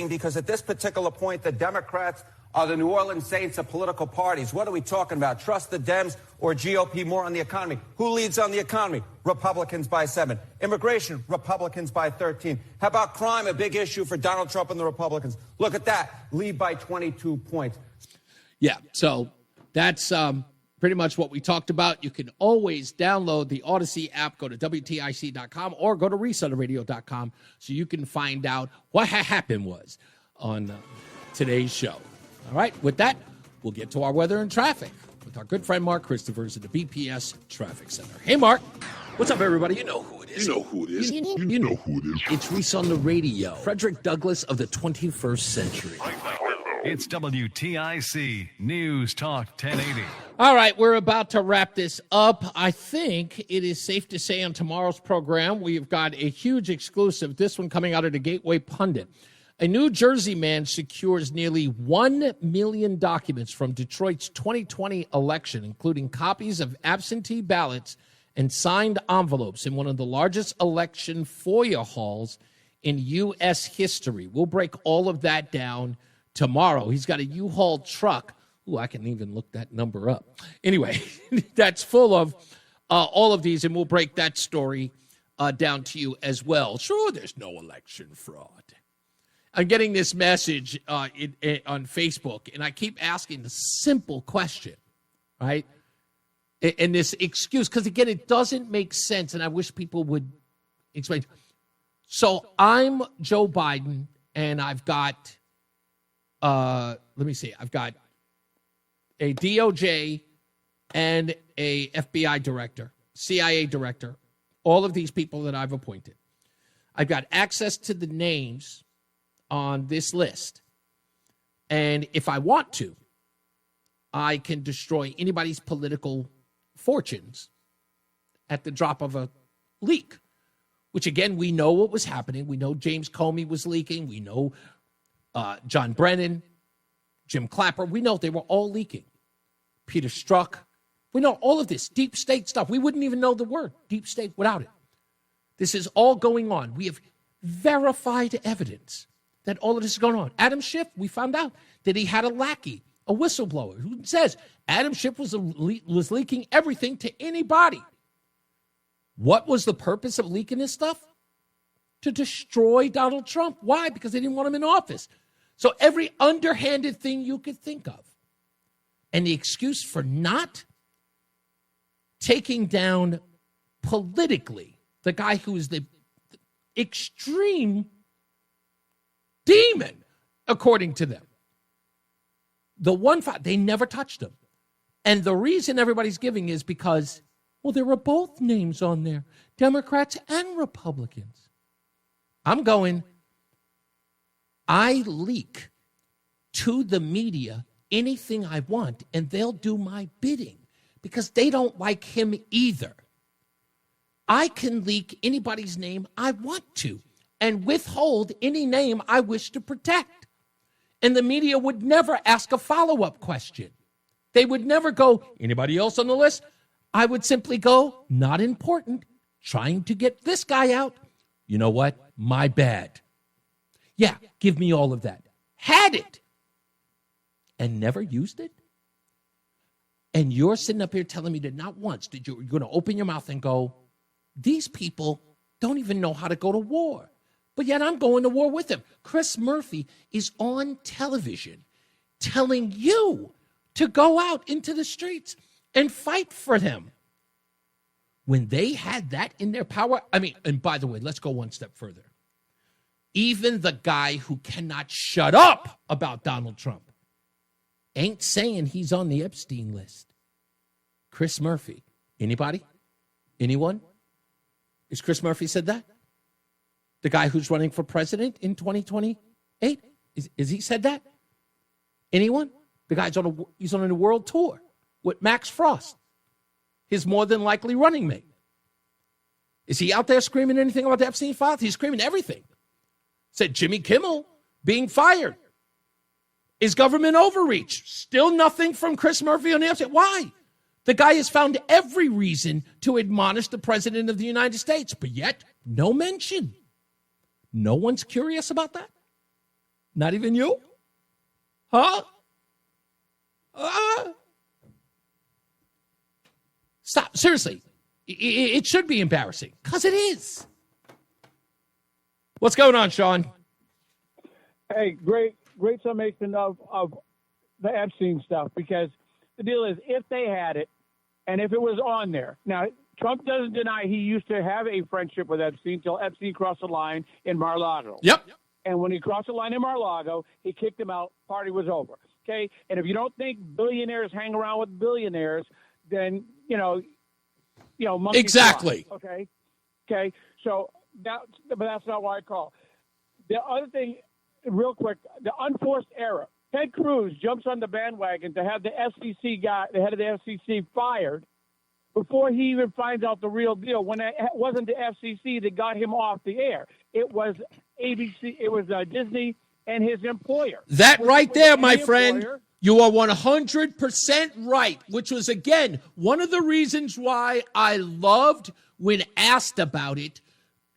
because at this particular point, the Democrats are the New Orleans Saints of political parties. What are we talking about? Trust the Dems or GOP more on the economy? Who leads on the economy? Republicans by 7. Immigration, Republicans by 13. How about crime, a big issue for Donald Trump and the Republicans? Look at that, lead by 22 points. Yeah, so that's pretty much what we talked about. You can always download the Odyssey app, go to WTIC.com, or go to ReeseOnTheRadio.com so you can find out what happened was on today's show. All right, with that, we'll get to our weather and traffic with our good friend Mark Christophers at the BPS Traffic Center. Hey, Mark. What's up, everybody? You know who it is. You know who it is. You know who it is. It's Reese on the radio. Frederick Douglass of the 21st century. It's WTIC News Talk 1080. All right, we're about to wrap this up. I think it is safe to say on tomorrow's program, we've got a huge exclusive, this one coming out of the Gateway Pundit. A New Jersey man secures nearly 1 million documents from Detroit's 2020 election, including copies of absentee ballots and signed envelopes in one of the largest election FOIA hauls in U.S. history. We'll break all of that down tomorrow. He's got a U-Haul truck. Ooh, I can even look that number up. Anyway, that's full of all of these, and we'll break that story down to you as well. Sure, there's no election fraud. I'm getting this message on Facebook, and I keep asking the simple question, right? And this excuse, because, again, it doesn't make sense, and I wish people would explain. So I'm Joe Biden, and I've got, I've got a DOJ and a FBI director, CIA director, all of these people that I've appointed. I've got access to the names on this list. And if I want to, I can destroy anybody's political fortunes at the drop of a leak, which, again, we know what was happening. We know James Comey was leaking. We know John Brennan, Jim Clapper. We know they were all leaking. Peter Strzok. We know all of this deep state stuff. We wouldn't even know the word deep state without it. This is all going on. We have verified evidence that all of this is going on. Adam Schiff, we found out that he had a lackey, a whistleblower, who says Adam Schiff was leaking everything to anybody. What was the purpose of leaking this stuff? To destroy Donald Trump. Why? Because they didn't want him in office. So every underhanded thing you could think of. And the excuse for not taking down politically the guy who is the extreme demon, according to them. The one file, they never touched him. And the reason everybody's giving is because, well, there were both names on there, Democrats and Republicans. I'm going, I leak to the media anything I want, and they'll do my bidding because they don't like him either. I can leak anybody's name I want to and withhold any name I wish to protect. And the media would never ask a follow-up question. They would never go, anybody else on the list? I would simply go, not important, trying to get this guy out. You know what? My bad. Yeah, give me all of that. Had it and never used it? And you're sitting up here telling me that not once did you're going to open your mouth and go, these people don't even know how to go to war. But yet I'm going to war with them. Chris Murphy is on television telling you to go out into the streets and fight for them. When they had that in their power, I mean, and by the way, let's go one step further. Even the guy who cannot shut up about Donald Trump ain't saying he's on the Epstein list. Chris Murphy. Anybody? Anyone? Is Chris Murphy said that? The guy who's running for president in 2028? Is he said that? Anyone? The guy's he's on a world tour with Max Frost, his more than likely running mate. Is he out there screaming anything about the Epstein files? He's screaming everything. Said Jimmy Kimmel being fired. Is government overreach? Still nothing from Chris Murphy on the Epstein. Why? The guy has found every reason to admonish the president of the United States, but yet no mention. No one's curious about that? Not even you? Huh? Stop. Seriously. It should be embarrassing because it is. What's going on, Sean? Hey, great summation of the Epstein stuff, because the deal is, if they had it and if it was on there. Now, Trump doesn't deny he used to have a friendship with Epstein until Epstein crossed the line in Mar-a-Lago. Yep. And when he crossed the line in Mar-a-Lago, he kicked him out. Party was over. Okay? And if you don't think billionaires hang around with billionaires, then, monkey exactly. fly, okay? Okay? So, but that's not why I call. The other thing, real quick, the unforced error. Ted Cruz jumps on the bandwagon to have the FCC guy, the head of the FCC, fired before he even finds out the real deal. When it wasn't the FCC that got him off the air, it was ABC, it was Disney and his employer. That right there, my friend, you are 100% right, which was, again, one of the reasons why I loved when asked about it.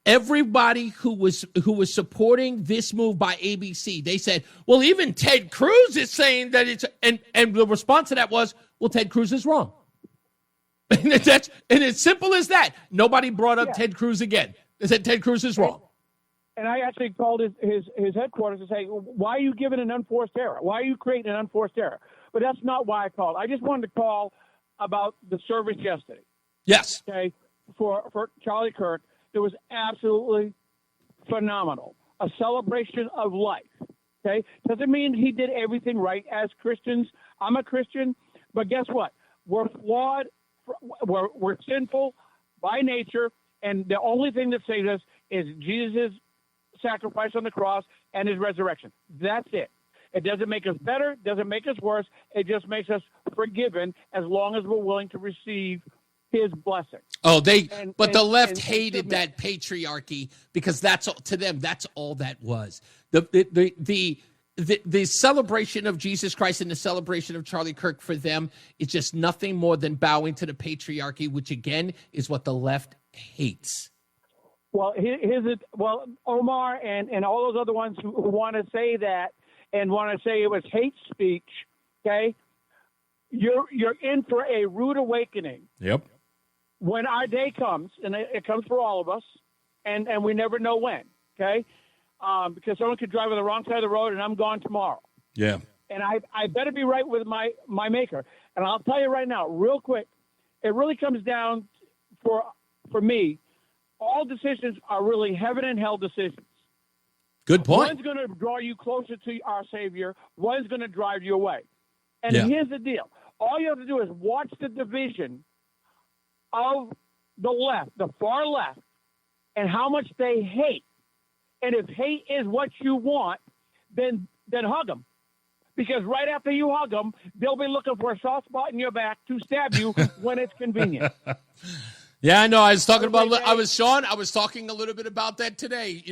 Everybody who was supporting this move by ABC, they said, well, even Ted Cruz is saying that it's, and the response to that was, well, Ted Cruz is wrong. And it's simple as that. Nobody brought up Ted Cruz again. They said Ted Cruz is wrong. And I actually called his headquarters to say, why are you giving an unforced error? Why are you creating an unforced error? But that's not why I called. I just wanted to call about the service yesterday. Yes. Okay, for Charlie Kirk. It was absolutely phenomenal. A celebration of life. Okay? Doesn't mean he did everything right as Christians. I'm a Christian, but guess what? We're flawed. We're sinful by nature, and the only thing that saves us is Jesus' sacrifice on the cross and his resurrection. That's it. It doesn't make us better, doesn't make us worse. It just makes us forgiven as long as we're willing to receive his blessing. Oh, the left hated that patriarchy because that's to them. That's all that was. The celebration of Jesus Christ and the celebration of Charlie Kirk for them is just nothing more than bowing to the patriarchy, which again is what the left hates. Well, Omar and all those other ones who want to say that and want to say it was hate speech. Okay, you're in for a rude awakening. Yep. When our day comes, and it comes for all of us, and we never know when, okay? Because someone could drive on the wrong side of the road, and I'm gone tomorrow. Yeah. And I better be right with my maker. And I'll tell you right now, real quick, it really comes down for me, all decisions are really heaven and hell decisions. Good point. One's going to draw you closer to our Savior. One's going to drive you away. And Yeah. here's the deal. All you have to do is watch the division of the left, the far left, and how much they hate. And if hate is what you want, then hug them. Because right after you hug them, they'll be looking for a soft spot in your back to stab you when it's convenient. Yeah, I know. I was talking about. I was talking a little bit about that today.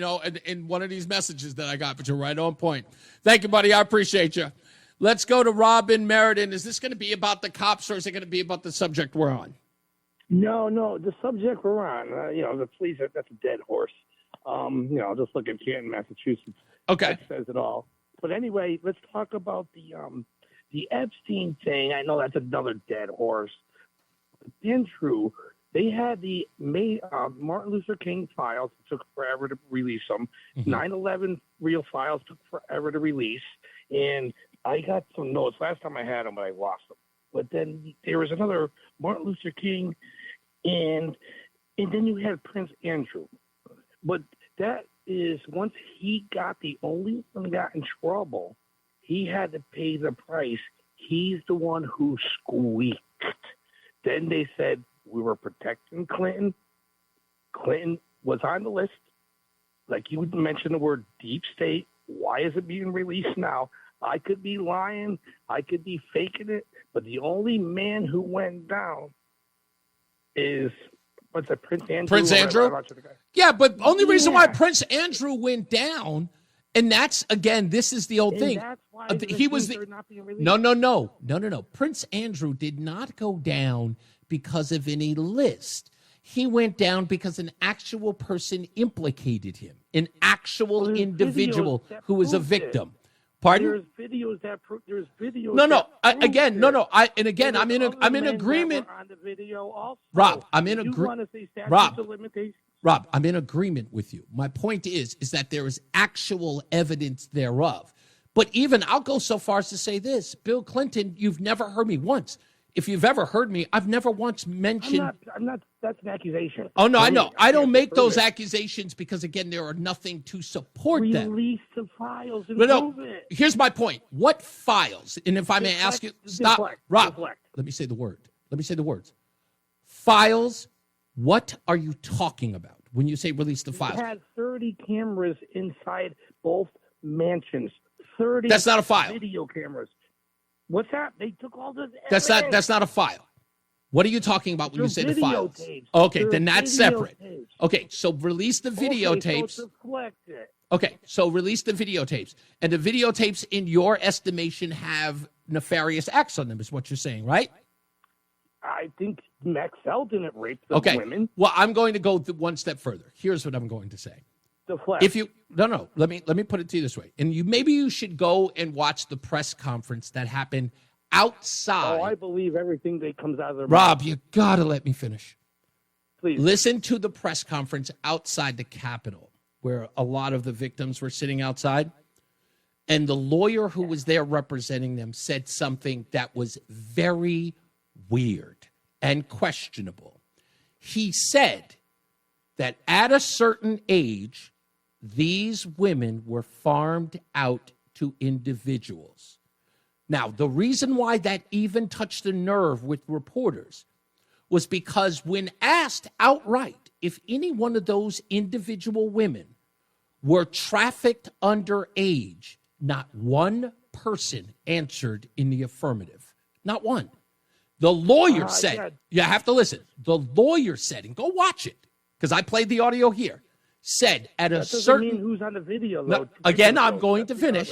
In one of these messages that I got, but you're right on point. Thank you, buddy. I appreciate you. Let's go to Robin Meriden. Is this going to be about the cops, or is it going to be about the subject we're on? No, the subject we're on. The police. That's a dead horse. Just look at Canton, Massachusetts. Okay, that says it all. But anyway, let's talk about the Epstein thing. I know that's another dead horse. It's been true. They had the Martin Luther King files. It took forever to release them. 9/11 real files took forever to release. And I got some notes. Last time I had them, but I lost them. But then there was another Martin Luther King, and then you had Prince Andrew. But that is, once he got the only one got in trouble, he had to pay the price. He's the one who squeaked. Then they said, we were protecting Clinton. Clinton was on the list. Like you mentioned the word deep state. Why is it being released now? I could be lying. I could be faking it. But the only man who went down is, what's that, Prince Andrew? Prince Andrew? Yeah, but only reason why Prince Andrew went down, and that's, again, this is the old thing. That's why He was No. Prince Andrew did not go down because of any list. He went down because an actual person implicated him, an actual individual who was a victim. Pardon? There's videos that there's videos. I'm in agreement. On the video also. Rob, I'm in agreement. limitations? Rob, I'm in agreement with you. My point is that there is actual evidence thereof. But even I'll go so far as to say this: Bill Clinton, you've never heard me once. If you've ever heard me, I've never once mentioned. I'm not. That's an accusation. Oh no, I know. I don't make those accusations because, again, there are nothing to support them. Release the files and prove it. Here's my point. What files? And if I may ask you, stop, Rob. Let me say the word. Let me say the words. Files. What are you talking about when you say release the files? We had 30 cameras inside both mansions. 30. That's not a file. Video cameras. What's that? They took all this. That's not a file. What are you talking about when you say the files? Tapes. Okay, They're then that's separate. Tapes. Okay, so release the videotapes. Okay, so release the videotapes. And the videotapes, in your estimation, have nefarious acts on them, is what you're saying, right? I think Maxell didn't rape the women. Well, I'm going to go one step further. Here's what I'm going to say. If you let me put it to you this way, and maybe you should go and watch the press conference that happened outside. Oh, I believe everything that comes out of their Rob, mouth. you gotta let me finish. Please listen to the press conference outside the Capitol, where a lot of the victims were sitting outside, and the lawyer who was there representing them said something that was very weird and questionable. He said that at a certain age, these women were farmed out to individuals. Now, the reason why that even touched a nerve with reporters was because when asked outright if any one of those individual women were trafficked underage, not one person answered in the affirmative. Not one. The lawyer said, you have to listen. The lawyer said, and go watch it, because I played the audio here, said at a certain... mean who's on the video, no, again, I'm going to finish.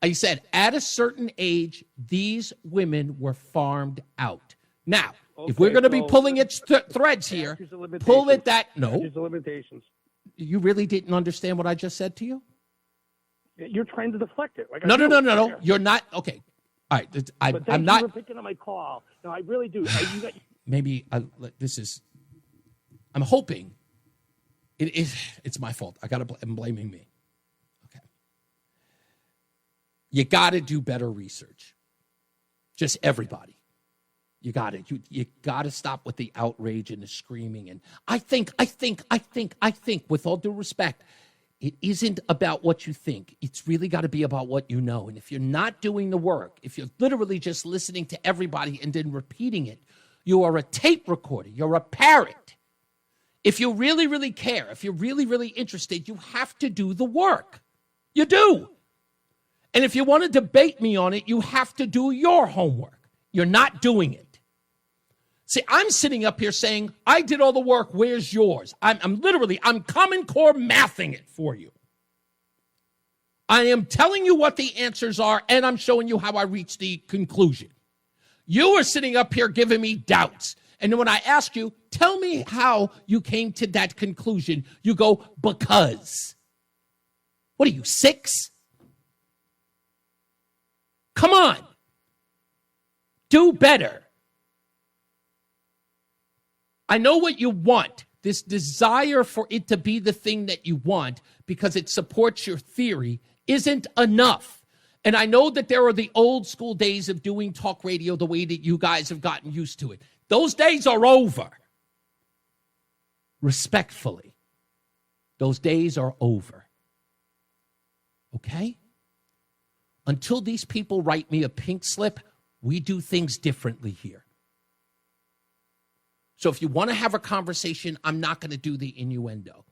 He said, at a certain age, these women were farmed out. Now, if we're going to be pulling its threads here, pull it that... No. The limitations. You really didn't understand what I just said to you? You're trying to deflect it. Like No. You're not... Okay. All right. I'm not... you for picking up my call. No, I really do. Maybe this is... I'm hoping... It's my fault. I'm blaming me. Okay. You got to do better research. Just everybody. You got it. You got to stop with the outrage and the screaming. And I think, with all due respect, It isn't about what you think. It's really got to be about what you know. And if you're not doing the work, if you're literally just listening to everybody and then repeating it, you are a tape recorder. You're a parrot. If you really, really care, if you're really, really interested, you have to do the work. You do. And if you want to debate me on it, you have to do your homework. You're not doing it. See, I'm sitting up here saying, I did all the work. Where's yours? I'm Common Core mathing it for you. I am telling you what the answers are, and I'm showing you how I reached the conclusion. You are sitting up here giving me doubts. And then when I ask you, tell me how you came to that conclusion, you go, because. What are you, 6? Come on. Do better. I know what you want, this desire for it to be the thing that you want because it supports your theory isn't enough. And I know that there are the old school days of doing talk radio the way that you guys have gotten used to it. Those days are over. Respectfully, those days are over. Okay? Until these people write me a pink slip, we do things differently here. So if you want to have a conversation, I'm not going to do the innuendo.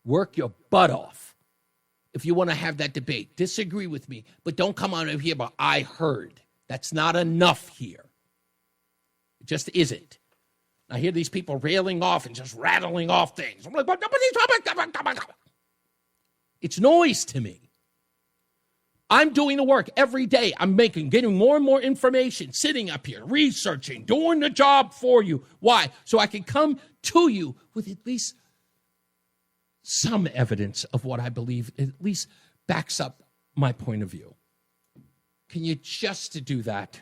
Work your butt off. If you want to have that debate, disagree with me, but don't come on over here about I heard. That's not enough here. It just isn't. I hear these people railing off and just rattling off things. I'm like, it's noise to me. I'm doing the work every day. I'm getting more and more information, sitting up here, researching, doing the job for you. Why? So I can come to you with at least some evidence of what I believe at least backs up my point of view. Can you just do that?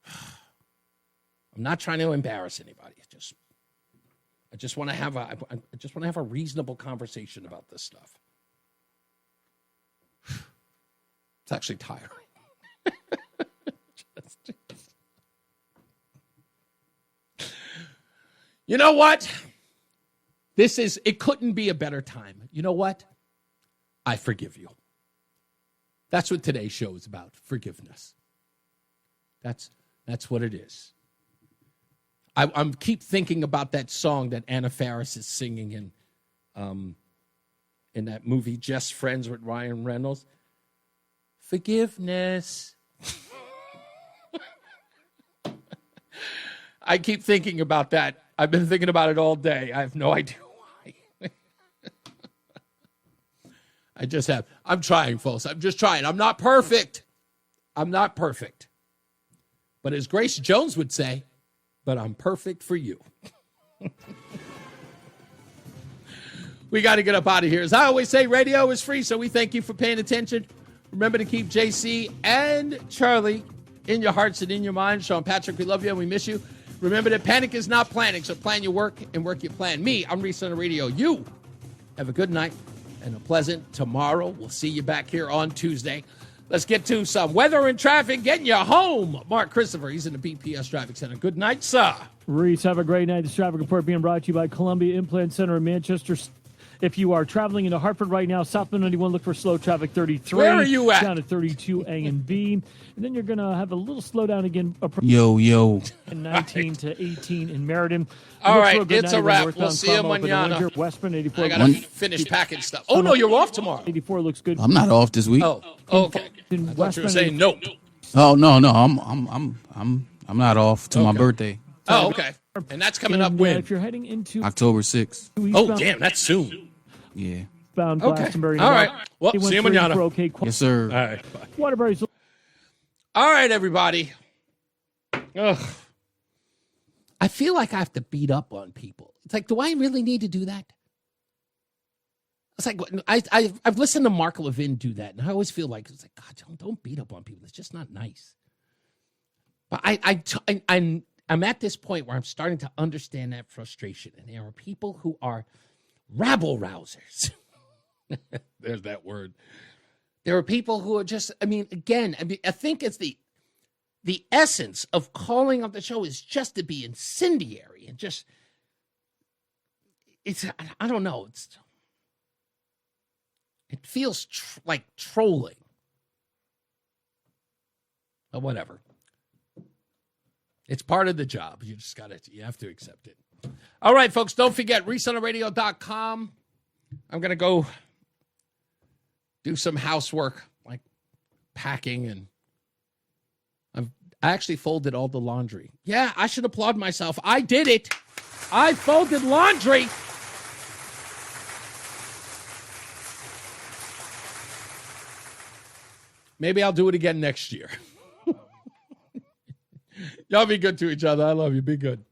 I'm not trying to embarrass anybody. I just want to have a reasonable conversation about this stuff. It's actually tiring. You know what? It couldn't be a better time. You know what? I forgive you. That's what today's show is about, forgiveness. That's what it is. I'm keep thinking about that song that Anna Faris is singing in that movie, Just Friends with Ryan Reynolds. Forgiveness. I keep thinking about that. I've been thinking about it all day. I have no idea why. I just have. I'm trying, folks. I'm just trying. I'm not perfect. But as Grace Jones would say, but I'm perfect for you. We got to get up out of here. As I always say, radio is free, so we thank you for paying attention. Remember to keep JC and Charlie in your hearts and in your minds. Sean Patrick, we love you and we miss you. Remember that panic is not planning, so plan your work and work your plan. Me, I'm Reese on the radio. You have a good night and a pleasant tomorrow. We'll see you back here on Tuesday. Let's get to some weather and traffic, getting you home. Mark Christopher, he's in the BPS Traffic Center. Good night, sir. Reese, have a great night. This traffic report being brought to you by Columbia Implant Center in Manchester. If you are traveling into Hartford right now, southbound 91, look for slow traffic 33. Where are you at? Down at 32 A and B. And then you're going to have a little slowdown again. Yo. 19 to 18 in Meriden. All right, it's a wrap. We'll see you mañana. Westbound 84. I got to finish packing stuff. Oh, no, you're off tomorrow. 84 looks good. I'm not off this week. Oh, okay. I thought you were saying no. Oh, no. I'm not off till my birthday. Oh, okay. And that's coming up when? If you're heading into October 6th. Oh, damn, that's soon. Yeah. Bound Okay. Glastonbury. All right. Well, see you mañana. Okay. Yes, sir. All right. Bye. Waterbury's. All right, everybody. Ugh. I feel like I have to beat up on people. It's like, do I really need to do that? It's like I've listened to Mark Levin do that, and I always feel like it's like, God, don't beat up on people. It's just not nice. But I'm at this point where I'm starting to understand that frustration, and there are people who are rabble rousers. There's that word. There are people who are just, I think it's the essence of calling up the show is just to be incendiary and just, I don't know. It feels like trolling. But whatever. It's part of the job. You have to accept it. All right, folks, don't forget, ReeseOnTheRadio.com. I'm going to go do some housework, like packing, and I actually folded all the laundry. Yeah, I should applaud myself. I did it. I folded laundry. Maybe I'll do it again next year. Y'all be good to each other. I love you. Be good.